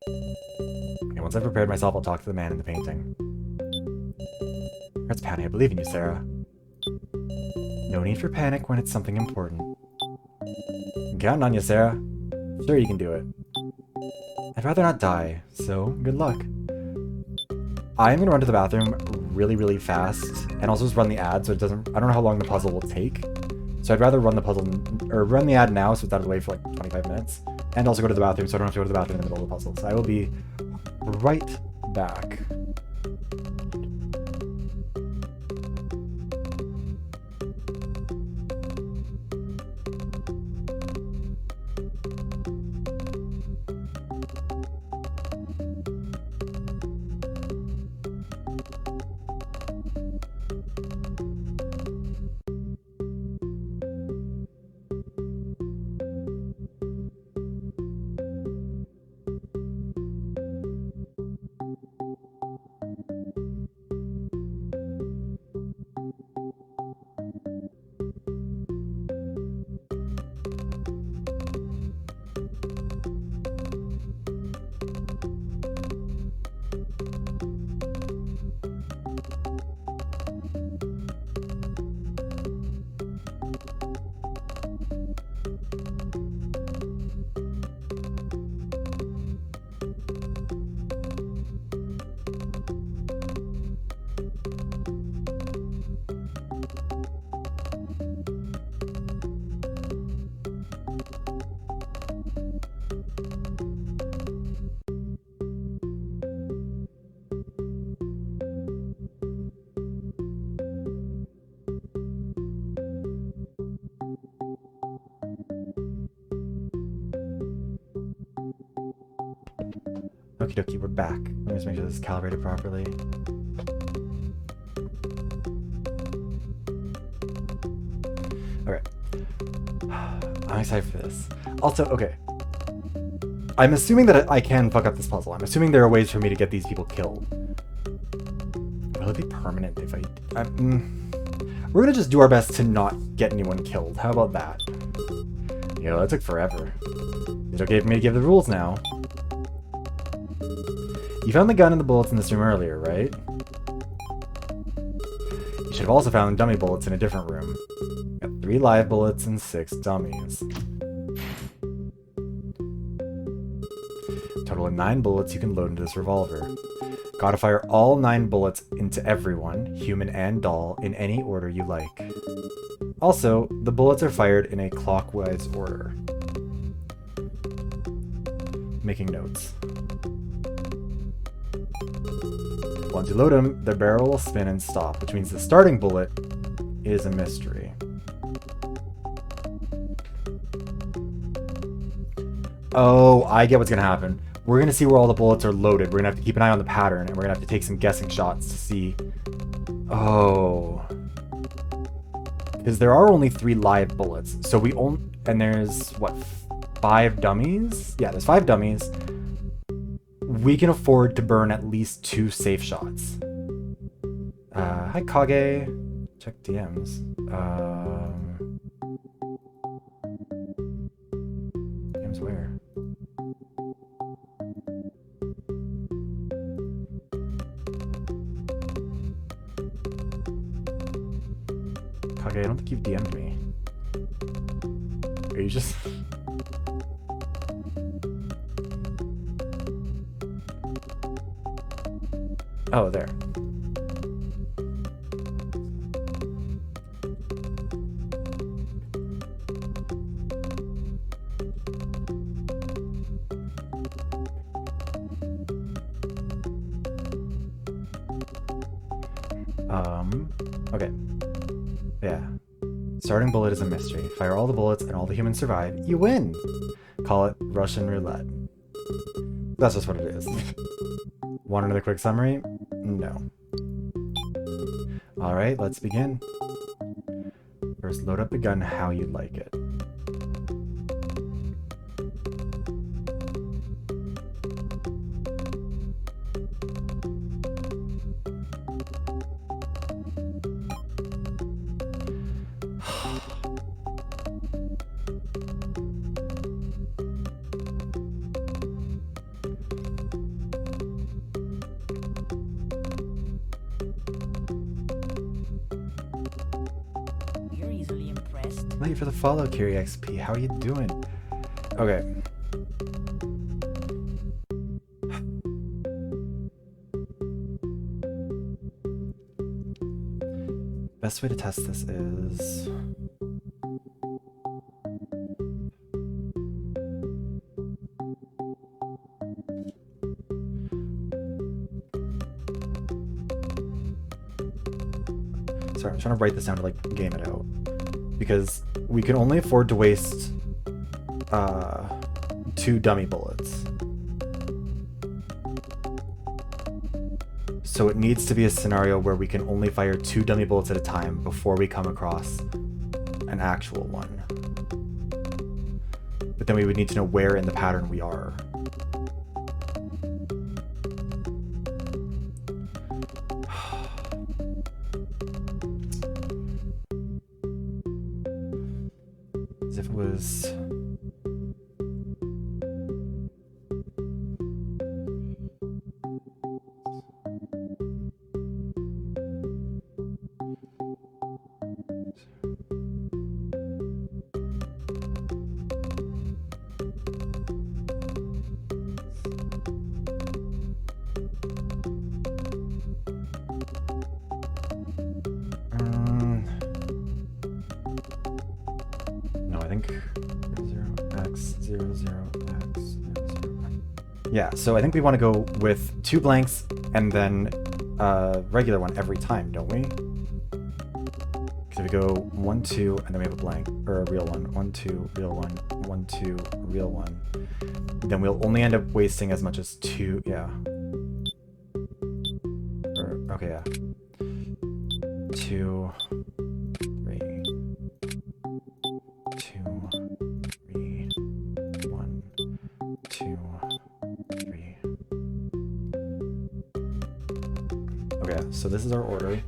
Okay, once I've prepared myself, I'll talk to the man in the painting. That's panic. I believe in you, Sarah. No need for panic when it's something important. I'm counting on you, Sarah. Sure you can do it. I'd rather not die, so good luck. I'm gonna run to the bathroom really, really fast, and also just run the ad so it doesn't... I don't know how long the puzzle will take. So I'd rather run the puzzle, or run the ad now so it's out of the way for like 25 minutes, and also go to the bathroom so I don't have to go to the bathroom in the middle of the puzzle. So I will be right back. Okie dokie, we're back. Let me just make sure this is calibrated properly. Alright. I'm excited for this. Also, okay. I'm assuming that I can fuck up this puzzle. I'm assuming there are ways for me to get these people killed. Will it be permanent if I... We're gonna just do our best to not get anyone killed. How about that? Yo, that took forever. Is it okay for me to give the rules now? You found the gun and the bullets in this room earlier, right? You should have also found dummy bullets in a different room. Got 3 live bullets and 6 dummies. Total of 9 bullets you can load into this revolver. Gotta fire all 9 bullets into everyone, human and doll, in any order you like. Also, the bullets are fired in a clockwise order. Making notes. Once you load them, the barrel will spin and stop, which means the starting bullet is a mystery. Oh, I get what's gonna happen. We're gonna see where all the bullets are loaded. We're gonna have to keep an eye on the pattern, and we're gonna have to take some guessing shots to see. Oh. Because there are only 3 live bullets. So we only... And there's, what, 5 dummies? Yeah, there's 5 dummies. We can afford to burn at least 2 safe shots. Hi, Kage. Check DMs. DMs where? Kage, I don't think you've DM'd me. Are you just... Oh, there. Okay. Yeah. Starting bullet is a mystery. Fire all the bullets and all the humans survive. You win! Call it Russian roulette. That's just what it is. Want another quick summary? No. Alright, let's begin. First, load up the gun how you'd like it. Thank you for the follow, Kiri XP. How are you doing? Okay. Best way to test this is... Sorry, I'm trying to write this down to like game it out. Because we can only afford to waste 2 dummy bullets. So it needs to be a scenario where we can only fire 2 dummy bullets at a time before we come across an actual one. But then we would need to know where in the pattern we are. As if it was... Yeah, so I think we want to go with 2 blanks and then a regular one every time, don't we? Because if we go 1, 2, and then we have a blank, or a real one, 1, 2, real one, 1, 2, real one, then we'll only end up wasting as much as 2, yeah. Or, okay, yeah. 2, 3, 2, 3, 1, 2, 3. Okay, so this is our order.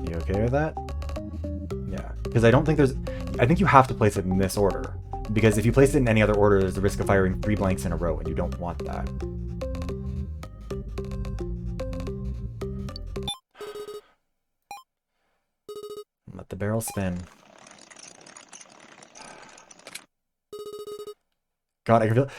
You okay with that? Yeah, because I don't think there's... I think you have to place it in this order. Because if you place it in any other order, there's the risk of firing 3 blanks in a row, and you don't want that. Let the barrel spin. God, I can feel.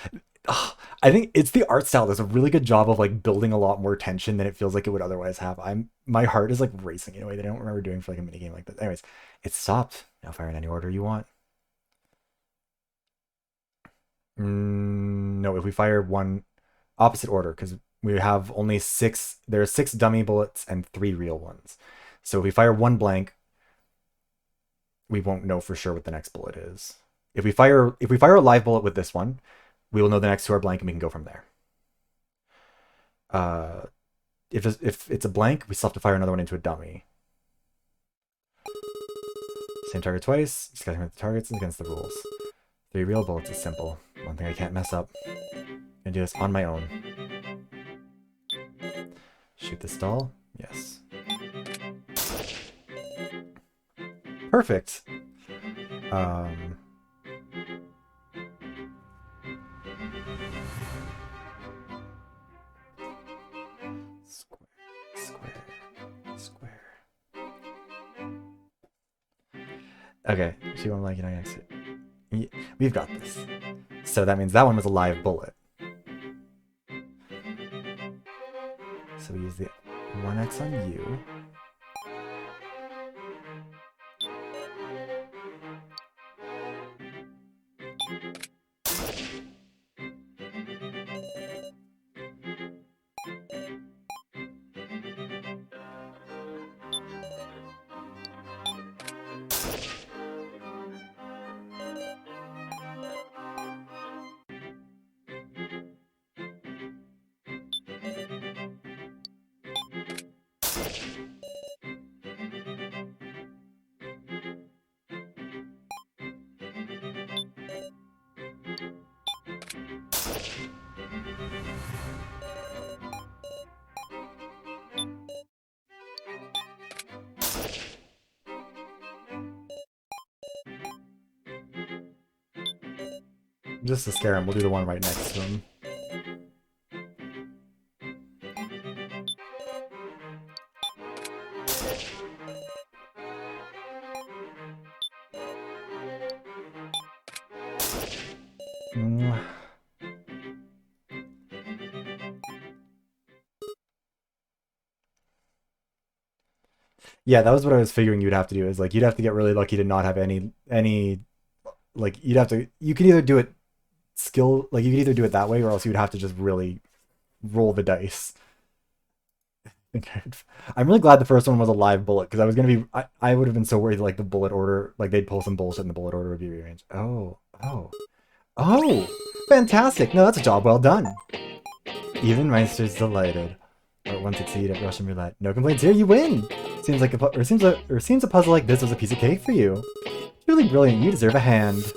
Ugh, I think it's the art style does a really good job of like building a lot more tension than it feels like it would otherwise have. My heart is like racing in a way that I don't remember doing for like a mini game like this. Anyways, it stopped. Now fire in any order you want. No, if we fire one opposite order, because we have only six. There are 6 dummy bullets and 3 real ones. So if we fire one blank, we won't know for sure what the next bullet is. If we fire a live bullet with this one, we will know the next 2 are blank and we can go from there. If it's a blank, we still have to fire another one into a dummy. Same target twice, discussing with the targets is against the rules. 3 real bullets is simple. One thing I can't mess up. I'm gonna do this on my own. Shoot the stall? Yes. Perfect. Square. Okay, she won't like exit. We've got this. So that means that one was a live bullet. So we use the 1x on you. Just to scare him, we'll do the one right next to him. Yeah, that was what I was figuring you'd have to do. Is like you'd have to get really lucky to not have any like you could either do it you could either do it that way or else you would have to just really roll the dice. I'm really glad the first one was a live bullet because I was gonna be I would have been so worried that, like the bullet order, like they'd pull some bullshit and the bullet order would be rearranged. Oh, fantastic! No, that's a job well done. Even Meister's delighted. Or one succeed at Russian roulette. No complaints here. You win. Seems a puzzle like this was a piece of cake for you. Truly brilliant. You deserve a hand.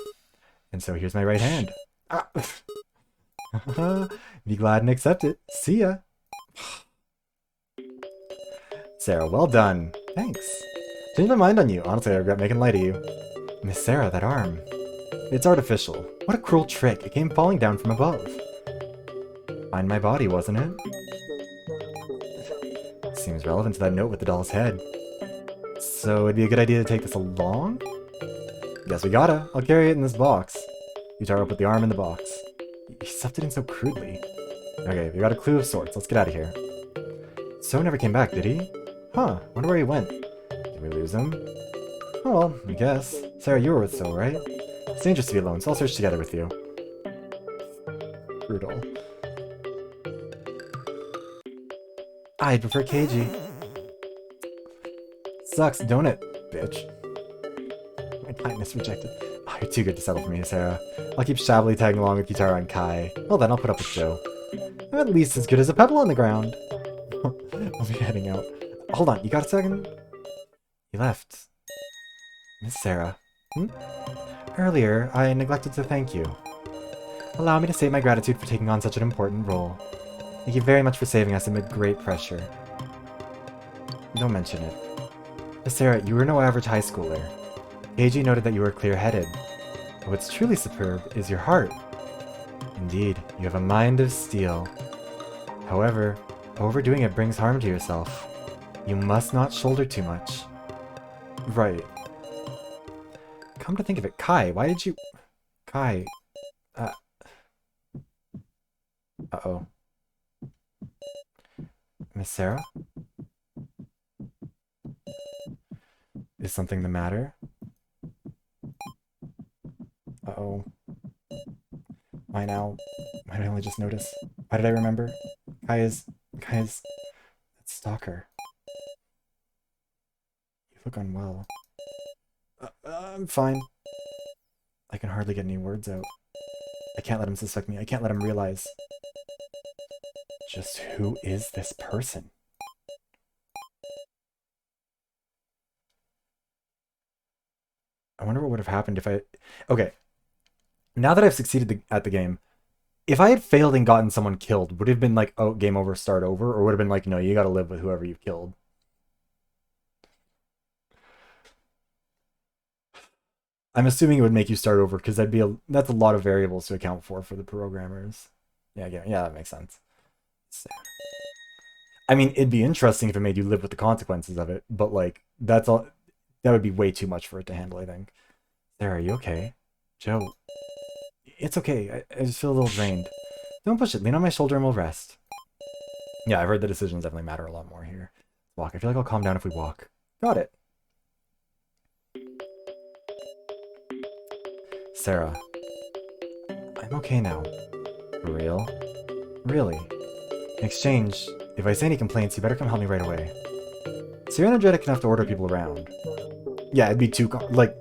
And so here's my right hand. Ah. Be glad and accept it. See ya. Sarah, well done. Thanks. Changed my mind on you. Honestly, I regret making light of you. Miss Sarah, that arm. It's artificial. What a cruel trick. It came falling down from above. Find my body, wasn't it? Seems relevant to that note with the doll's head. So it'd be a good idea to take this along? Guess we gotta. I'll carry it in this box. You tie her up with the arm in the box. You stuffed it in so crudely. Okay, we got a clue of sorts. Let's get out of here. So never came back, did he? Huh, wonder where he went. Did we lose him? Oh well, I guess. Sarah, you were with So, right? It's dangerous to be alone, so I'll search together with you. Brutal. I'd prefer KG. Sucks, don't it, bitch? My kindness rejected. Oh, you're too good to settle for me, Sarah. I'll keep shabbily tagging along with Guitar and Kai. Well then, I'll put up with Joe. I'm at least as good as a pebble on the ground. I'll be heading out. Hold on, you got a second? He left. Miss Sarah. Earlier, I neglected to thank you. Allow me to state my gratitude for taking on such an important role. Thank you very much for saving us amid great pressure. Don't mention it. Miss Sarah, you were no average high schooler. KG noted that you were clear-headed. But what's truly superb is your heart. Indeed, you have a mind of steel. However, overdoing it brings harm to yourself. You must not shoulder too much. Right. Come to think of it, Kai, why did you... Kai... Uh-oh. Miss Sarah? Is something the matter? Uh-oh. Why now? Why did I only just notice? Why did I remember? Kai is... That's Stalker. You look unwell. I'm fine. I can hardly get any words out. I can't let him suspect me. I can't let him realize. Just who is this person? I wonder what would have happened if I... Okay, now that I've succeeded at the game, if I had failed and gotten someone killed, would it have been like, oh, game over, start over? Or would it have been like, no, you gotta live with whoever you've killed? I'm assuming it would make you start over because that's a lot of variables to account for the programmers. Yeah, that makes sense. So, I mean, it'd be interesting if it made you live with the consequences of it, but like that's all. That would be way too much for it to handle, I think. Sarah, are you okay? Joe, it's okay. I just feel a little drained. Don't push it. Lean on my shoulder and we'll rest. Yeah, I've heard the decisions definitely matter a lot more here. Walk. I feel like I'll calm down if we walk. Got it. Sarah, I'm okay now. For real? Really? In exchange, if I say any complaints, you better come help me right away. So you're energetic enough to order people around. Yeah, it'd be too complex,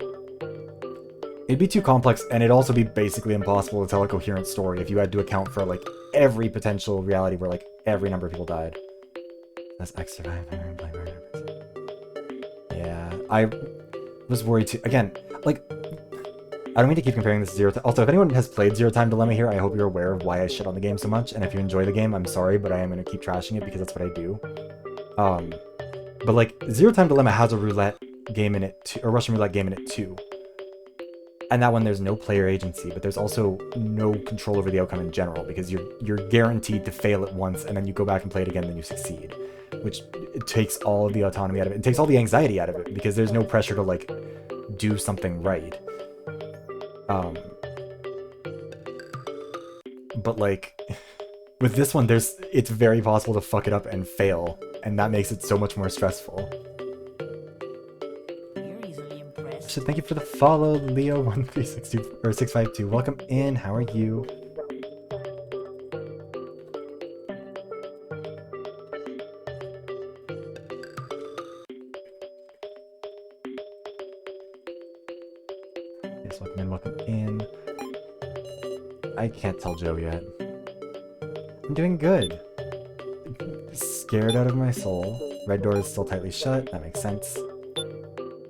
and it'd also be basically impossible to tell a coherent story if you had to account for like every potential reality where like every number of people died. That's X survive. Yeah, I was worried too. Again, like, I don't mean to keep comparing this to Zero Time. Also, if anyone has played Zero Time Dilemma here, I hope you're aware of why I shit on the game so much. And if you enjoy the game, I'm sorry, but I am going to keep trashing it because that's what I do. But like, Zero Time Dilemma has a roulette game in it too, or Russian roulette game in it too. And that one, there's no player agency, but there's also no control over the outcome in general because you're guaranteed to fail it once, and then you go back and play it again, and then you succeed, which it takes all of the autonomy out of it. It takes all the anxiety out of it because there's no pressure to like do something right. But like with this one, it's very possible to fuck it up and fail, and that makes it so much more stressful. So thank you for the follow, Leo1362 or 652. Welcome in. How are you? Yes, welcome in. Welcome in. I can't tell Joe yet. I'm doing good. Scared out of my soul. Red door is still tightly shut. That makes sense.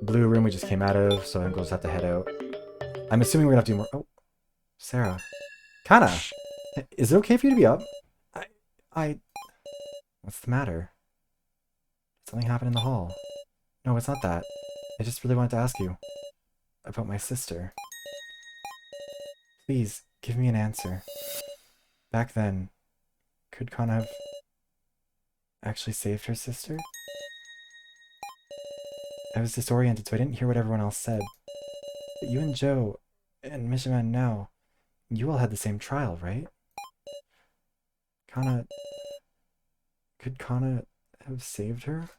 Blue room we just came out of, so I think we'll just have to head out. I'm assuming we're gonna have to do more. Oh, Sarah. Kana! Is it okay for you to be up? What's the matter? Something happened in the hall. No, it's not that. I just really wanted to ask you about my sister. Please, give me an answer. Back then, could Kana have actually saved her sister? I was disoriented, so I didn't hear what everyone else said. But you and Joe, and Mishima now, you all had the same trial, right? Could Kana have saved her?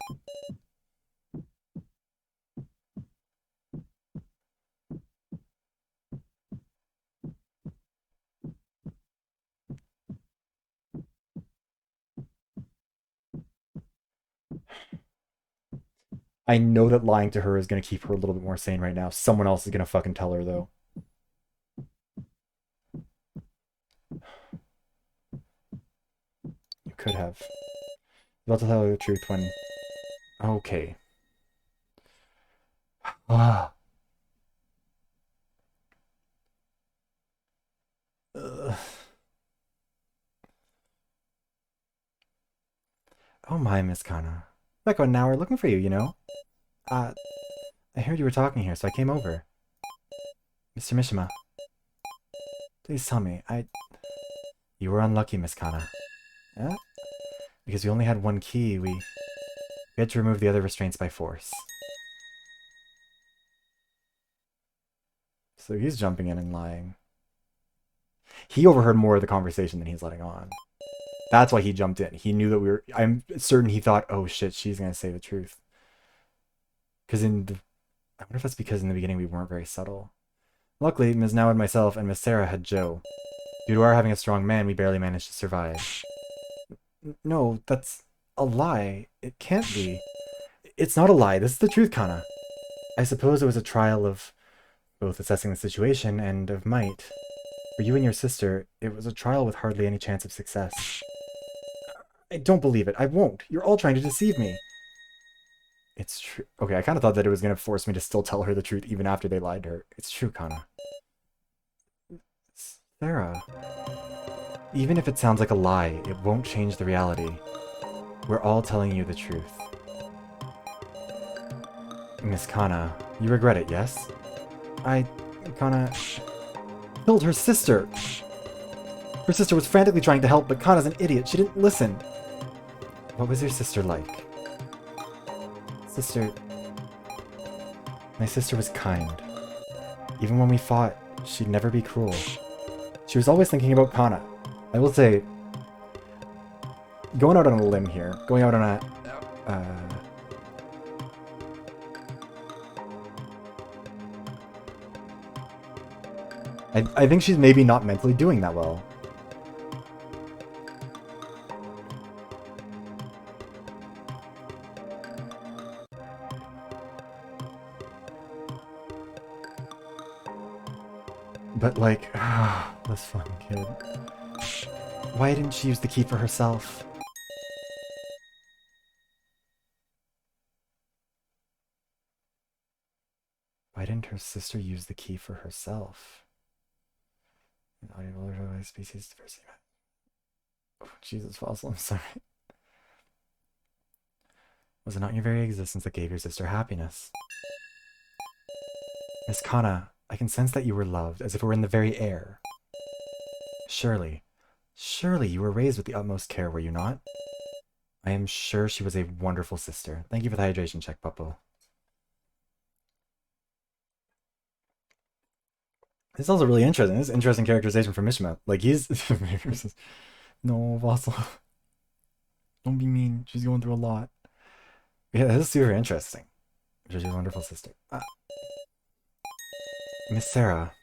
I know that lying to her is going to keep her a little bit more sane right now. Someone else is going to fucking tell her, though. You could have. About to tell her the truth when... Okay. Ah. Oh my, Miss Kana. Becco and now we're looking for you, you know? I heard you were talking here, so I came over. Mr. Mishima. Please tell me, You were unlucky, Miss Kana. Yeah? Because we only had one key, we had to remove the other restraints by force. So he's jumping in and lying. He overheard more of the conversation than he's letting on. That's why he jumped in. He knew that we were. I'm certain he thought, oh shit, she's gonna say the truth. Because I wonder if that's because in the beginning we weren't very subtle. Luckily, Ms. Now and myself and Miss Sarah had Joe. Due to our having a strong man, we barely managed to survive. No, that's a lie. It can't be. It's not a lie. This is the truth, Kana. I suppose it was a trial of both assessing the situation and of might. For you and your sister, it was a trial with hardly any chance of success. I don't believe it. I won't. You're all trying to deceive me. It's true. Okay, I kind of thought that it was going to force me to still tell her the truth even after they lied to her. It's true, Kana. Sarah. Even if it sounds like a lie, it won't change the reality. We're all telling you the truth. Miss Kana, you regret it, yes? Kana killed her sister. Her sister was frantically trying to help, but Kana's an idiot. She didn't listen. What was your sister like? My sister was kind. Even when we fought, she'd never be cruel. She was always thinking about Kana. I will say, going out on a limb here, going out on a, I think she's maybe not mentally doing that well. But like, this fucking kid. Why didn't she use the key for herself? Why didn't her sister use the key for herself? Species diversity. Oh, Jesus, Fossil, I'm sorry. Was it not your very existence that gave your sister happiness? Miss Kana, I can sense that you were loved, as if it were in the very air. Surely you were raised with the utmost care, were you not? I am sure she was a wonderful sister. Thank you for the hydration check, Puppo. This is also really interesting. This is interesting characterization for Mishima. Like, he's... no, Fossil. Don't be mean. She's going through a lot. Yeah, this is super interesting. She's a wonderful sister. Miss Sarah,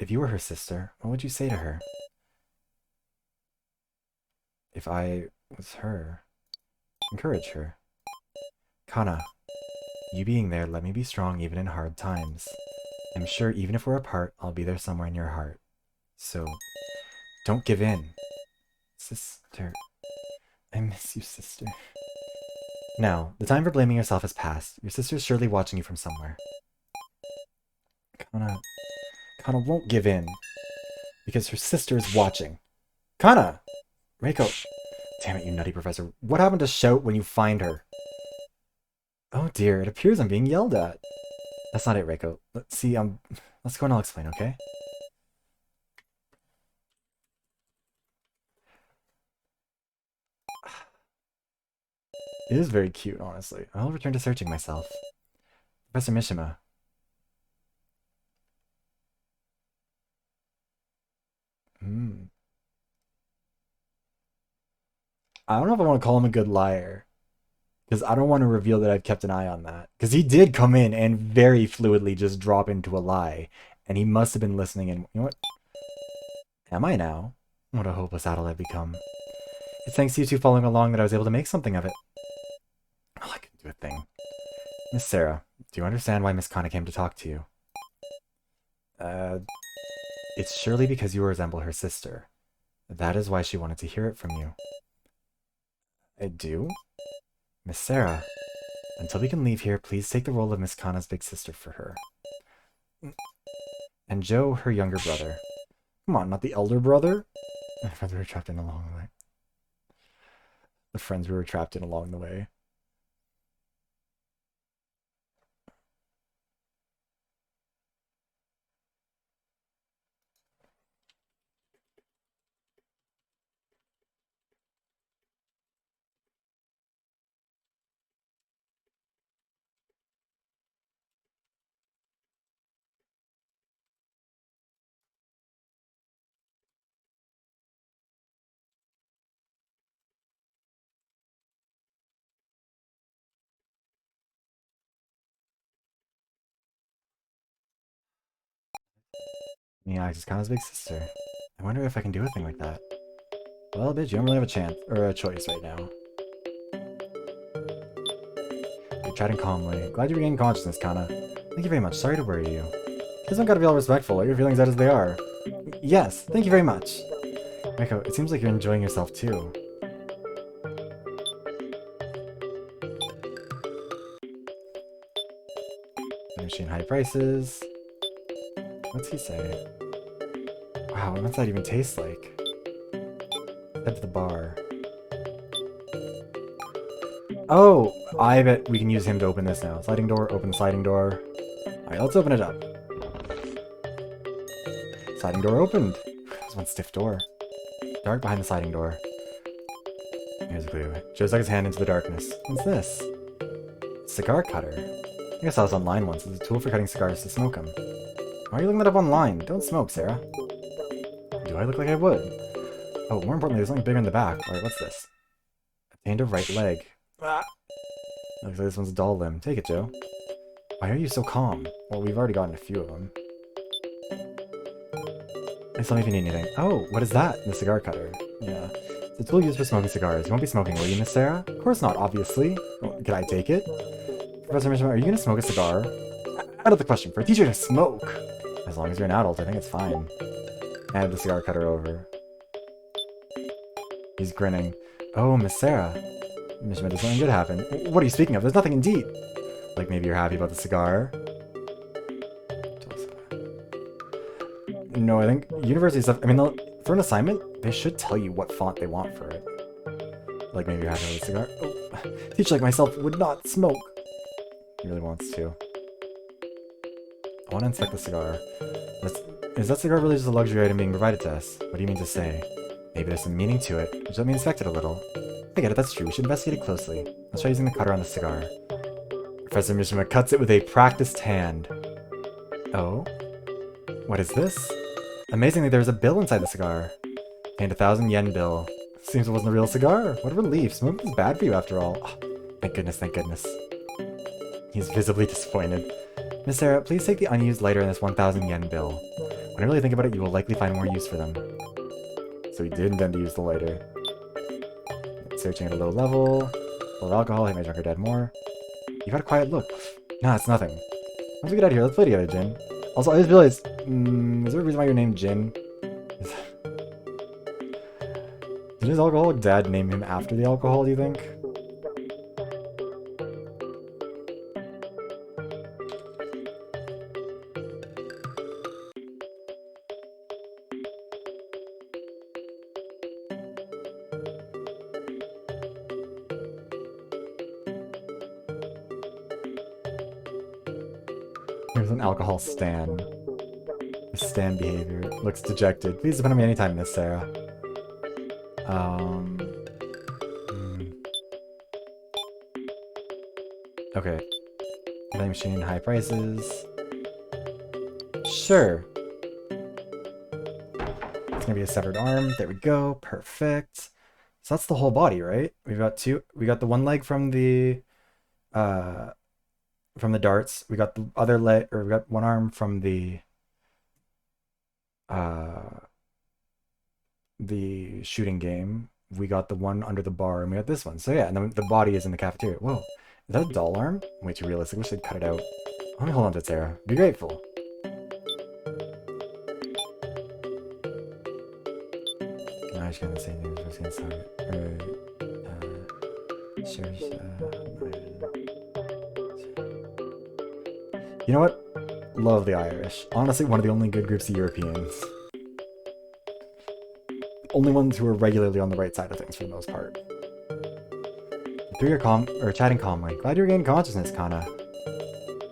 if you were her sister, what would you say to her? If I was her, encourage her. Kana, you being there let me be strong even in hard times. I'm sure even if we're apart, I'll be there somewhere in your heart. So, don't give in. Sister. I miss you, sister. Now, the time for blaming yourself has passed. Your sister's surely watching you from somewhere. Kana won't give in. Because her sister is watching. Kana! Reiko. Damn it, you nutty professor. What happened to shout when you find her? Oh dear, it appears I'm being yelled at. That's not it, Reiko. Let's see, let's go and I'll explain, okay? It is very cute, honestly. I'll return to searching myself. Professor Mishima. I don't know if I want to call him a good liar. Because I don't want to reveal that I've kept an eye on that. Because he did come in and very fluidly just drop into a lie. And he must have been listening and... You know what? Am I now? What a hopeless adult I've become. It's thanks to you two following along that I was able to make something of it. Oh, I can do a thing. Miss Sarah, do you understand why Miss Kana came to talk to you? It's surely because you resemble her sister. That is why she wanted to hear it from you. I do? Miss Sarah, until we can leave here, please take the role of Miss Kana's big sister for her. And Joe, her younger brother. Come on, not the elder brother? The friends we were trapped in along the way. The friends we were trapped in along the way. Yeah, Alex is Kana's big sister. I wonder if I can do a thing like that. Well, bitch, you don't really have a chance, or a choice right now. You're chatting calmly. Glad you regained consciousness, Kana. Thank you very much. Sorry to worry you. You don't gotta be all respectful. Let your feelings out as they are. Yes, thank you very much. Meiko, it seems like you're enjoying yourself too. Machine high prices. What's he say? Wow, what's that even taste like? Head to the bar. Oh, I bet we can use him to open this now. Sliding door, open the sliding door. Alright, let's open it up. Sliding door opened. There's one stiff door. Dark behind the sliding door. Here's a clue. Joe stuck his hand into the darkness. What's this? Cigar cutter. I guess I saw this online once. It's a tool for cutting cigars to smoke them. Why are you looking that up online? Don't smoke, Sarah. Do I look like I would? Oh, more importantly, there's something bigger in the back. Alright, what's this? Attained a right leg. Ah. Looks like this one's a doll limb. Take it, Joe. Why are you so calm? Well, we've already gotten a few of them. Tell me if you need anything. Oh, what is that? The cigar cutter. Yeah. It's a tool used for smoking cigars. You won't be smoking, will you, Miss Sarah? Of course not, obviously. Well, can I take it? Professor Mishima, are you gonna smoke a cigar? Out of the question. For a teacher to smoke! As long as you're an adult, I think it's fine. Hand the cigar cutter over. He's grinning. Oh, Miss Sarah. Mishima, did something good happen? What are you speaking of? There's nothing indeed. Like maybe you're happy about the cigar? No, I think university stuff, I mean, for an assignment, they should tell you what font they want for it. Like maybe you're happy with a cigar? Oh, a teacher like myself would not smoke. He really wants to. I want to inspect the cigar. Is that cigar really just a luxury item being provided to us? What do you mean to say? Maybe there's some meaning to it. Would you let me inspect it a little? I get it, that's true. We should investigate it closely. Let's try using the cutter on the cigar. Professor Mishima cuts it with a practiced hand. Oh? What is this? Amazingly, there's a bill inside the cigar. And a 1,000 yen bill. Seems it wasn't a real cigar. What a relief. Smoking is bad for you after all. Oh, thank goodness, thank goodness. He's visibly disappointed. Miss Sarah, please take the unused lighter in this 1,000 yen bill. When I really think about it, you will likely find more use for them. So he did intend to use the lighter. Searching at a low level. Full of alcohol, hit my drunk or dead more. You've had a quiet look. Nah, it's nothing. Once we get out of here, let's play together, Jin. Also, I just realized, is there a reason why you're named Jin? Did his alcoholic dad name him after the alcohol, do you think? Here's an alcohol stan. Stan behavior. Looks dejected. Please depend on me anytime, Miss Sarah. Okay. Vending machine, high prices. Sure. It's gonna be a severed arm. There we go. Perfect. So that's the whole body, right? We've got two. We got the one leg from the darts. We got the other leg, or we got one arm from the shooting game. We got the one under the bar, and we got this one. So yeah, and then the body is in the cafeteria. Whoa, is that a doll arm? Way too realistic. I wish they'd cut it out. Let me hold on to it, Sarah. Be grateful. No, I just can't say things. I was gonna You know what? Love the Irish. Honestly, one of the only good groups of Europeans. Only ones who are regularly on the right side of things for the most part. Through your chatting calmly. Glad you regained consciousness, Kana.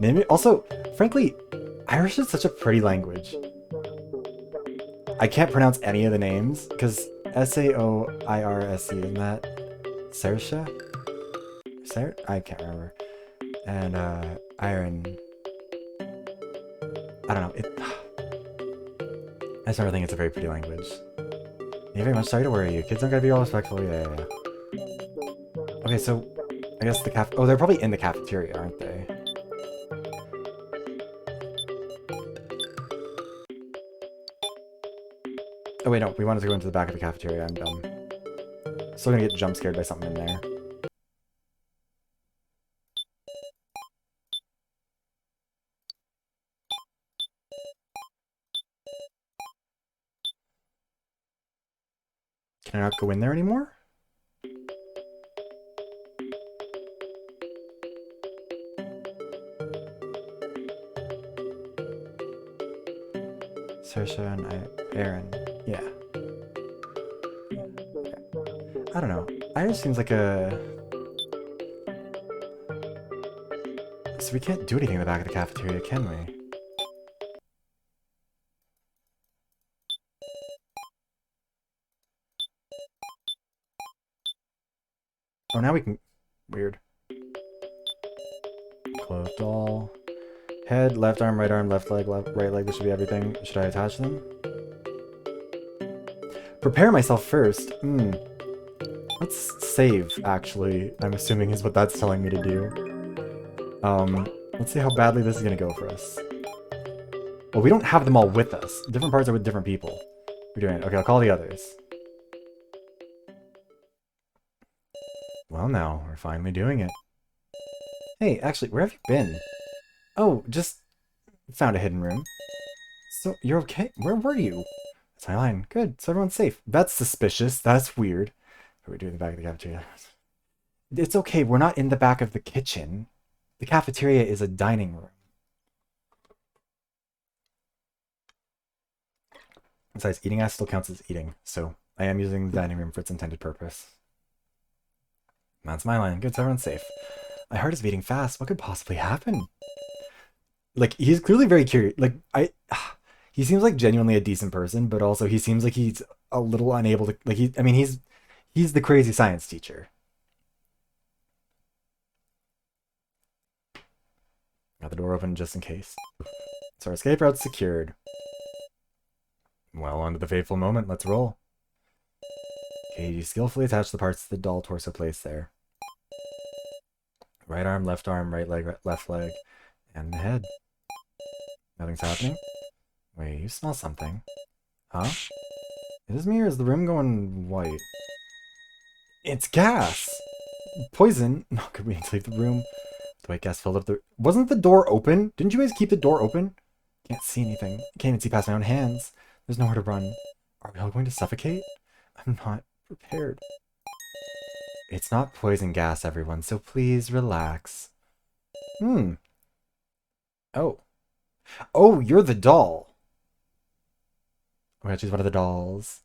Maybe also, frankly, Irish is such a pretty language. I can't pronounce any of the names because S-A-O-I-R-S-E, isn't that Saoirse? I can't remember. And Iron. I don't know. I just never think it's a very pretty language. Thank you very much. Sorry to worry you. Kids don't gotta be all respectful. Yeah. Okay, so I guess the oh, they're probably in the cafeteria, aren't they? Oh wait, no, we wanted to go into the back of the cafeteria. I'm dumb. Still gonna get jump scared by something in there. Can I not go in there anymore? Saoirse and Aaron. Yeah. I don't know. Iris seems like a... So we can't do anything in the back of the cafeteria, can we? Oh, now we can... Weird. Clothed doll. Head, left arm, right leg, right leg. This should be everything. Should I attach them? Prepare myself first. Let's save, actually. I'm assuming is what that's telling me to do. Let's see how badly this is gonna go for us. Well, we don't have them all with us. Different parts are with different people. We're doing it. Okay, I'll call the others. Well, now, we're finally doing it. Hey, actually, where have you been? Oh, just found a hidden room. So, you're okay? Where were you? That's my line. Good, so everyone's safe. That's suspicious. That's weird. What are we doing in the back of the cafeteria? It's okay, we're not in the back of the kitchen. The cafeteria is a dining room. Besides, eating ass still counts as eating, so I am using the dining room for its intended purpose. That's my line. Good, so everyone's safe. My heart is beating fast. What could possibly happen? Like, he's clearly very curious. Like, he seems like genuinely a decent person, but also he seems like he's a little unable to, like, he's the crazy science teacher. Got the door open just in case. So our escape route's secured. Well, on to the fateful moment. Let's roll. Okay, you skillfully attach the parts to the doll torso placed there. Right arm, right leg, left leg, and the head. Nothing's happening? Wait, you smell something. Huh? Is this me or is the room going white? It's gas! Poison? No, could we need to leave the room? The white gas filled up the... Wasn't the door open? Didn't you guys keep the door open? Can't see anything. Can't even see past my own hands. There's nowhere to run. Are we all going to suffocate? I'm not prepared. It's not poison gas, everyone, so please relax. Oh. Oh, you're the doll. I'm gonna choose one of the dolls.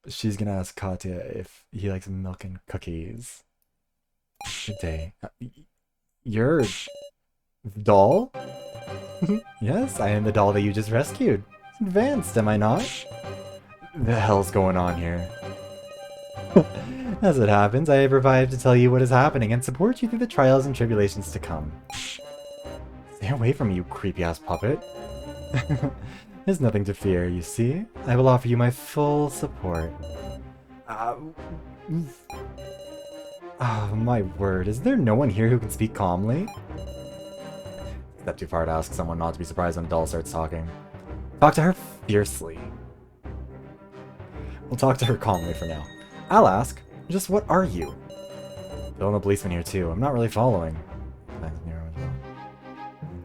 She's gonna ask Katya if he likes milk and cookies. Good day. You're the doll? Yes, I am the doll that you just rescued. It's advanced, am I not? The hell's going on here? As it happens, I have revived to tell you what is happening and support you through the trials and tribulations to come. Stay away from me, you creepy-ass puppet. There's nothing to fear, you see. I will offer you my full support. Oh, my word. Is there no one here who can speak calmly? Step too far to ask someone not to be surprised when a doll starts talking. Talk to her fiercely. We'll talk to her calmly for now. I'll ask, just what are you? Bill and the policeman here too. I'm not really following.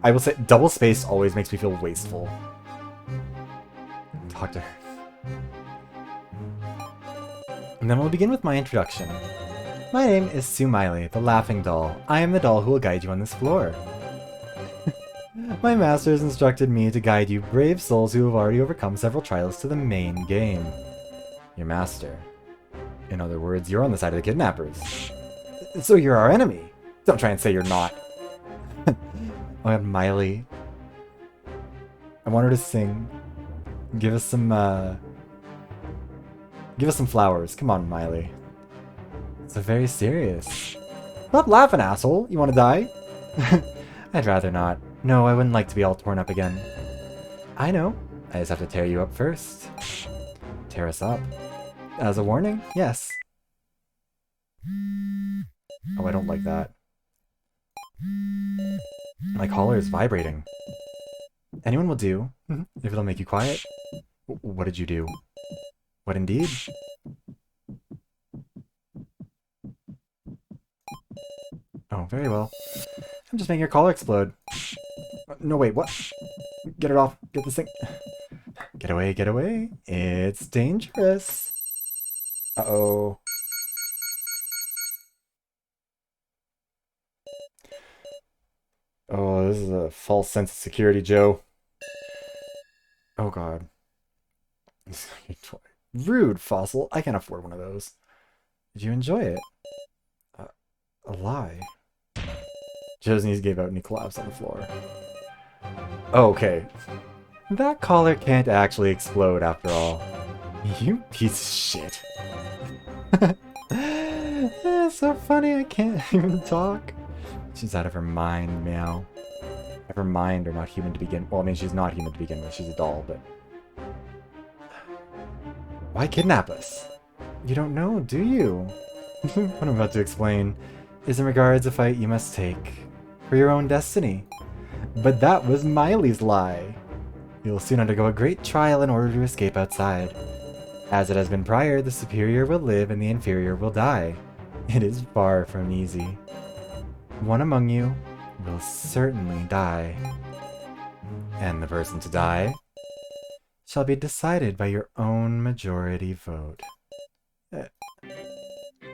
I will say, double space always makes me feel wasteful. Talk to her. And then we'll begin with my introduction. My name is Sue Miley, the Laughing Doll. I am the doll who will guide you on this floor. My master has instructed me to guide you brave souls who have already overcome several trials to the main game. Your master. In other words, you're on the side of the kidnappers. So you're our enemy. Don't try and say you're not. Oh, and Miley. I want her to sing. Give us some flowers. Come on, Miley. So very serious. Stop laughing, asshole. You want to die? I'd rather not. No, I wouldn't like to be all torn up again. I know. I just have to tear you up first. Tear us up. As a warning? Yes. Oh, I don't like that. My collar is vibrating. Anyone will do, if it'll make you quiet. What did you do? What indeed? Oh, very well. I'm just making your collar explode. No, wait, what? Get it off. Get this thing. Get away, get away. It's dangerous. Uh-oh. Oh, this is a false sense of security, Joe. Oh, God. Rude, Fossil. I can't afford one of those. Did you enjoy it? A lie. Joe's knees gave out and he collapsed on the floor. Okay. That collar can't actually explode after all. You piece of shit. It's so funny I can't even talk. She's out of her mind, meow. Of her mind or not human to begin. Well, I mean, she's not human to begin with. She's a doll, but... Why kidnap us? You don't know, do you? What I'm about to explain is in regards a fight you must take for your own destiny. But that was Miley's lie. You'll soon undergo a great trial in order to escape outside. As it has been prior, the superior will live and the inferior will die. It is far from easy. One among you will certainly die. And the person to die shall be decided by your own majority vote.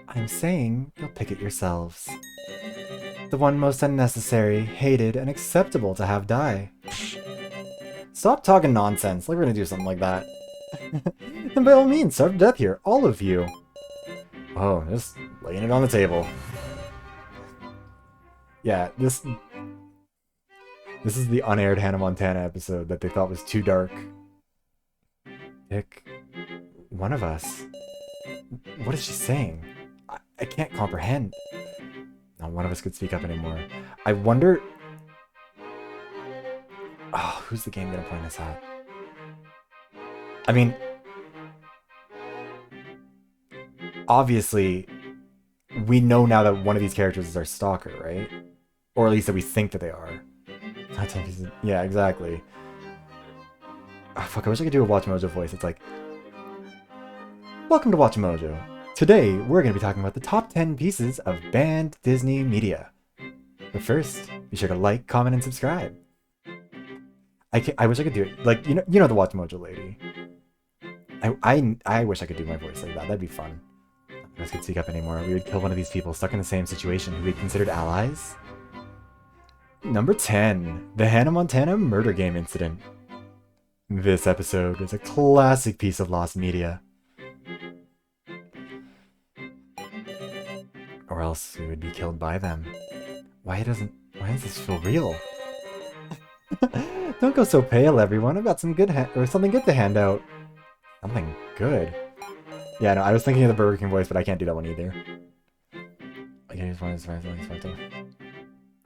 I'm saying you'll pick it yourselves. The one most unnecessary, hated, and acceptable to have die. Stop talking nonsense, like we're gonna do something like that. And by all means, starve to death here, all of you. Oh, just laying it on the table. Yeah, this is the unaired Hannah Montana episode that they thought was too dark. Pick one of us. What is she saying? I can't comprehend. Not one of us could speak up anymore. I wonder... Oh, who's the game gonna point us at? I mean... Obviously, we know now that one of these characters is our stalker, right? Or at least that we think that they are. Yeah, exactly. Oh, fuck, I wish I could do a Watch Mojo voice. It's like... Welcome to Watch Mojo. Today, we're going to be talking about the top 10 pieces of banned Disney media. But first, be sure to like, comment, and subscribe. I wish I could do it. Like, you know the Watch Mojo lady. I wish I could do my voice like that. That'd be fun. None of us could speak up anymore. We would kill one of these people stuck in the same situation who we'd considered allies. Number 10. The Hannah Montana murder game incident. This episode is a classic piece of lost media. Or else we would be killed by them. Why does this feel real? Don't go so pale, everyone. I've got some good something good to hand out. Something good? Yeah, no, I was thinking of the Burger King voice, but I can't do that one either.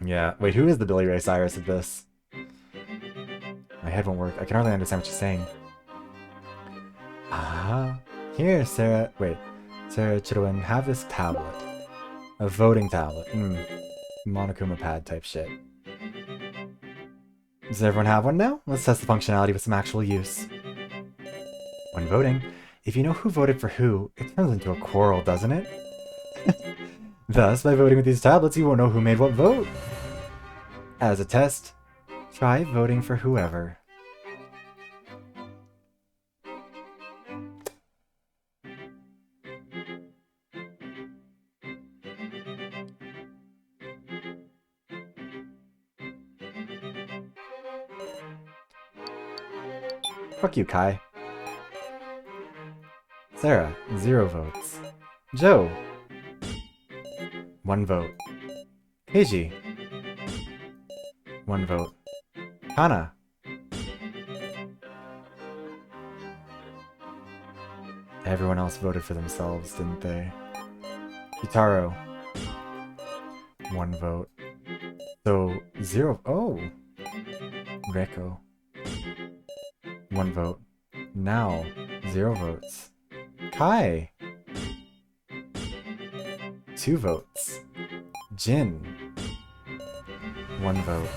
Yeah, wait, who is the Billy Ray Cyrus of this? My head won't work. I can hardly understand what she's saying. Ah, here, Sarah. Wait, Sarah Chidowin, have this tablet. A voting tablet. Monokuma pad type shit. Does everyone have one now? Let's test the functionality with some actual use. When voting, if you know who voted for who, it turns into a quarrel, doesn't it? Thus, by voting with these tablets, you won't know who made what vote. As a test, try voting for whoever. Fuck you, Kai. Sarah, 0 votes. Joe, 1 vote. Keiji, 1 vote. Hana, everyone else voted for themselves, didn't they? Kitaro, 1 vote. So, 0... Oh! Reko, 1 vote. Now, 0 votes. Kai, 2 votes. Jin, 1 vote.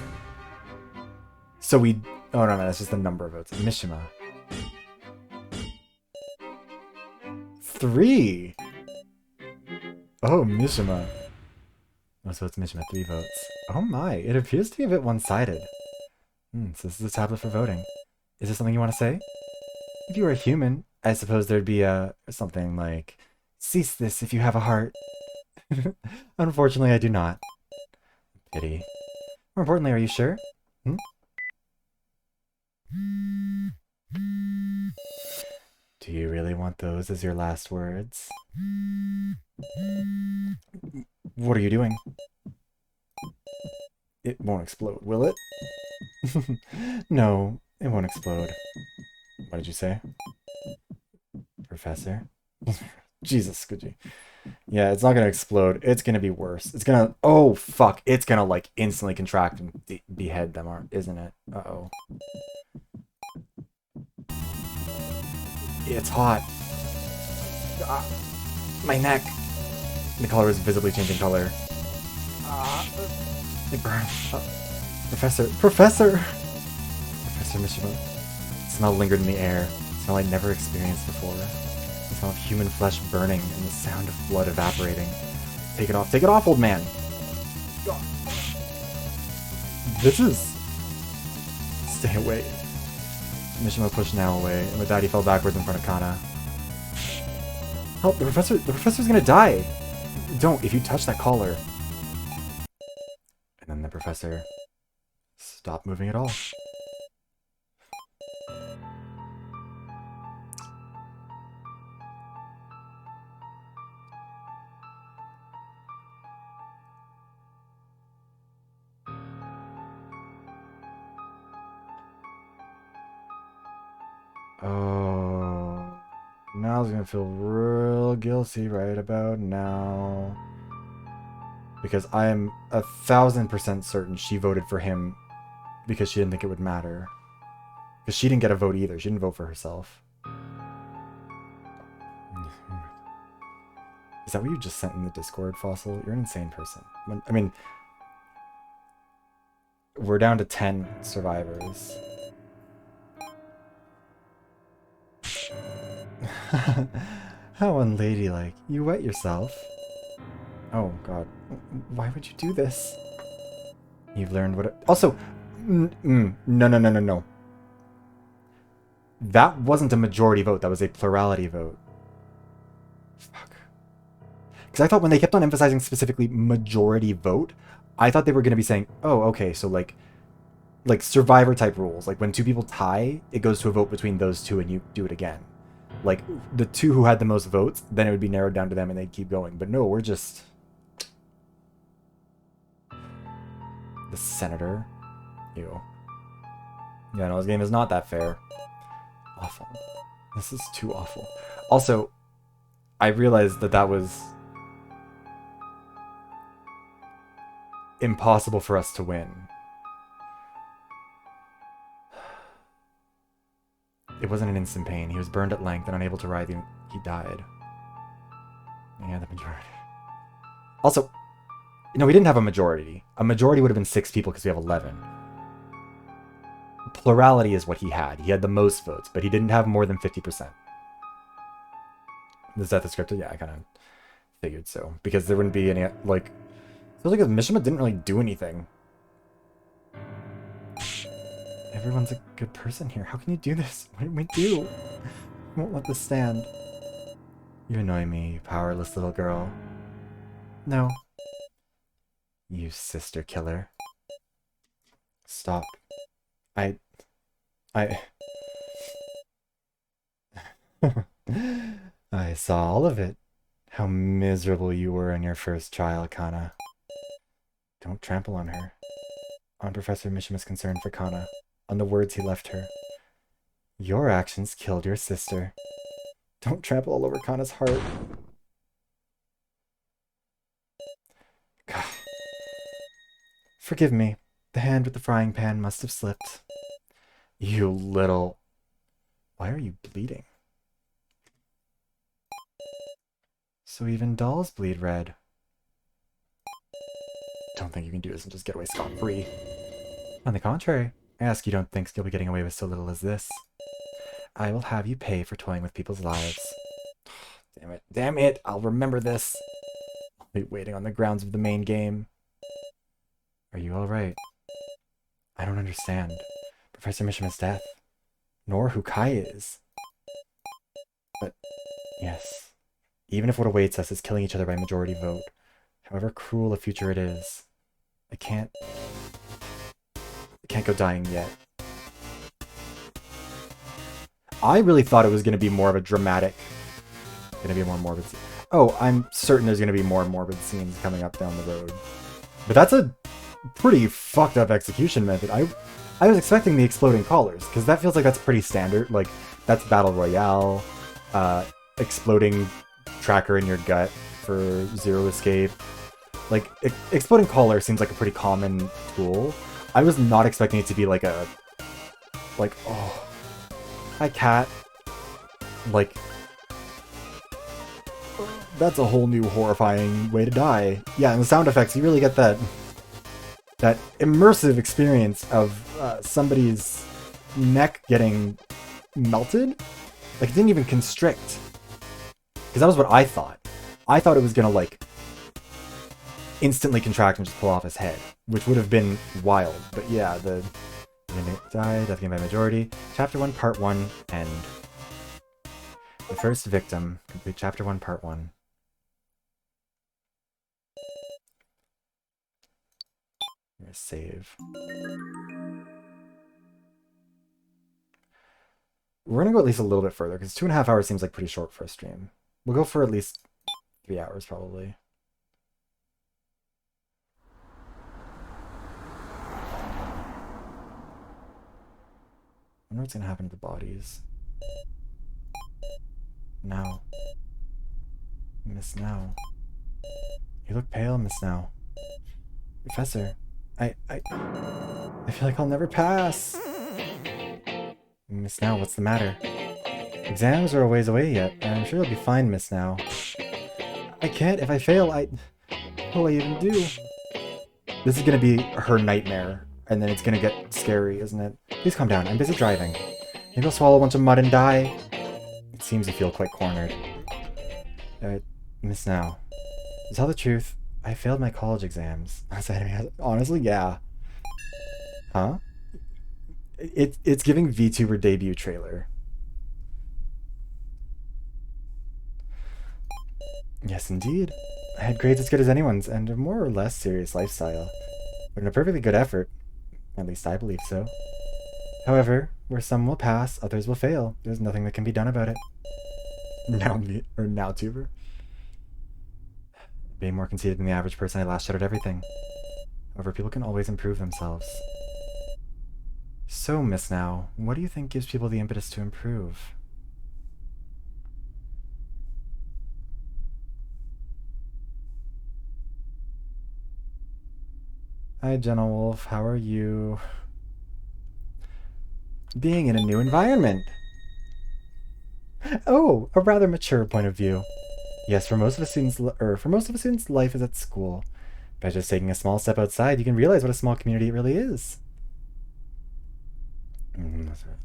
So we... Oh, no, that's just the number of votes. Mishima. 3! Oh, Mishima. Oh, so it's Mishima, 3 votes. Oh my, it appears to be a bit one-sided. So this is a tablet for voting. Is there something you want to say? If you were a human, I suppose there'd be something like, cease this if you have a heart. Unfortunately, I do not. Pity. More importantly, are you sure? Do you really want those as your last words? What are you doing? It won't explode, will it? No, it won't explode. What did you say? Professor? Jesus, could you? Yeah, it's not gonna explode. It's gonna be worse. It's gonna... Oh, fuck. It's gonna, like, instantly contract and behead them, isn't it? Uh-oh. It's hot. Ah, my neck. The color is visibly changing color. It burns. Professor. Professor! Professor Mishima. The smell lingered in the air. A smell I'd never experienced before. The smell of human flesh burning and the sound of blood evaporating. Take it off. Take it off, old man! This is... Stay away. Mishima pushed Now away, and with that he fell backwards in front of Kana. Help! The professor's gonna die! Don't, if you touch that collar. And then the professor stopped moving at all. Oh, Now's gonna feel real guilty right about now. Because I am 1000% certain she voted for him because she didn't think it would matter. Because she didn't get a vote either. She didn't vote for herself. Is that what you just sent in the Discord, Fossil? You're an insane person. I mean, we're down to 10 survivors. How unladylike. You wet yourself. Oh, God. Why would you do this? You've learned what it... Also, no. That wasn't a majority vote. That was a plurality vote. Fuck. Because I thought when they kept on emphasizing specifically majority vote, I thought they were going to be saying, oh, okay, so like Survivor type rules. Like when two people tie, it goes to a vote between those two and you do it again. Like the two who had the most votes, then it would be narrowed down to them and they'd keep going. But no, we're just... The senator. Ew. Yeah, no, this game is not that fair. Awful. This is too awful. Also, I realized that that was impossible for us to win. It wasn't an instant pain. He was burned at length and unable to writhe. He died. Yeah, the majority. Also, no, we didn't have a majority. A majority would have been 6 people because we have 11. Plurality is what he had. He had the most votes, but he didn't have more than 50%. Is that the script? Yeah, I kind of figured so. Because there wouldn't be any, like... It feels like Mishima didn't really do anything. Everyone's a good person here. How can you do this? What did we do? I won't let this stand. You annoy me, you powerless little girl. No. You sister killer. Stop. I saw all of it. How miserable you were in your first trial, Kana. Don't trample on her. On Professor Mishima's concern for Kana. On the words he left her. Your actions killed your sister. Don't trample all over Kana's heart. God. Forgive me. The hand with the frying pan must have slipped. You little... Why are you bleeding? So even dolls bleed red. don't think you can do this and just get away scot-free. On the contrary, I ask you don't think you'll be getting away with so little as this. I will have you pay for toying with people's lives. Damn it. Damn it. I'll remember this. I'll be waiting on the grounds of the main game. Are you alright? I don't understand. Professor Mishima's death. Nor who Kai is. But, yes. Even if what awaits us is killing each other by majority vote, however cruel a future it is, I can't go dying yet. I really thought it was going to be more of a dramatic, going to be a more morbid scene. Oh, I'm certain there's going to be more morbid scenes coming up down the road. But that's a pretty fucked up execution method. I was expecting the exploding collars, because that feels like that's pretty standard. Like, that's Battle Royale, exploding tracker in your gut for zero escape. Like, exploding collar seems like a pretty common tool. I was not expecting it to be like a... Like, oh... Hi, cat. Like... That's a whole new horrifying way to die. Yeah, and the sound effects, you really get that immersive experience of somebody's neck getting melted. Like, it didn't even constrict. Because that was what I thought. I thought it was gonna, like, instantly contract and just pull off his head, which would have been wild. But yeah, the die, death game by majority. Chapter 1, Part 1, end. The first victim, complete Chapter 1, Part 1. Here's save. We're gonna go at least a little bit further, because 2.5 hours seems like pretty short for a stream. We'll go for at least 3 hours, probably. I wonder what's gonna happen to the bodies. Now. Miss Now. You look pale, Miss Now. Professor, I feel like I'll never pass. Miss Now, what's the matter? Exams are a ways away yet, and I'm sure you'll be fine, Miss Now. I can't. If I fail, what will I even do? This is gonna be her nightmare, and then it's gonna get scary, isn't it? Please calm down. I'm busy driving. Maybe I'll swallow a bunch of mud and die. It seems you feel quite cornered. Miss Now, to tell the truth, I failed my college exams. Honestly, yeah. Huh? It's giving VTuber debut trailer. Yes, indeed. I had grades as good as anyone's, and a more or less serious lifestyle. But in a perfectly good effort. At least I believe so. However, where some will pass, others will fail. There's nothing that can be done about it. Now tuber. Being more conceited than the average person, I lashed out at everything. However, people can always improve themselves. So, Miss Now, what do you think gives people the impetus to improve? Hi, Jenna Wolf. How are you? Being in a new environment. Oh, a rather mature point of view. Yes, for most of us students, life is at school. By just taking a small step outside, you can realize what a small community it really is. That's right.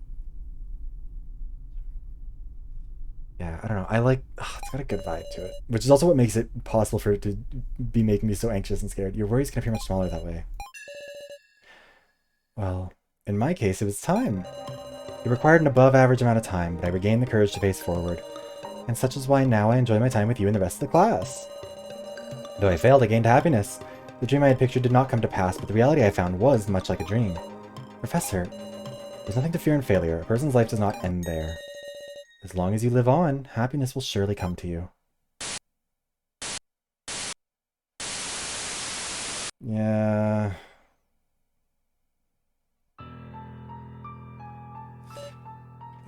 Yeah, I don't know. I like... it's got a good vibe to it. Which is also what makes it possible for it to be making me so anxious and scared. Your worries can appear much smaller that way. Well, in my case, it was time. It required an above-average amount of time, but I regained the courage to face forward. And such is why now I enjoy my time with you and the rest of the class. Though I failed, I gained happiness. The dream I had pictured did not come to pass, but the reality I found was much like a dream. Professor, there's nothing to fear in failure. A person's life does not end there. As long as you live on, happiness will surely come to you. Yeah.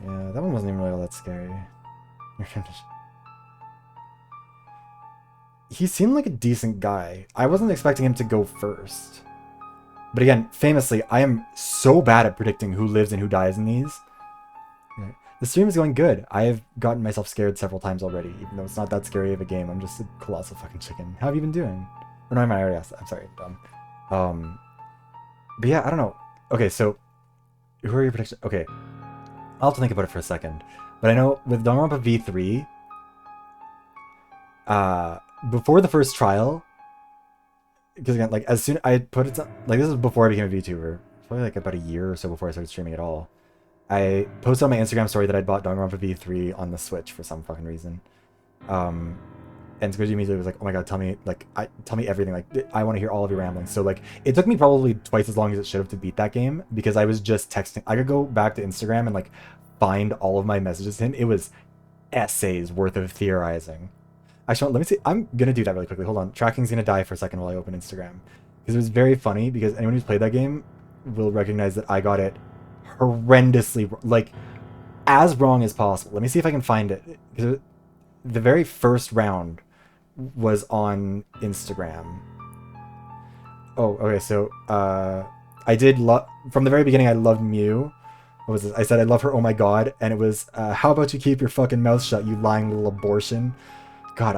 Yeah, that one wasn't even really all that scary. He seemed like a decent guy. I wasn't expecting him to go first. But again, famously, I am so bad at predicting who lives and who dies in these. Yeah. The stream is going good. I have gotten myself scared several times already, even though it's not that scary of a game. I'm just a colossal fucking chicken. How have you been doing? Or no, I already asked that. I'm sorry, dumb. But yeah, I don't know. Okay, so who are your predictions? Okay, I'll have to think about it for a second. But I know with Danganronpa V3, uh, before the first trial, because again, like as soon I put it, like this is before I became a VTuber, probably like about a year or so before I started streaming at all. I posted on my Instagram story that I'd bought Danganronpa V3 on the Switch for some fucking reason. Um, and Squidgy immediately was like, "Oh my god, tell me tell me everything. Like, I want to hear all of your ramblings." So like, it took me probably twice as long as it should have to beat that game because I was just texting. I could go back to Instagram and like find all of my messages to him. It was essays worth of theorizing. Actually, let me see. I'm gonna do that really quickly. Hold on. Tracking's gonna die for a second while I open Instagram because it was very funny. Because anyone who's played that game will recognize that I got it horrendously, like as wrong as possible. Let me see if I can find it. Because the very first round was on Instagram. Oh, okay. So I did love from the very beginning. I loved Mew. What was this? I said I love her. Oh my god! And it was how about you keep your fucking mouth shut, you lying little abortion. God,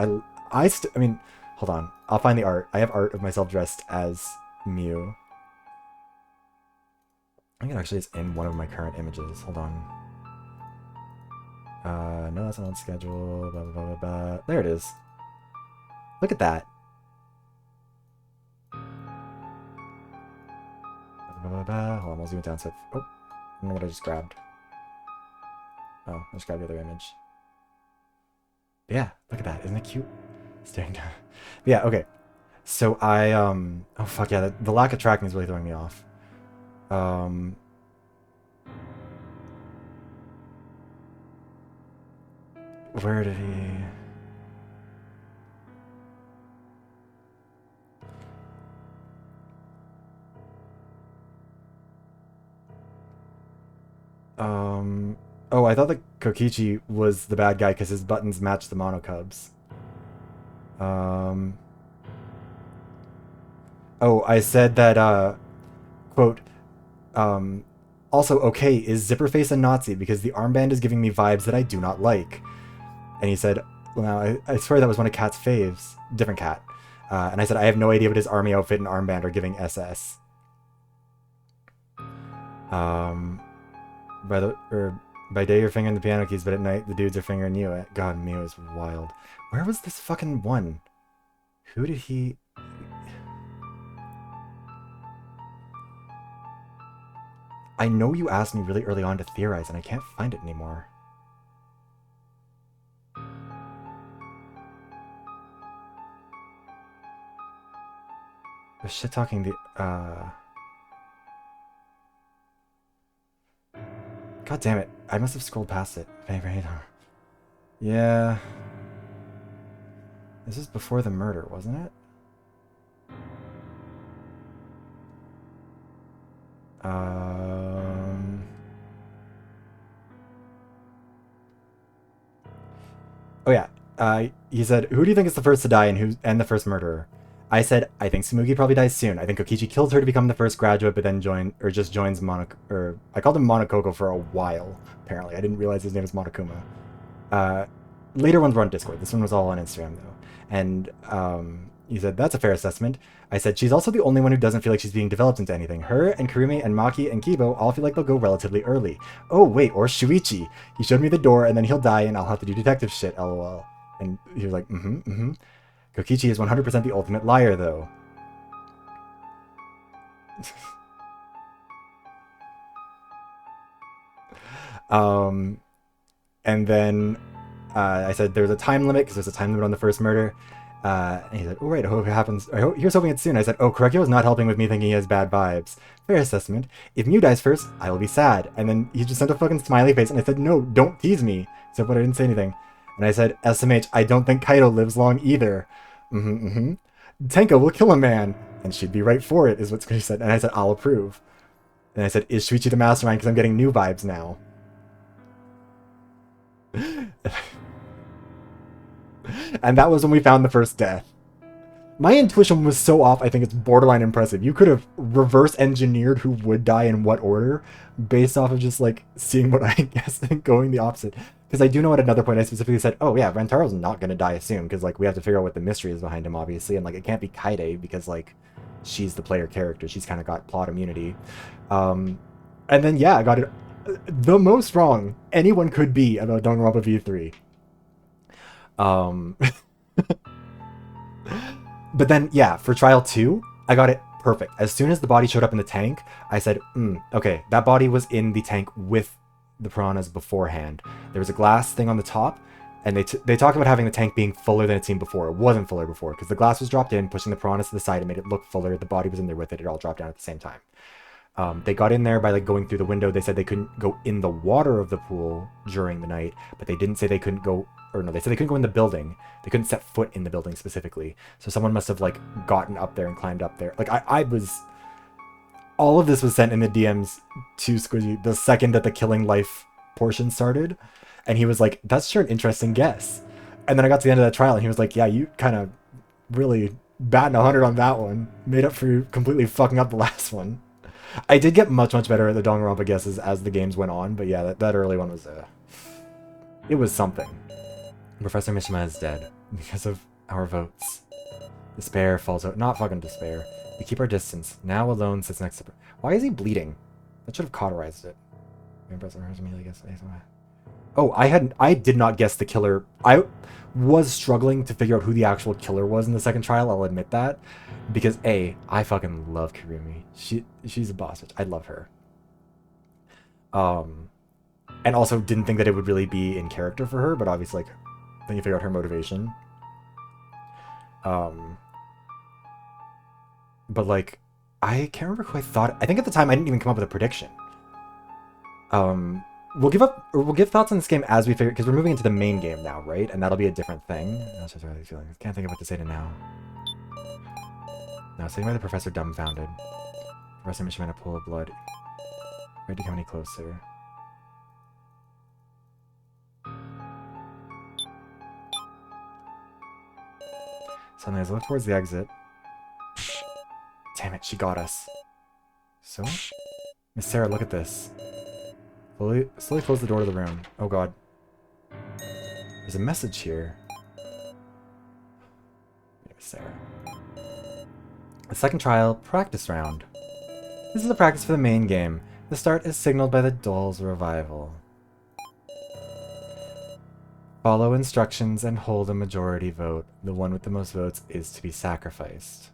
I mean, hold on. I'll find the art. I have art of myself dressed as Mew. I think it actually is in one of my current images. Hold on. No, that's not on schedule. Blah, blah, blah, blah, blah. There it is. Look at that. Blah, blah, blah, blah. Hold on, I'll zoom it down. So, oh, I don't know what I just grabbed. Oh, I just grabbed the other image. But yeah, look at that. Isn't it cute? Staring down. But yeah, okay. So I, oh fuck yeah, the lack of tracking is really throwing me off. Where did he... Oh, I thought that Kokichi was the bad guy because his buttons match the Monocubs. Oh, I said that, quote, also, okay, is Zipperface a Nazi? Because the armband is giving me vibes that I do not like. And he said, well, now, I swear that was one of Cat's faves. Different Cat. And I said, I have no idea what his army outfit and armband are giving SS. By day you're fingering the piano keys, but at night the dudes are fingering you. God, Mew is wild. Where was this fucking one? Who did he... I know you asked me really early on to theorize, and I can't find it anymore. I was shit-talking the... God damn it. I must have scrolled past it. Yeah. This is before the murder, wasn't it? Oh yeah. He said, "Who do you think is the first to die and the first murderer?" I said, "I think Tsumugi probably dies soon. I think Kokichi kills her to become the first graduate, but then just joins I called him Monokoko for a while. Apparently, I didn't realize his name was Monokuma. Later ones were on Discord. This one was all on Instagram though. And he said, "That's a fair assessment." I said, "She's also the only one who doesn't feel like she's being developed into anything. Her and Kurumi and Maki and Kibo all feel like they'll go relatively early. Oh, wait, or Shuichi. He showed me the door and then he'll die and I'll have to do detective shit, lol." And he was like, Kokichi is 100% the ultimate liar, though. And then I said there's a time limit because there's a time limit on the first murder. And he's like, "Oh right, I hope it happens. Here's hoping it's soon." I said, "Oh, Korekyo is not helping with me thinking he has bad vibes. Fair assessment. If Mew dies first, I will be sad." And then he just sent a fucking smiley face, and I said, "No, don't tease me." Except but I didn't say anything. And I said, "SMH, I don't think Kaido lives long either." "Tenko will kill a man." And she'd be right for it, is what she said. And I said, "I'll approve." And I said, "Is Shuichi the mastermind? Because I'm getting new vibes now." And that was when we found the first death. My intuition was so off, I think it's borderline impressive. You could have reverse engineered who would die in what order based off of just like seeing what I guessed and going the opposite. Because I do know at another point I specifically said, "Oh yeah, Rantaro's not going to die soon," because like we have to figure out what the mystery is behind him, obviously, and like it can't be Kaide because like she's the player character. She's kind of got plot immunity. And then, yeah, I got it the most wrong anyone could be about Danganronpa V3. But then, yeah, for trial 2, I got it perfect. As soon as the body showed up in the tank, I said, okay, that body was in the tank with the piranhas beforehand. There was a glass thing on the top, and they talk about having the tank being fuller than it seemed before. It wasn't fuller before, because the glass was dropped in, pushing the piranhas to the side, and made it look fuller. The body was in there with it. It all dropped down at the same time. They got in there by like going through the window. They said they couldn't go in the water of the pool during the night, but they didn't say they couldn't go, or no, they said they couldn't go in the building. They couldn't set foot in the building specifically. So someone must have like gotten up there and climbed up there. Like I was, all of this was sent in the DMs to Squizzy the second that the killing life portion started. And he was like, that's sure an interesting guess. And then I got to the end of that trial and he was like, yeah, you kind of really batting 100 on that one. Made up for completely fucking up the last one. I did get much better at the Danganronpa guesses as the games went on, but yeah, that early one was it was something. Professor Mishima is dead because of our votes. Despair falls out. Not fucking despair. We keep our distance. Now alone sits next to. Why is he bleeding? That should have cauterized it. Oh, I did not guess the killer. I was struggling to figure out who the actual killer was in the second trial. I'll admit that. Because I fucking love Kirumi. She's a boss bitch. I love her. And also didn't think that it would really be in character for her, but obviously, like, then you figure out her motivation. But like, I can't remember who I thought. I think at the time I didn't even come up with a prediction. We'll give thoughts on this game as we figure, because we're moving into the main game now, right? And that'll be a different thing. Can't think of what to say to now. No, sitting by the professor dumbfounded. Professor Mishima in a pool of blood. Ready to come any closer. Suddenly, as I look towards the exit. Damn it, she got us. So? Miss Sarah, look at this. Slowly close the door to the room. Oh god. There's a message here. Miss Sarah. The second trial, practice round. This is the practice for the main game. The start is signaled by the doll's revival. Follow instructions and hold a majority vote. The one with the most votes is to be sacrificed.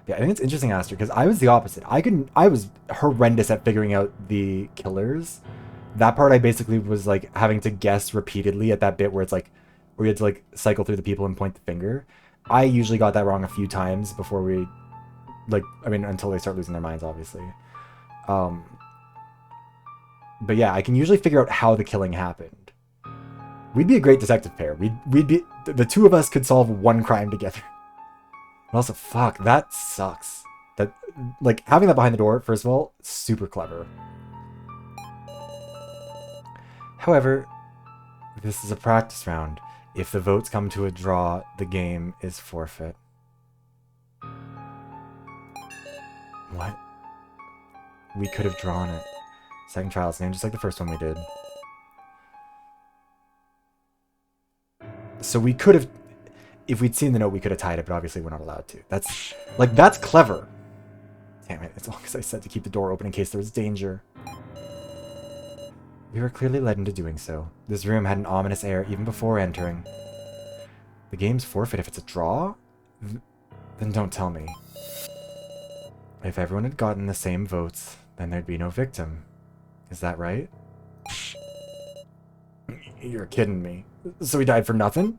Yeah, I think it's interesting, Aster, because I was the opposite. I was horrendous at figuring out the killers. That part I basically was like having to guess repeatedly at that bit where it's like, where you had to like cycle through the people and point the finger. I usually got that wrong a few times before we, like, I mean, until they start losing their minds, obviously. But yeah, I can usually figure out how the killing happened. We'd be a great detective pair. We'd be, the two of us could solve one crime together. But also, fuck, that sucks. That, like, having that behind the door, first of all, super clever. However, this is a practice round. If the votes come to a draw, the game is forfeit. What? We could have drawn it. Second trial's name, just like the first one we did. So we could have, if we'd seen the note, we could have tied it, but obviously we're not allowed to. That's, like, that's clever. Damn it, as long as I said to keep the door open in case there was danger. We were clearly led into doing so. This room had an ominous air even before entering. The game's forfeit if it's a draw? Then don't tell me. If everyone had gotten the same votes, then there'd be no victim. Is that right? You're kidding me. So he died for nothing?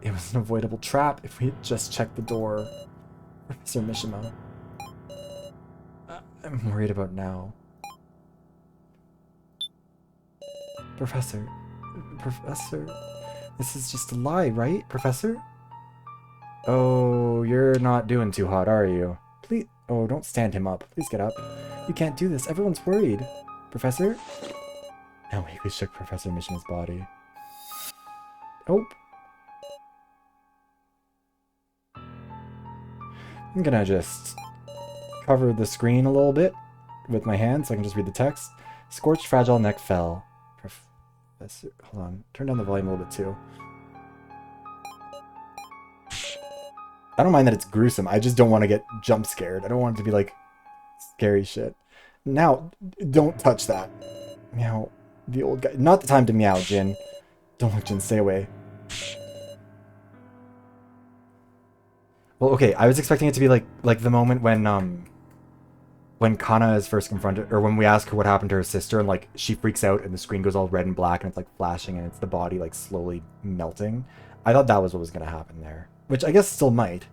It was an avoidable trap if we had just checked the door. Professor Mishima. I'm worried about now. Professor, this is just a lie, right, Professor? Oh, you're not doing too hot, are you? Please, oh, don't stand him up. Please get up. You can't do this. Everyone's worried. Professor? Now we shook Professor Mishima's body. Oh. I'm gonna just cover the screen a little bit with my hand so I can just read the text. Scorched fragile neck fell. Hold on. Turn down the volume a little bit too. I don't mind that it's gruesome. I just don't want to get jump scared. I don't want it to be like scary shit. Now, don't touch that. Meow. The old guy. Not the time to meow, Jin. Don't look, Jin. Stay away. Well, okay. I was expecting it to be like the moment when Kana is first confronted, or when we ask her what happened to her sister, and like she freaks out, and the screen goes all red and black, and it's like flashing, and it's the body like slowly melting. I thought that was what was gonna happen there, which I guess still might.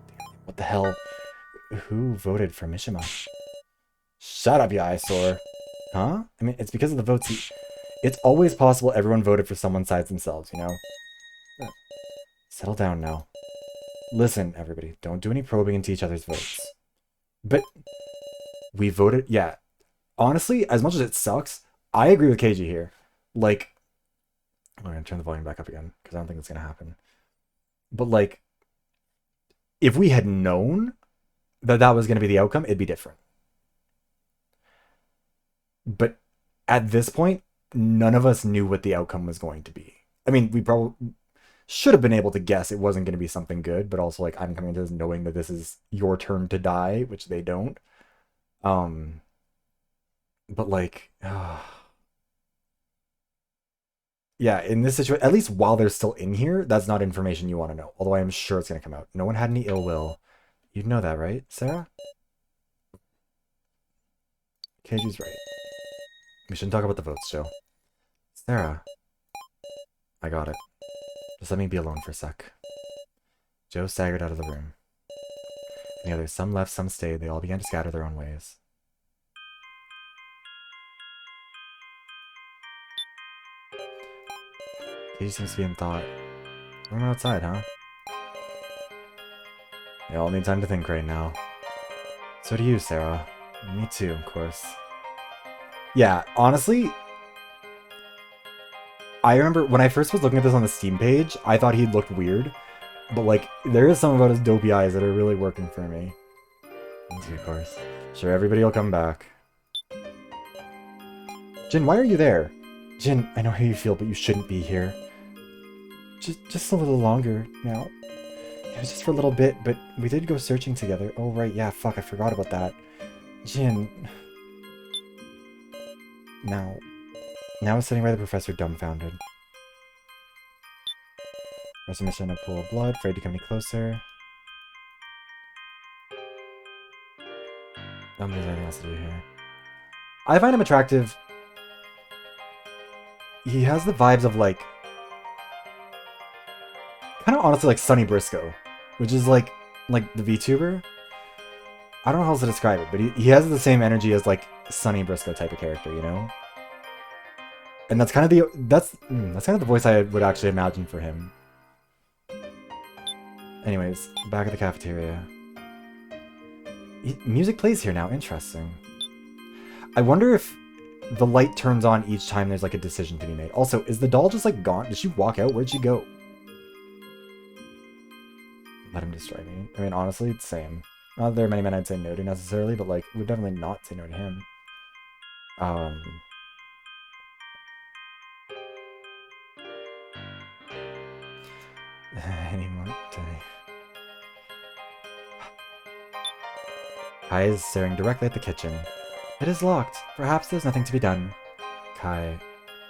What the hell? Who voted for Mishima? Shut up, you eyesore. Huh? I mean, it's because of the votes. It's always possible everyone voted for someone besides themselves, you know? Settle down now. Listen, everybody, don't do any probing into each other's votes. But we voted, yeah. Honestly, as much as it sucks, I agree with KG here. Like, I'm gonna turn the volume back up again, because I don't think it's gonna happen. But like, if we had known that that was gonna be the outcome, it'd be different. But at this point, none of us knew what the outcome was going to be. I mean, we probably should have been able to guess it wasn't going to be something good, but also like I'm coming into this knowing that this is your turn to die, which they don't. But like, yeah, in this situation, at least while they're still in here, that's not information you want to know. Although I am sure it's going to come out. No one had any ill will. You'd know that, right, Sarah? KG's right. We shouldn't talk about the votes, Joe. Sarah. I got it. Just let me be alone for a sec. Joe staggered out of the room. The others, some left, some stayed. They all began to scatter their own ways. Katie seems to be in thought. We're outside, huh? They all need time to think right now. So do you, Sarah. Me too, of course. Yeah, honestly, I remember when I first was looking at this on the Steam page, I thought he looked weird. But like, there is something about his dopey eyes that are really working for me. Of course. Sure, everybody will come back. Jin, why are you there? Jin, I know how you feel, but you shouldn't be here. Just a little longer now. It was just for a little bit, but we did go searching together. Oh, right, yeah, fuck, I forgot about that. Jin. Now I was sitting by the professor dumbfounded. Professor missed in a pool of blood, afraid to come any closer. I don't think there's anything else to do here. I find him attractive. He has the vibes of like, kind of honestly like Sonny Briscoe, which is like the VTuber. I don't know how else to describe it, but he has the same energy as like Sonny Briscoe type of character, you know? And that's kind of that's kind of the voice I would actually imagine for him. Anyways, back at the cafeteria. Music plays here now, interesting. I wonder if the light turns on each time there's like a decision to be made. Also, is the doll just like gone? Did she walk out? Where'd she go? Let him destroy me. I mean, honestly, it's same. Not that there are many men I'd say no to necessarily, but like, we'd definitely not say no to him. Any more today. Kai is staring directly at the kitchen. It is locked. Perhaps there's nothing to be done. Kai,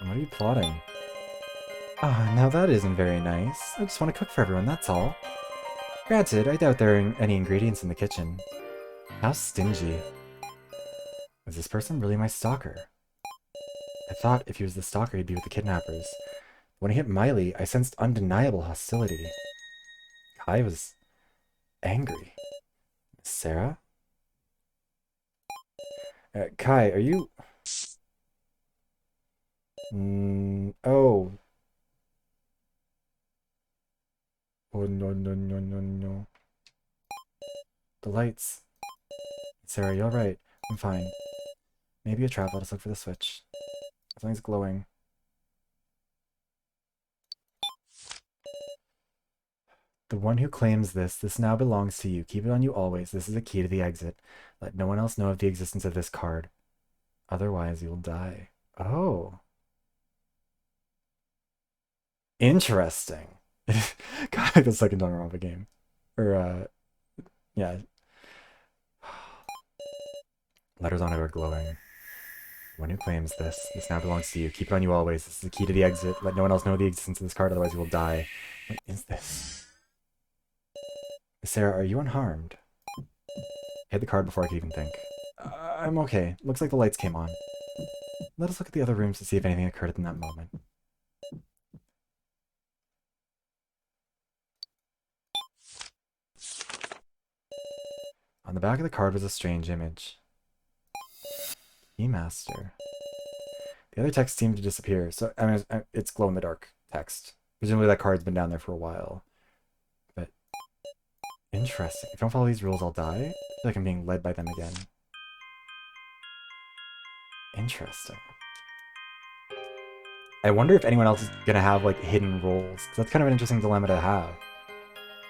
what are you plotting? Ah, now that isn't very nice. I just want to cook for everyone, that's all. Granted, I doubt there are any ingredients in the kitchen. How stingy. Is this person really my stalker? I thought if he was the stalker, he'd be with the kidnappers. When he hit Miley, I sensed undeniable hostility. Kai was angry. Sarah? Kai, are you... oh. Oh, no, no, no, no, no. The lights. Sarah, you alright? I'm fine. Maybe a trap. Let us look for the switch. Something's glowing. The one who claims this now belongs to you. Keep it on you always. This is a key to the exit. Let no one else know of the existence of this card. Otherwise, you'll die. Oh. Interesting. God, like the second Danganronpa game. Or, Yeah. Letters on it are glowing. One who claims this. This now belongs to you. Keep it on you always. This is the key to the exit. Let no one else know the existence of this card, otherwise you will die. What is this? Sarah, are you unharmed? Hit the card before I could even think. I'm okay. Looks like the lights came on. Let us look at the other rooms to see if anything occurred in that moment. On the back of the card was a strange image. Keymaster. The other text seemed to disappear, so I mean, it's glow-in-the-dark text. Presumably that card's been down there for a while. But interesting. If I don't follow these rules, I'll die? I feel like I'm being led by them again. Interesting. I wonder if anyone else is gonna have like hidden roles, because that's kind of an interesting dilemma to have.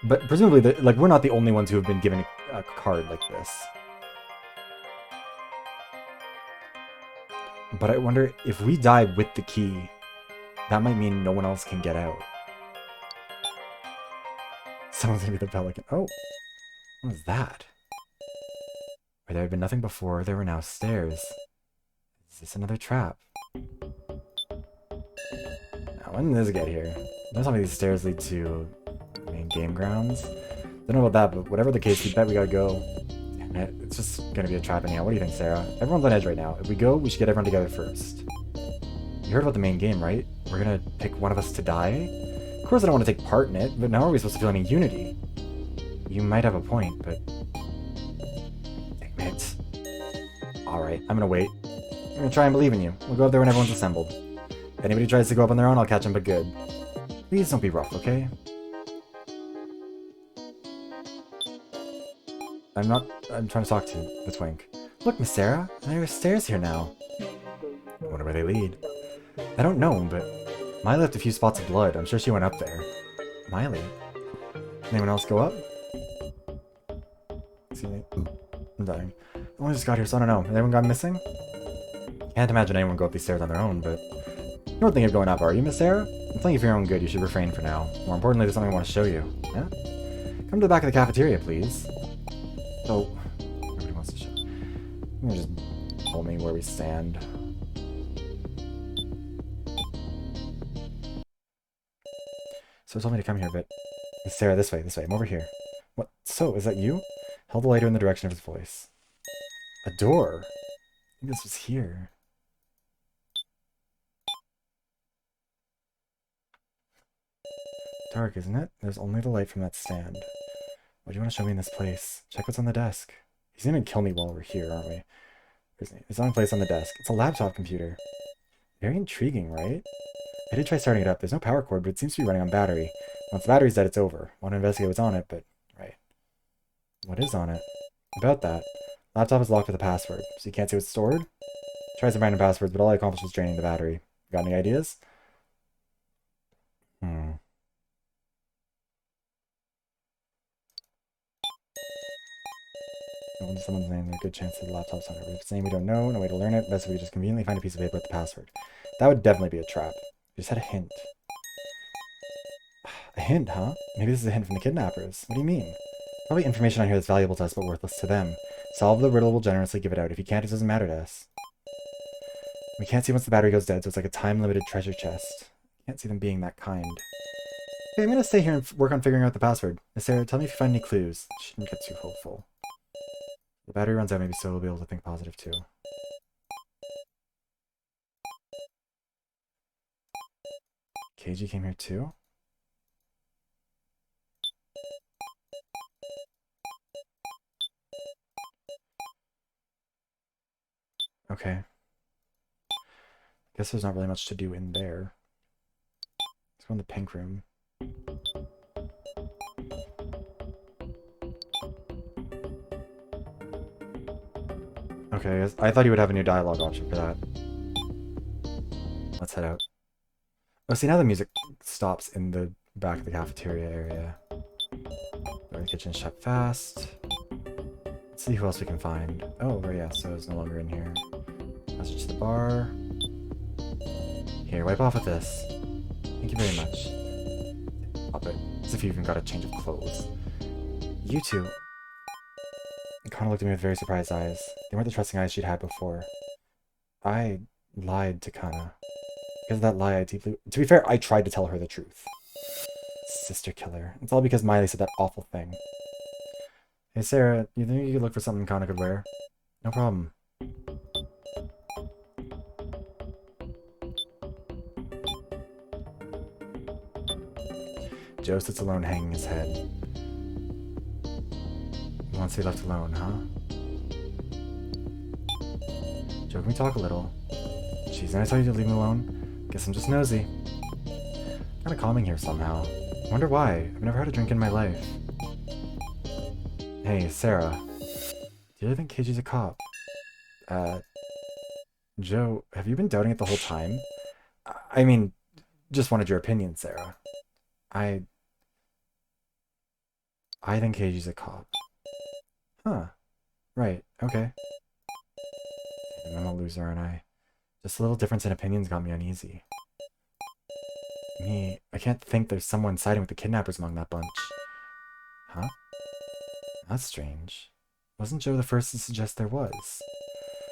But presumably, like, we're not the only ones who have been given a card like this. But I wonder if we die with the key, that might mean no one else can get out. Someone's gonna be the pelican. Oh, what was that? Where there had been nothing before, there were now stairs. Is this another trap? Now, when does it get here? Don't tell me these stairs lead to main game grounds. Don't know about that, but whatever the case, we bet we gotta go. Damn it, it's just gonna be a trap anyhow. What do you think, Sarah? Everyone's on edge right now. If we go, we should get everyone together first. You heard about the main game, right? We're gonna pick one of us to die? Of course I don't want to take part in it, but now are we supposed to feel any unity? You might have a point, but... Damn it. Alright, I'm gonna wait. I'm gonna try and believe in you. We'll go up there when everyone's assembled. If anybody tries to go up on their own, I'll catch them, but good. Please don't be rough, okay? I'm trying to talk to the twink. Look, Miss Sarah, there are stairs here now. I wonder where they lead. I don't know, but Miley left a few spots of blood. I'm sure she went up there. Miley? Anyone else go up? Excuse me. I'm dying. I only just got here, so I don't know. Has anyone gone missing? Can't imagine anyone go up these stairs on their own, but... You don't think of going up, are you, Miss Sarah? I'm thinking for your own good, you should refrain for now. More importantly, there's something I want to show you. Yeah? Come to the back of the cafeteria, please. So, nobody wants to show. You can just tell me where we stand. So it told me to come here, but... Miss Sarah, this way, I'm over here. What? So, is that you? Held the lighter in the direction of his voice. A door? I think this was here. Dark, isn't it? There's only the light from that stand. What do you want to show me in this place? Check what's on the desk. He's gonna kill me while we're here, aren't we? There's something placed on the desk. It's a laptop computer. Very intriguing, right? I did try starting it up. There's no power cord, but it seems to be running on battery. Once the battery's dead, it's over. Want to investigate what's on it, but... Right. What is on it? About that. Laptop is locked with a password, so you can't see what's stored? Try some random passwords, but all I accomplished was draining the battery. Got any ideas? When someone's name, there's a good chance that the laptop's on it. If it's a name we don't know, no way to learn it, best if we just conveniently find a piece of paper with the password. That would definitely be a trap. We just had a hint. A hint, huh? Maybe this is a hint from the kidnappers. What do you mean? Probably information on here that's valuable to us but worthless to them. Solve the riddle, we'll generously give it out. If you can't, it doesn't matter to us. We can't see once the battery goes dead, so it's like a time-limited treasure chest. Can't see them being that kind. Okay, I'm gonna stay here and work on figuring out the password. Miss Sarah, tell me if you find any clues. Shouldn't get too hopeful. The battery runs out maybe, so we'll be able to think positive too. KG came here too? Okay. Guess there's not really much to do in there. Let's go in the pink room. Okay, I thought you would have a new dialogue option for that. Let's head out. Oh, see, now the music stops in the back of the cafeteria area. The kitchen's shut fast. Let's see who else we can find. Oh, right, yeah, so it's no longer in here. Message to the bar. Here, wipe off with this. Thank you very much. Pop it. As if you even got a change of clothes. You two. Kana looked at me with very surprised eyes. They weren't the trusting eyes she'd had before. I lied to Kana. Because of that lie, I deeply... To be fair, I tried to tell her the truth. Sister killer. It's all because Miley said that awful thing. Hey, Sarah, you think you could look for something Kana could wear? No problem. Joe sits alone, hanging his head. He wants to be left alone, huh? Joe, can we talk a little? Jeez, didn't I tell you to leave me alone? Guess I'm just nosy. Kinda calming here somehow. I wonder why. I've never had a drink in my life. Hey, Sarah. Do you really think Keiji's a cop? Joe, have you been doubting it the whole time? I mean, just wanted your opinion, Sarah. I think Keiji's a cop. Huh. Right, okay. I'm a loser, aren't I? Just a little difference in opinions got me uneasy. I can't think there's someone siding with the kidnappers among that bunch. Huh? That's strange. Wasn't Joe the first to suggest there was?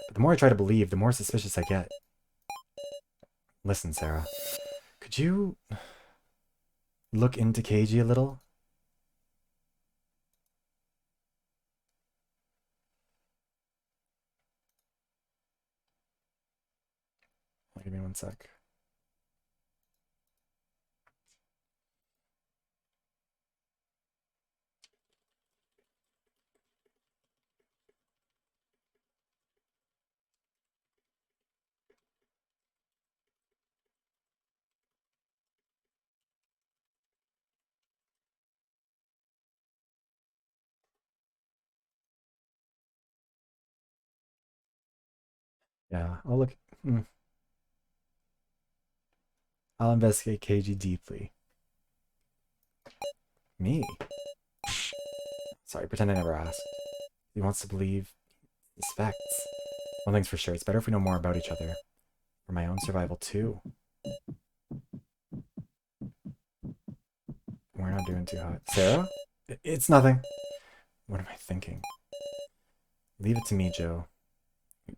But the more I try to believe, the more suspicious I get. Listen, Sarah. Could you look into Keiji a little? Give me one sec. Yeah, I'll look. I'll investigate Keiji deeply. Me? Sorry, pretend I never asked. He wants to believe, suspects. One thing's for sure, it's better if we know more about each other. For my own survival, too. We're not doing too hot. Sarah? It's nothing. What am I thinking? Leave it to me, Joe.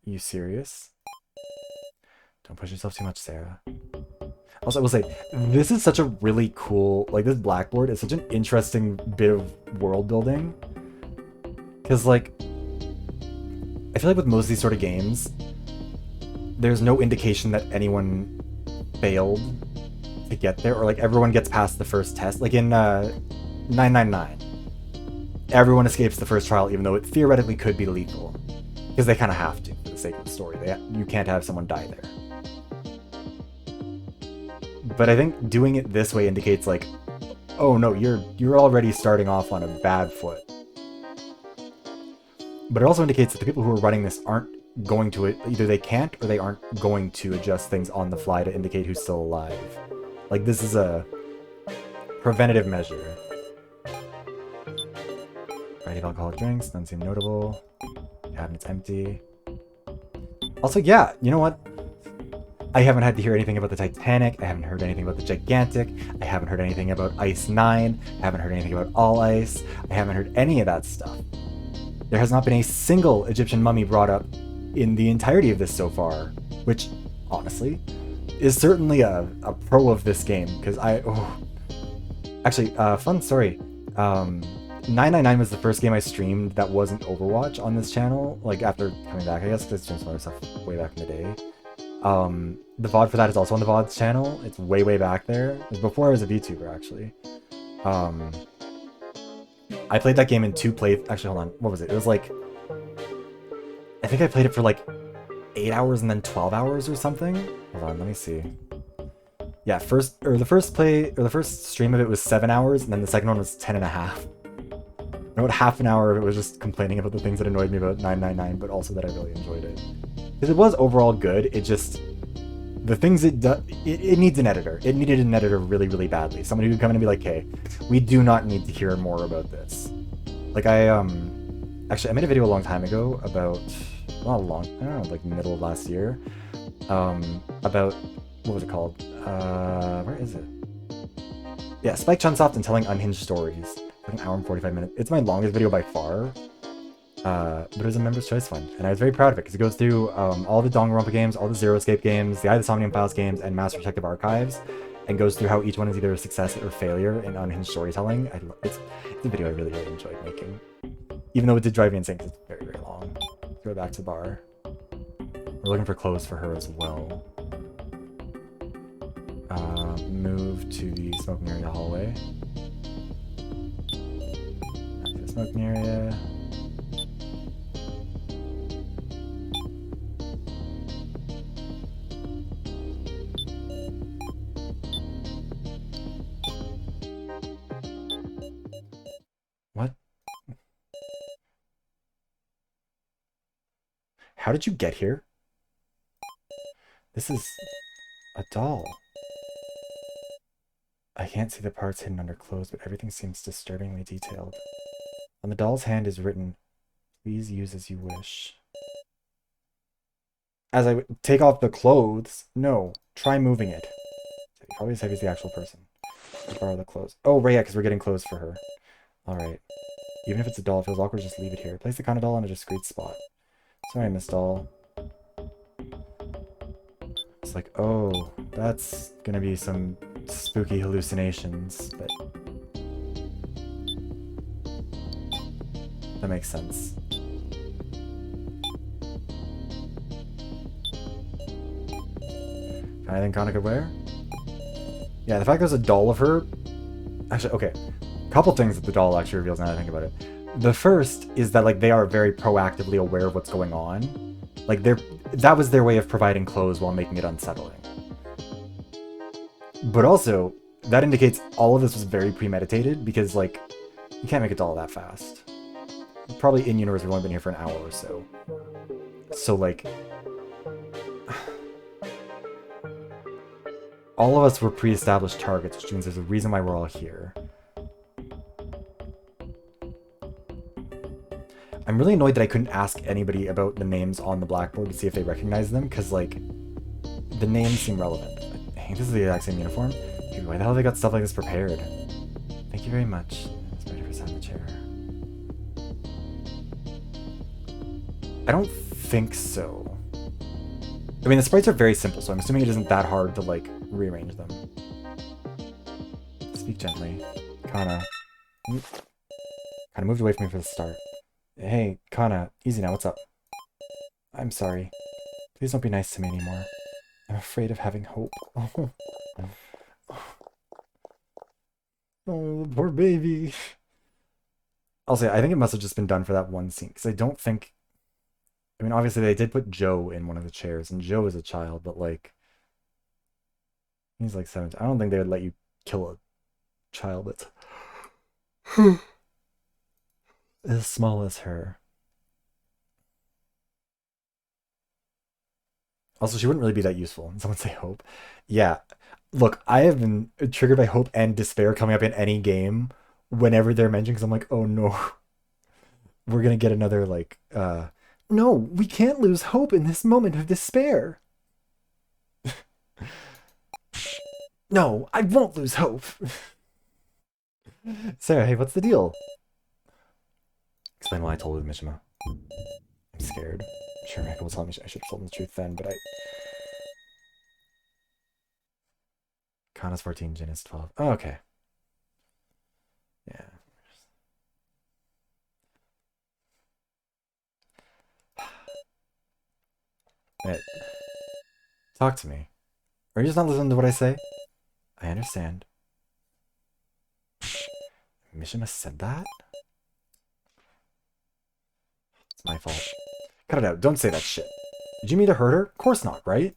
You serious? Don't push yourself too much, Sarah. Also, I will say, this is such a really cool, like, this blackboard is such an interesting bit of world building. Because, like, I feel like with most of these sort of games, there's no indication that anyone failed to get there, or, like, everyone gets past the first test. Like, in 999, everyone escapes the first trial, even though it theoretically could be lethal. Because they kind of have to, for the sake of the story. You can't have someone die there. But I think doing it this way indicates, like, oh no, you're already starting off on a bad foot. But it also indicates that the people who are running this aren't going to, either they can't or they aren't going to adjust things on the fly to indicate who's still alive. Like, this is a preventative measure. Variety of alcoholic drinks, none seem notable. Cabinet's empty. Also, yeah, you know what? I haven't had to hear anything about the Titanic. I haven't heard anything about the Gigantic. I haven't heard anything about Ice 9. I haven't heard anything about All Ice. I haven't heard any of that stuff. There has not been a single Egyptian mummy brought up in the entirety of this so far, which, honestly, is certainly a pro of this game, because Actually, fun story. 999 was the first game I streamed that wasn't Overwatch on this channel, like, after coming back, I guess, because I streamed some other stuff way back in the day. The VoD for that is also on the VoD's channel. It's way, way back there. It was before I was a VTuber, actually. I played that game in actually, hold on. What was it? It was like, I think I played it for like 8 hours and then 12 hours or something. Hold on, let me see. Yeah, the first stream of it was 7 hours, and then the second one was 10 and a half. About half an hour of it was just complaining about the things that annoyed me about 999, but also that I really enjoyed it. Because it was overall good, it just... The things it needs an editor. It needed an editor really, really badly. Somebody who would come in and be like, hey, we do not need to hear more about this. Like, actually, I made a video a long time ago about... Not long, I don't know, like middle of last year. About... What was it called? Where is it? Yeah, Spike Chunsoft and telling unhinged stories. Like an hour and 45 minutes. It's my longest video by far. But it was a member's choice one, and I was very proud of it because it goes through all the Danganronpa games, all the Zero Escape games, the Eye of the Somnium Files games, and Master Detective Archives, and goes through how each one is either a success or failure in unhinged storytelling. It's a video I really, really enjoyed making, even though it did drive me insane because it's very, very long. Let's go back to the bar. We're looking for clothes for her as well. Move to the smoking area hallway. Back to the smoking area. What? How did you get here? This is a doll. I can't see the parts hidden under clothes, but everything seems disturbingly detailed. On the doll's hand is written, "Please use as you wish." As I take off the clothes, no, try moving it. Probably as heavy as the actual person. Borrow the clothes. Oh, right, yeah, because we're getting clothes for her. Alright. Even if it's a doll, it feels awkward, just leave it here. Place the kind of doll in a discreet spot. Sorry, Miss Doll. It's like, oh, that's gonna be some spooky hallucinations, but that makes sense. Anything Kana could wear? Yeah, the fact there's a doll of her... Actually, okay. A couple things that the doll actually reveals now that I think about it. The first is that, like, they are very proactively aware of what's going on. Like, that was their way of providing clothes while making it unsettling. But also, that indicates all of this was very premeditated, because, like, you can't make a doll that fast. Probably in-universe, we've only been here for an hour or so. So, like... all of us were pre-established targets, which means there's a reason why we're all here. I'm really annoyed that I couldn't ask anybody about the names on the blackboard to see if they recognize them, because, like, the names seem relevant. I think this is the exact same uniform. Dude, why the hell have they got stuff like this prepared? Thank you very much. It's ready for sat in the chair. I don't think so. I mean, the sprites are very simple, so I'm assuming it isn't that hard to, like, rearrange them. Speak gently. Kana. Kana moved away from me for the start. Hey, Kana, easy now, what's up? I'm sorry. Please don't be nice to me anymore. I'm afraid of having hope. Oh, poor baby. I'll say, I think it must have just been done for that one scene, because I don't think... I mean, obviously they did put Joe in one of the chairs, and Joe is a child, but, like... he's like 17. I don't think they would let you kill a child that's... as small as her. Also, she wouldn't really be that useful. Someone say hope. Yeah. Look, I have been triggered by hope and despair coming up in any game whenever they're mentioned, because I'm like, oh no. We're gonna get another, like, no, we can't lose hope in this moment of despair. No, I won't lose hope. Sarah, hey, what's the deal? Explain why I told her Mishima. I'm scared. I'm sure Michael will tell me I should have told him the truth then, but I... Kana's 14, Jin is 12. Oh, okay. Yeah. Hey, talk to me. Are you just not listening to what I say? I understand. Mishima said that? It's my fault. Cut it out. Don't say that shit. Did you mean to hurt her? Of course not, right?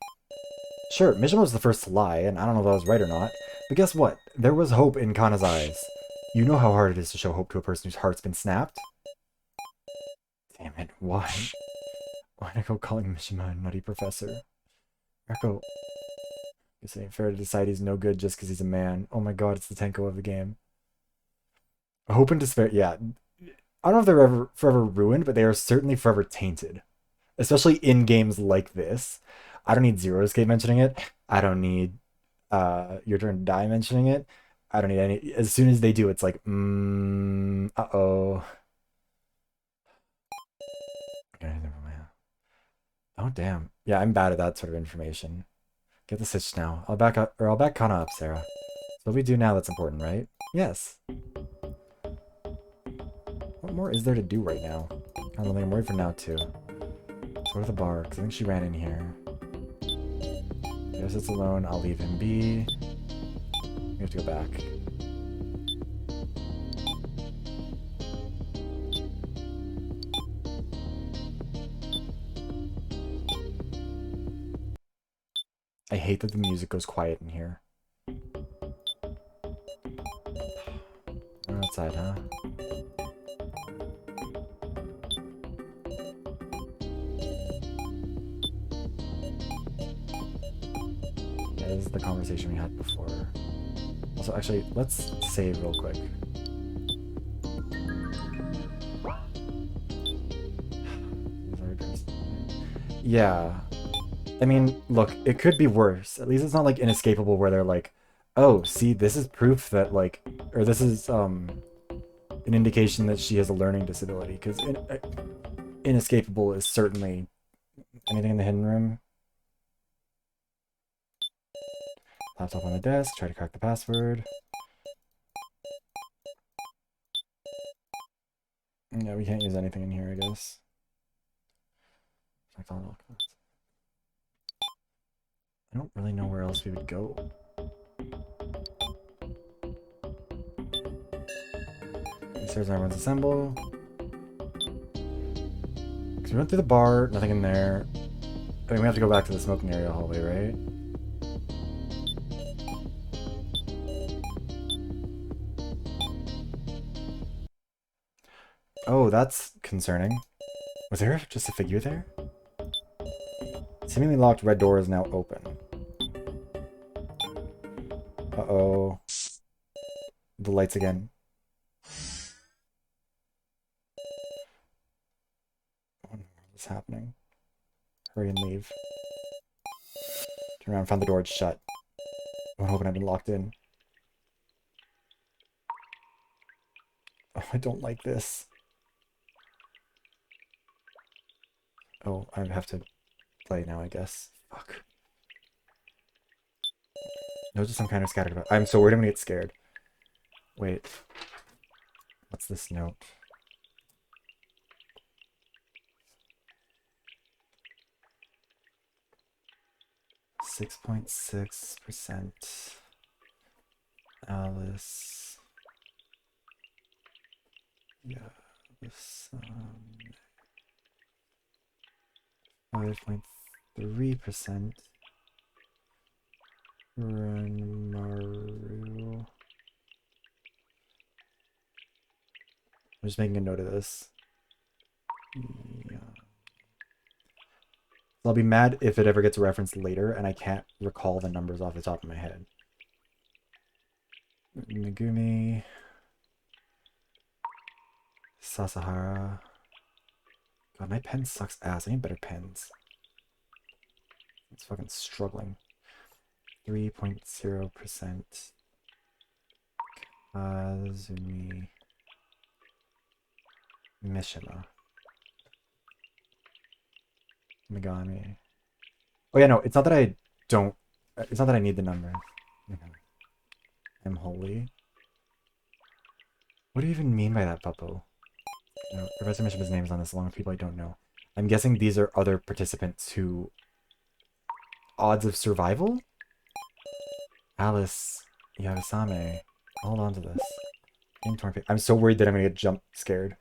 Sure, Mishima was the first to lie, and I don't know if that was right or not. But guess what? There was hope in Kana's eyes. You know how hard it is to show hope to a person whose heart's been snapped? Damn it, why? Why'd I go calling Mishima a nutty professor? Echo. Guess it ain't fair to decide he's no good just because he's a man. Oh my god, it's the Tenko of the game. Hope and despair, yeah. I don't know if they're ever forever ruined, but they are certainly forever tainted. Especially in games like this. I don't need Zero Escape mentioning it. I don't need Your Turn to Die mentioning it. I don't need any... As soon as they do, it's like, uh-oh. Oh damn. Yeah, I'm bad at that sort of information. Get the stitch now. I'll back up, or I'll back Kana up, Sarah. So what we do now that's important, right? Yes. What more is there to do right now? I don't think I'm worried for now too. Let's go to the bar, because I think she ran in here. If it's alone, I'll leave him be. We have to go back. I hate that the music goes quiet in here. We're outside, huh? Yeah, this is the conversation we had before. Also, actually, let's save real quick. Yeah. I mean, look, it could be worse. At least it's not like inescapable where they're like, oh, see, this is proof that like, or this is an indication that she has a learning disability. Because inescapable is certainly anything in the hidden room. Laptop on the desk. Try to crack the password. Yeah, we can't use anything in here, I guess. I don't really know where else we would go. Upstairs, everyone's assemble. Because we went through the bar, nothing in there. I mean, we have to go back to the smoking area hallway, right? Oh, that's concerning. Was there just a figure there? Seemingly locked red door is now open. Uh-oh. The lights again. What's happening? Hurry and leave. Turn around, found the door, it's shut. I'm hoping I've been locked in. Oh, I don't like this. Oh, I have to play now, I guess. Fuck. No, just some kind of scattered about. I'm so worried I'm gonna get scared. Wait. What's this note? .6%. Alice. Yeah. This 5.3%. Renmaru. I'm just making a note of this. Yeah. I'll be mad if it ever gets referenced later and I can't recall the numbers off the top of my head. Megumi. Sasahara. God, my pen sucks ass. I need better pens. It's fucking struggling. 3.0%. Kazumi Mishima. Megami. Oh yeah, no, it's not that I don't... It's not that I need the number. I'm holy. What do you even mean by that, Puppo? No, Professor Mishima's name is on this along with people I don't know. I'm guessing these are other participants who... Odds of survival? Alice Yagasame. Hold on to this. I'm so worried that I'm gonna get jump scared.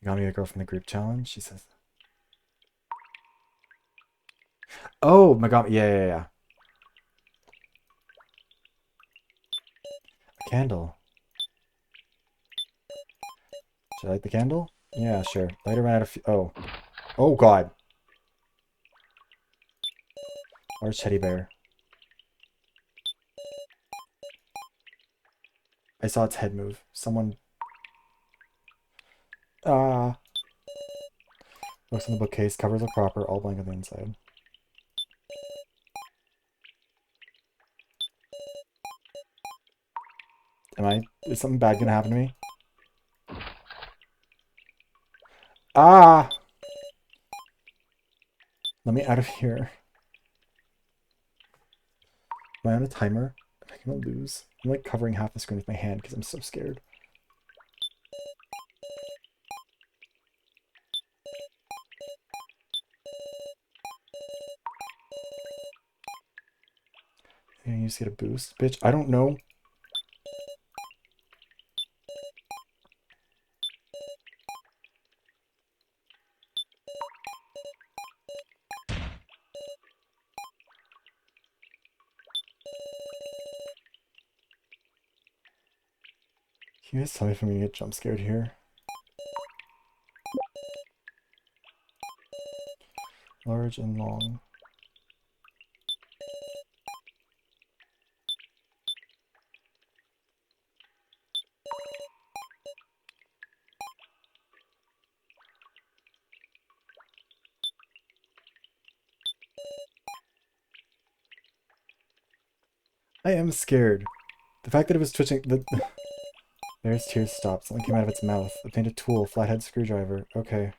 Megami, the girl from the group challenge, she says. Oh, Megami, yeah. A candle. Should I light the candle? Yeah, sure. Light around out of... Oh. Oh, God. Large teddy bear. I saw its head move. Someone... Looks in the bookcase. Covers are proper. All blank on the inside. Is something bad gonna happen to me? Ah! Let me out of here. Am I on a timer? Am I gonna lose? I'm like covering half the screen with my hand because I'm so scared. You just get a boost. Bitch, I don't know. Can you guys tell me if I'm gonna get jump scared here? Large and long. I am scared. The fact that it was twitching. There's tears stopped. Something came out of its mouth. Obtained a tool, flathead screwdriver. Okay.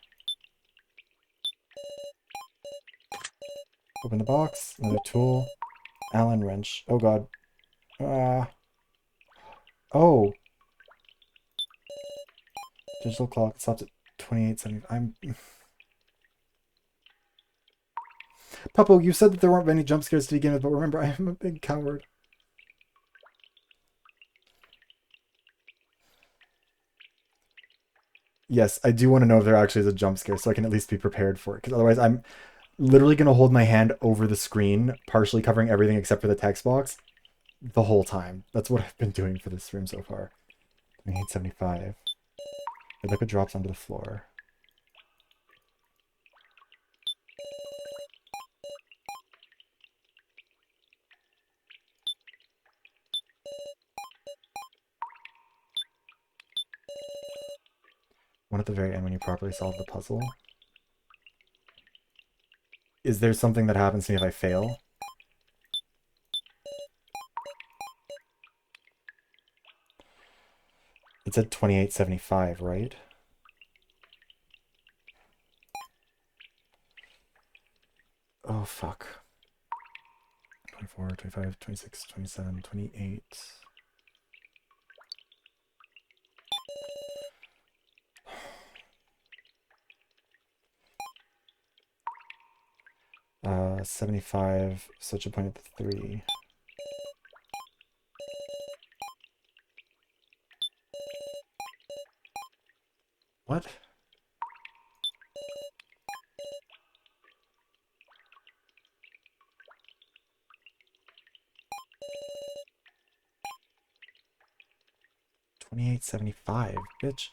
Open the box. Another tool. Allen wrench. Oh god. Ah. Oh. Digital clock stopped at 28:70. I'm. Puppo, you said that there weren't many jump scares to begin with, but remember, I am a big coward. Yes, I do want to know if there actually is a jump scare so I can at least be prepared for it. Because otherwise, I'm literally going to hold my hand over the screen, partially covering everything except for the text box, the whole time. That's what I've been doing for this room so far. 2875. The liquid drops onto the floor. One at the very end when you properly solve the puzzle. Is there something that happens to me if I fail? It said 2875, right? Oh, fuck. 24, 25, 26, 27, 28. 75, such a point at the 3. What? $28.75, bitch.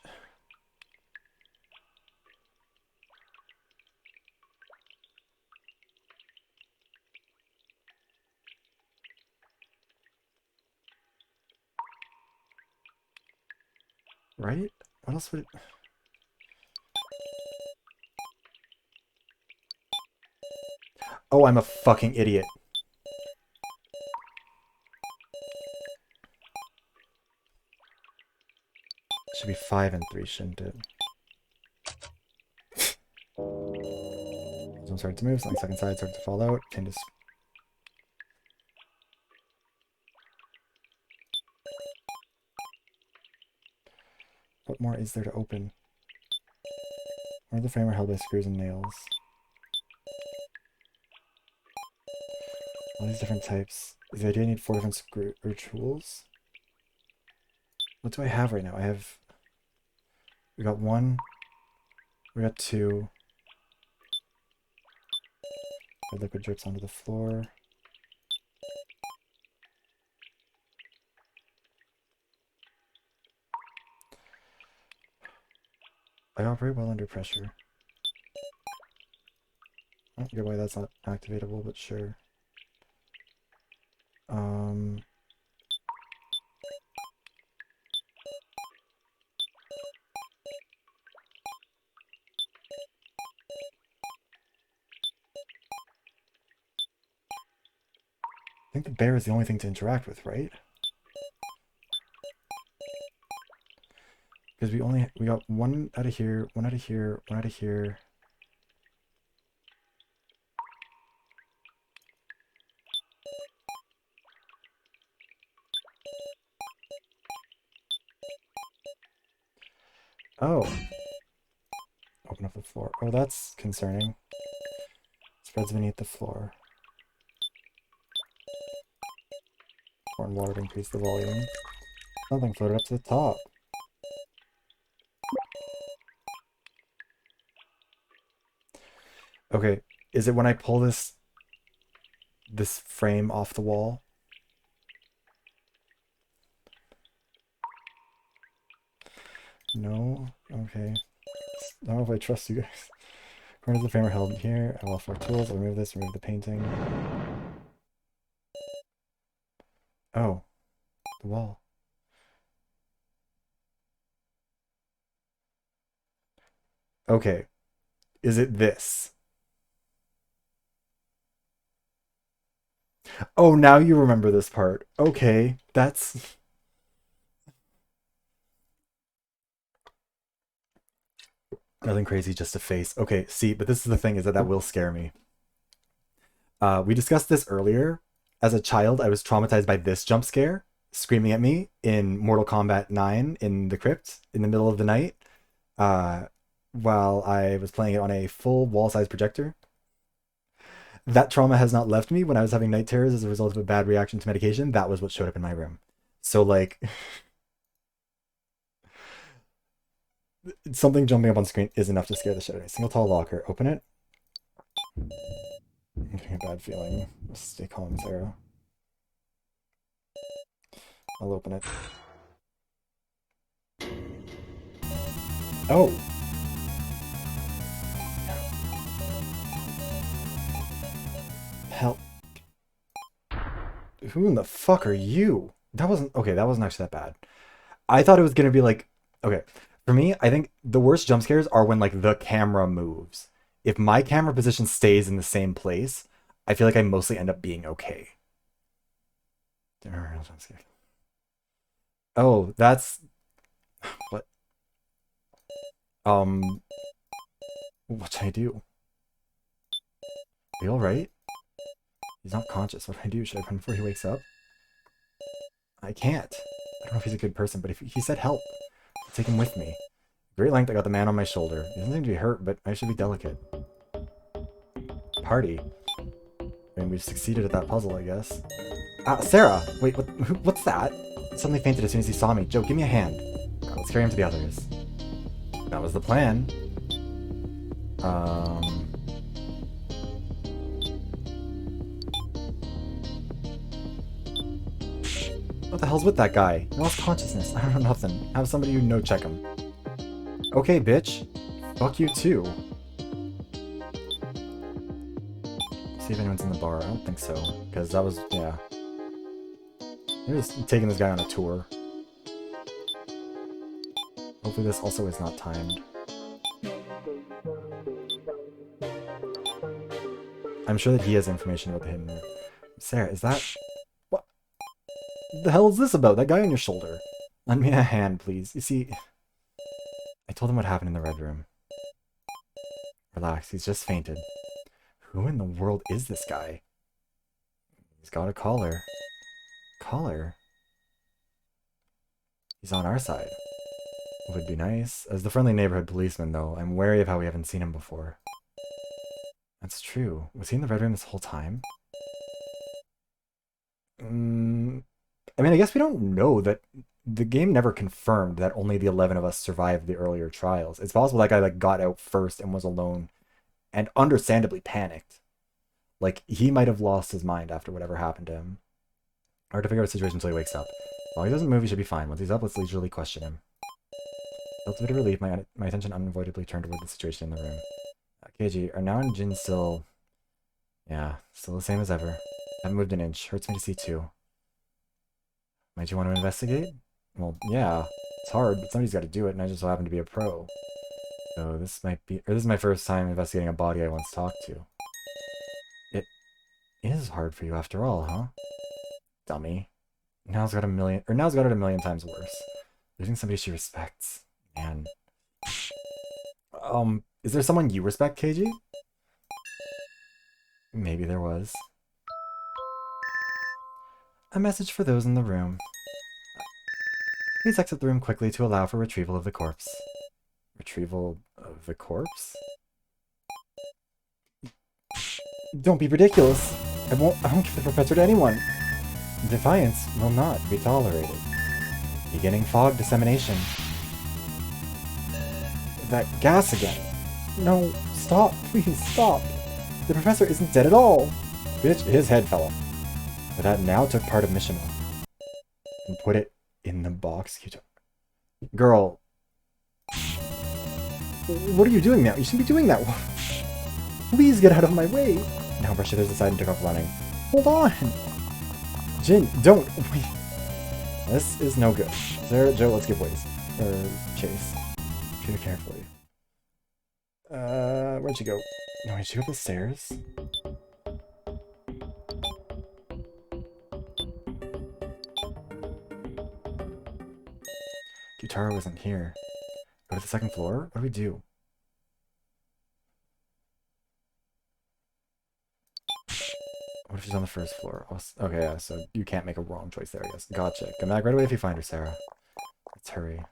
Right? What else would it... Oh, I'm a fucking idiot. Should be 5 and 3, shouldn't it? Zone started to move, something stuck inside started to fall out. Tend to... What more is there to open? Or the frame are held by screws and nails. All these different types. Is the idea I need 4 different screw or tools? What do I have right now? I have... We got 1. We got 2. The liquid drips onto the floor. I operate well under pressure. I don't get why that's not activatable, but sure. I think the bear is the only thing to interact with, right? Because we got 1 out of here, 1 out of here, 1 out of here. Oh. Open up the floor. Oh, that's concerning. Spreads beneath the floor. Pouring water to increase the volume. Something floated up to the top. Okay, is it when I pull this frame off the wall? No? Okay. I don't know if I trust you guys. Corners of the frame are held here. I will offer tools. I'll remove this, remove the painting. Oh, the wall. Okay, is it this? Oh, now you remember this part. Okay, that's... Nothing crazy, just a face. Okay, see, but this is the thing, is that will scare me. We discussed this earlier. As a child, I was traumatized by this jump scare, screaming at me in Mortal Kombat 9 in the crypt in the middle of the night, uh, while I was playing it on a full wall-size projector. That trauma has not left me. When I was having night terrors as a result of a bad reaction to medication, that was what showed up in my room. So, like, something jumping up on screen is enough to scare the shit out of me. Single tall locker. Open it. I'm getting a bad feeling. Stay calm, Sarah. I'll open it. Oh! Help. Who in the fuck are you? That wasn't... Okay, that wasn't actually that bad. I thought it was gonna be like... Okay, for me, I think the worst jump scares are when, like, the camera moves. If my camera position stays in the same place, I feel like I mostly end up being okay. Oh, that's... What? What should I do? Are you alright? He's not conscious. What do I do? Should I run before he wakes up? I can't. I don't know if he's a good person, but if he said help, I'll take him with me. Great length, I got the man on my shoulder. He doesn't seem to be hurt, but I should be delicate. Party. I mean, we've succeeded at that puzzle, I guess. Ah, Sarah! Wait, what's that? He suddenly fainted as soon as he saw me. Joe, give me a hand. Let's carry him to the others. That was the plan. What the hell's with that guy? He lost consciousness. I don't know nothing. Have somebody you know check him. Okay, bitch. Fuck you too. See if anyone's in the bar. I don't think so. Because that was, yeah. They're just taking this guy on a tour. Hopefully this also is not timed. I'm sure that he has information about the hidden room. Sarah, is that... What the hell is this about? That guy on your shoulder. Lend me a hand, please. You see... I told him what happened in the red room. Relax, he's just fainted. Who in the world is this guy? He's got a collar. Collar? He's on our side. Would be nice. As the friendly neighborhood policeman, though, I'm wary of how we haven't seen him before. That's true. Was he in the red room this whole time? I mean, I guess we don't know. That the game never confirmed that only the 11 of us survived the earlier trials. It's possible that guy like got out first and was alone and understandably panicked. Like, he might have lost his mind after whatever happened to him. Hard to figure out the situation until he wakes up. While he doesn't move, he should be fine. Once he's up, let's leisurely question him. Felt a bit of relief, my attention unavoidably turned toward the situation in the room. KG, are now and Jin still... Yeah, still the same as ever. Haven't moved an inch. Hurts me to see too. Might you want to investigate? Well, yeah. It's hard, but somebody's got to do it, and I just so happen to be a pro. So this might be... Or this is my first time investigating a body I once talked to. It is hard for you after all, huh? Dummy. Now's got it a million times worse. Losing somebody she respects. Man. Is there someone you respect, KG? Maybe there was. A message for those in the room. Please exit the room quickly to allow for retrieval of the corpse. Retrieval of the corpse? Don't be ridiculous! I won't give the professor to anyone! Defiance will not be tolerated. Beginning fog dissemination. That gas again. No, stop, please, stop. The professor isn't dead at all. Bitch, his head fell off. But that now took part of Mishima. And put it in the box you took. Girl. What are you doing now? You shouldn't be doing that. Please get out of my way. Now brushed it aside and took off running. Hold on. Jin, don't. Wait. This is no good. Sarah, Joe, let's give ways. Or chase. Treat her carefully. Where'd she go? No, did she go up the stairs? Gyutaro isn't here. Go to the second floor? What do we do? What if she's on the first floor? Okay, yeah, so you can't make a wrong choice there, I guess. Gotcha. Come back right away if you find her, Sarah. Let's hurry.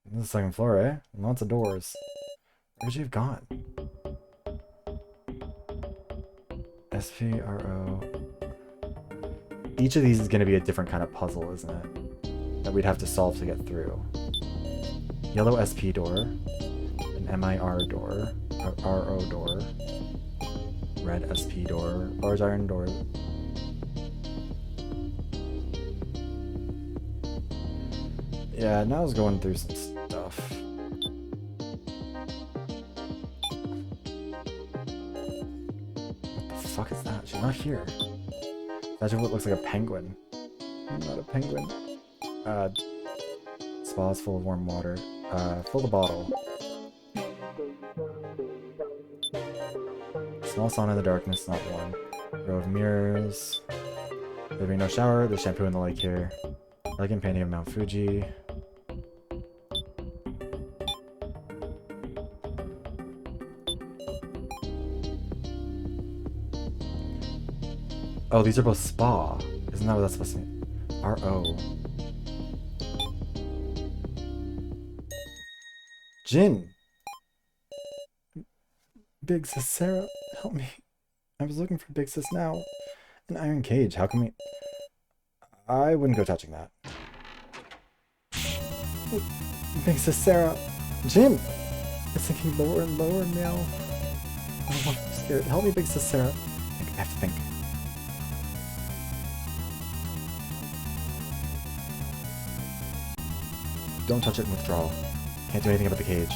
This is the second floor, eh? Lots of doors. Where would you have gone? SPRO. Each of these is going to be a different kind of puzzle, isn't it? That we'd have to solve to get through. Yellow SP door. An MIR door. RO door. Red SP door. Large iron door. Yeah, now I was going through some stuff. What the fuck is that? She's not here. That's what looks like a penguin. Not a penguin. Spa is full of warm water. Fill the bottle. Small sauna in the darkness, not one. Row of mirrors. There being no shower, there's shampoo in the lake here. Elegant painting of Mount Fuji. Oh, these are both spa. Isn't that what that's supposed to mean? R-O. Jin! Big Sis Sarah, help me. I was looking for Big Sis now. An iron cage, how can we... I wouldn't go touching that. Big Sis Sarah. Jin! It's sinking lower and lower now. Oh, I'm scared. Help me, Big Sis Sarah. I have to think. Don't touch it and withdraw. Can't do anything about the cage.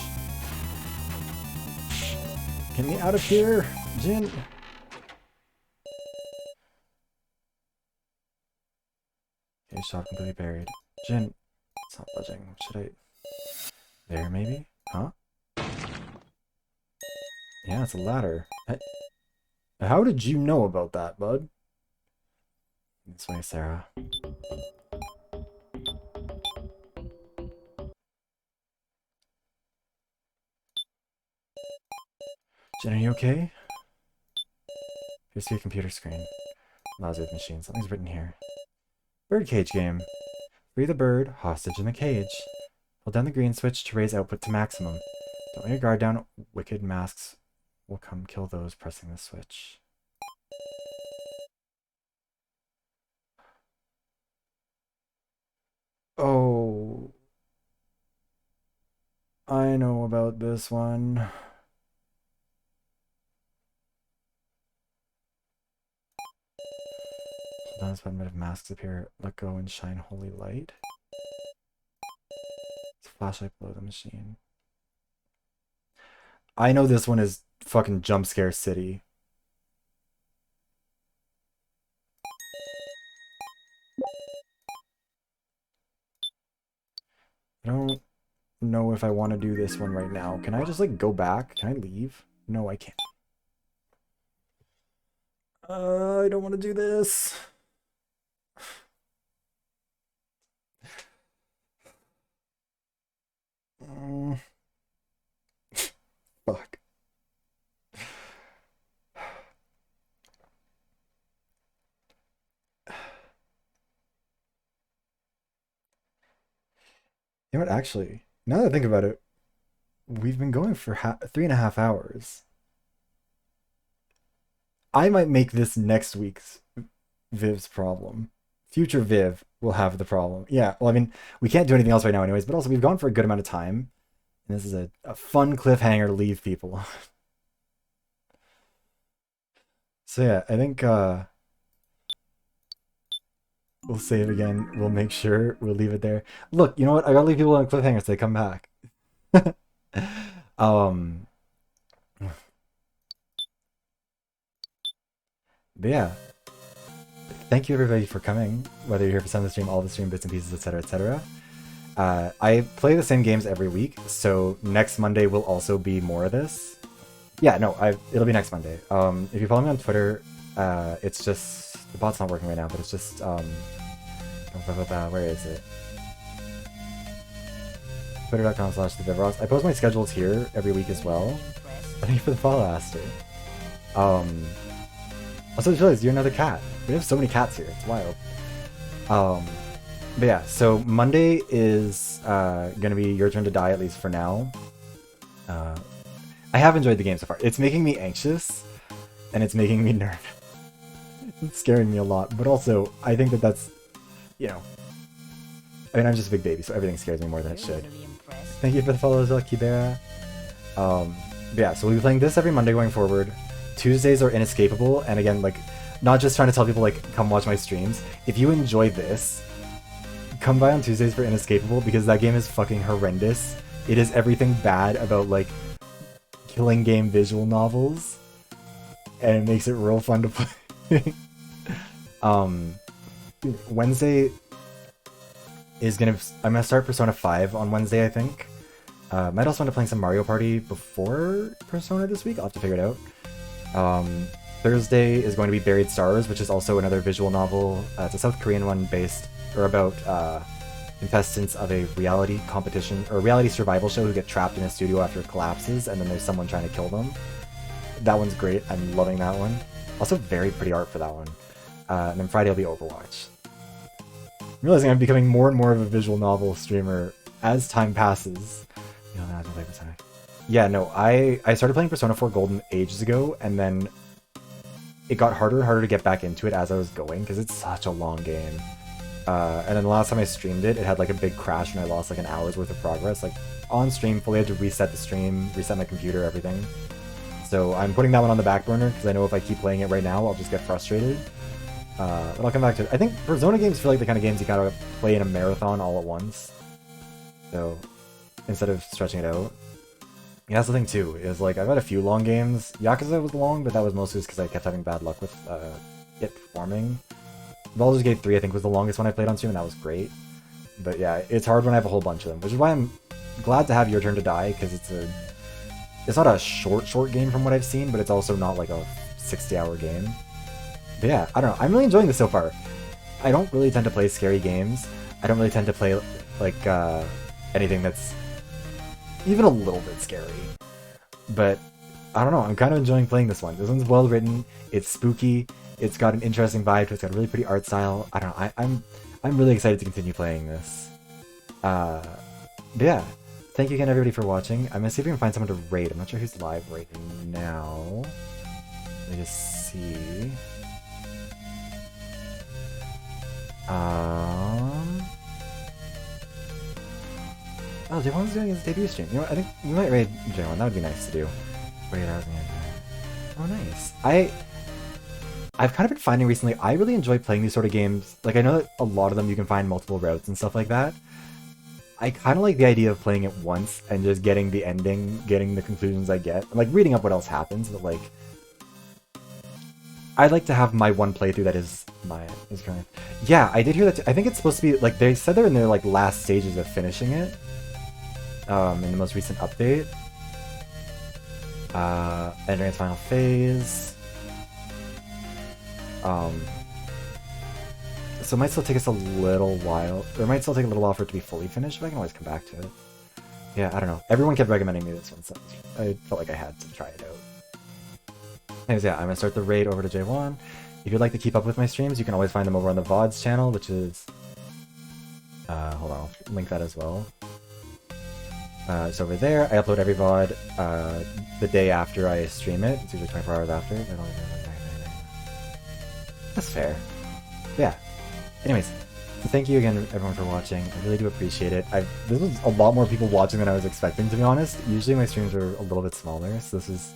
Get me out of here, Jin! Cage shop completely buried. Jin! It's not budging. Should I... There, maybe? Huh? Yeah, it's a ladder. How did you know about that, bud? This way, Sarah. Jen, are you okay? Here's your computer screen. Lousy with machine. Something's written here. Birdcage game. Free the bird, hostage in the cage. Hold down the green switch to raise output to maximum. Don't let your guard down. Wicked masks will come kill those pressing the switch. Oh. I know about this one. Hold on, this button of masks appear. Let go and shine holy light. It's a flashlight below the machine. I know this one is fucking Jump Scare City. I don't know if I want to do this one right now. Can I just like go back? Can I leave? No, I can't. I don't want to do this. Fuck. You know what, actually, now that I think about it, we've been going for 3.5 hours. I might make this next week's Viv's problem. Future Viv will have the problem. Yeah, well, I mean, we can't do anything else right now anyways, but also we've gone for a good amount of time. And this is a fun cliffhanger to leave people. So yeah, I think we'll save again. We'll make sure we'll leave it there. Look, you know what? I gotta leave people on cliffhangers so they come back. um but yeah. Thank you everybody for coming, whether you're here for some of the stream, all the stream, bits and pieces, etc., etc. I play the same games every week, so next Monday will also be more of this. Yeah, no, it'll be next Monday. If you follow me on Twitter, it's just the bot's not working right now, but it's just where is it? Twitter.com/thevivrox. I post my schedules here every week as well. Thank you for the follow, Aster. Also, just realized you're another cat. We have so many cats here. It's wild. But yeah, so Monday is gonna be your turn to die, at least for now. I have enjoyed the game so far. It's making me anxious, and it's making me nervous. It's scaring me a lot, but also I think that's, you know, I mean, I'm just a big baby, so everything scares me more than it should. Thank you for the follow as well, Kibera. But yeah, so we'll be playing this every Monday going forward. Tuesdays are inescapable, and again, like, not just trying to tell people, like, come watch my streams. If you enjoy this, come by on Tuesdays for Inescapable, because that game is fucking horrendous. It is everything bad about, like, killing game visual novels, and it makes it real fun to play. Wednesday is I'm gonna start Persona 5 on Wednesday, I think. Might also end up playing some Mario Party before Persona this week. I'll have to figure it out. Thursday is going to be Buried Stars, which is also another visual novel. It's a South Korean one about contestants of a reality competition, or a reality survival show who get trapped in a studio after it collapses, and then there's someone trying to kill them. That one's great. I'm loving that one. Also very pretty art for that one. And then Friday will be Overwatch. I'm realizing I'm becoming more and more of a visual novel streamer as time passes. Yeah, no, I started playing Persona 4 Golden ages ago, and then it got harder and harder to get back into it as I was going, because it's such a long game. And then the last time I streamed it, it had like a big crash and I lost like an hour's worth of progress. Like on stream, fully had to reset the stream, reset my computer, everything. So I'm putting that one on the back burner, because I know if I keep playing it right now, I'll just get frustrated. But I'll come back to it. I think Persona games feel like the kind of games you gotta play in a marathon all at once. So instead of stretching it out. Yeah, that's the thing too, is like I've had a few long games. Yakuza was long, but that was mostly just because I kept having bad luck with it performing. Baldur's Gate 3 I think was the longest one I played on stream, and that was great. But yeah, it's hard when I have a whole bunch of them, which is why I'm glad to have Your Turn to Die, because it's not a short game from what I've seen, but it's also not like a 60-hour game. But yeah, I don't know, I'm really enjoying this so far. I don't really tend to play scary games. I don't really tend to play like anything that's even a little bit scary. But I don't know, I'm kind of enjoying playing this one. This one's well written, it's spooky, it's got an interesting vibe to it, it's got a really pretty art style. I don't know, I'm really excited to continue playing this. But yeah, thank you again everybody for watching. I'm gonna see if we can find someone to raid. I'm not sure who's live right now. Let me just see. Oh, Javon's doing his debut stream. You know what, I think we might raid Javon. That would be nice to do. Oh, nice. I've kind of been finding recently, I really enjoy playing these sort of games. Like, I know that a lot of them you can find multiple routes and stuff like that. I kind of like the idea of playing it once and just getting the ending, getting the conclusions I get. I'm, like, reading up what else happens, but, like, I'd like to have my one playthrough that is current. Yeah, I did hear that I think it's supposed to be, like, they said they're in their, like, last stages of finishing it. In the most recent update. Entering its final phase. So it might still take us a little while, or it might still take a little while for it to be fully finished, but I can always come back to it. Yeah, I don't know. Everyone kept recommending me this one, so I felt like I had to try it out. Anyways, yeah, I'm gonna start the raid over to J1. If you'd like to keep up with my streams, you can always find them over on the VoDs channel, which is... hold on, I'll link that as well. It's over there. I upload every VoD the day after I stream it. It's usually 24 hours after. That's fair. Yeah. Anyways, so thank you again, everyone, for watching. I really do appreciate it. This was a lot more people watching than I was expecting, to be honest. Usually my streams are a little bit smaller, so this is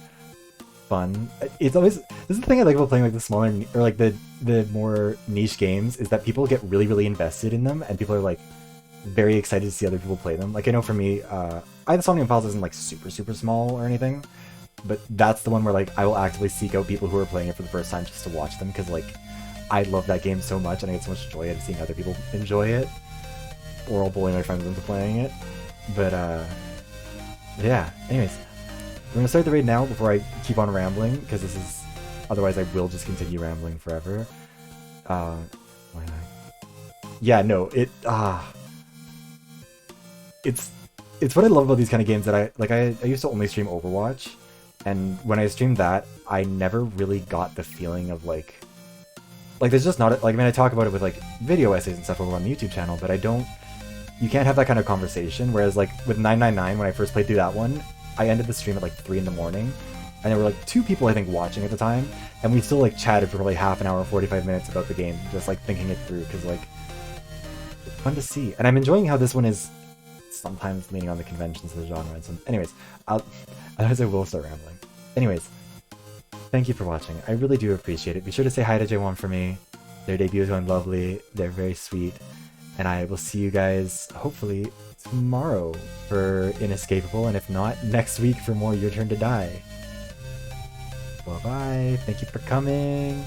fun. It's always, this is the thing I like about playing like the smaller or like the more niche games, is that people get really, really invested in them, and people are like very excited to see other people play them. Like I know for me, I the Somnium Files isn't like super small or anything, but that's the one where like I will actively seek out people who are playing it for the first time just to watch them, because like I love that game so much and I get so much joy out of seeing other people enjoy it, or I'll bully my friends into playing it. But yeah, anyways, we're gonna start the raid now before I keep on rambling, because this is, otherwise I will just continue rambling forever. Yeah, no, it's what I love about these kind of games, that I used to only stream Overwatch, and when I streamed that, I never really got the feeling of like there's just not, like, I mean, I talk about it with like video essays and stuff over on the YouTube channel, but you can't have that kind of conversation. Whereas like with 999, when I first played through that one, I ended the stream at like 3 in the morning, and there were like 2 people I think watching at the time, and we still like chatted for probably half an hour, 45 minutes about the game, just like thinking it through, because like it's fun to see, and I'm enjoying how this one is sometimes leaning on the conventions of the genre. And some, anyways, otherwise I will start rambling. Anyways, thank you for watching. I really do appreciate it. Be sure to say hi to J1 for me. Their debut is going lovely. They're very sweet. And I will see you guys hopefully tomorrow for Inescapable, and if not, next week for more Your Turn to Die. Bye-bye. Thank you for coming.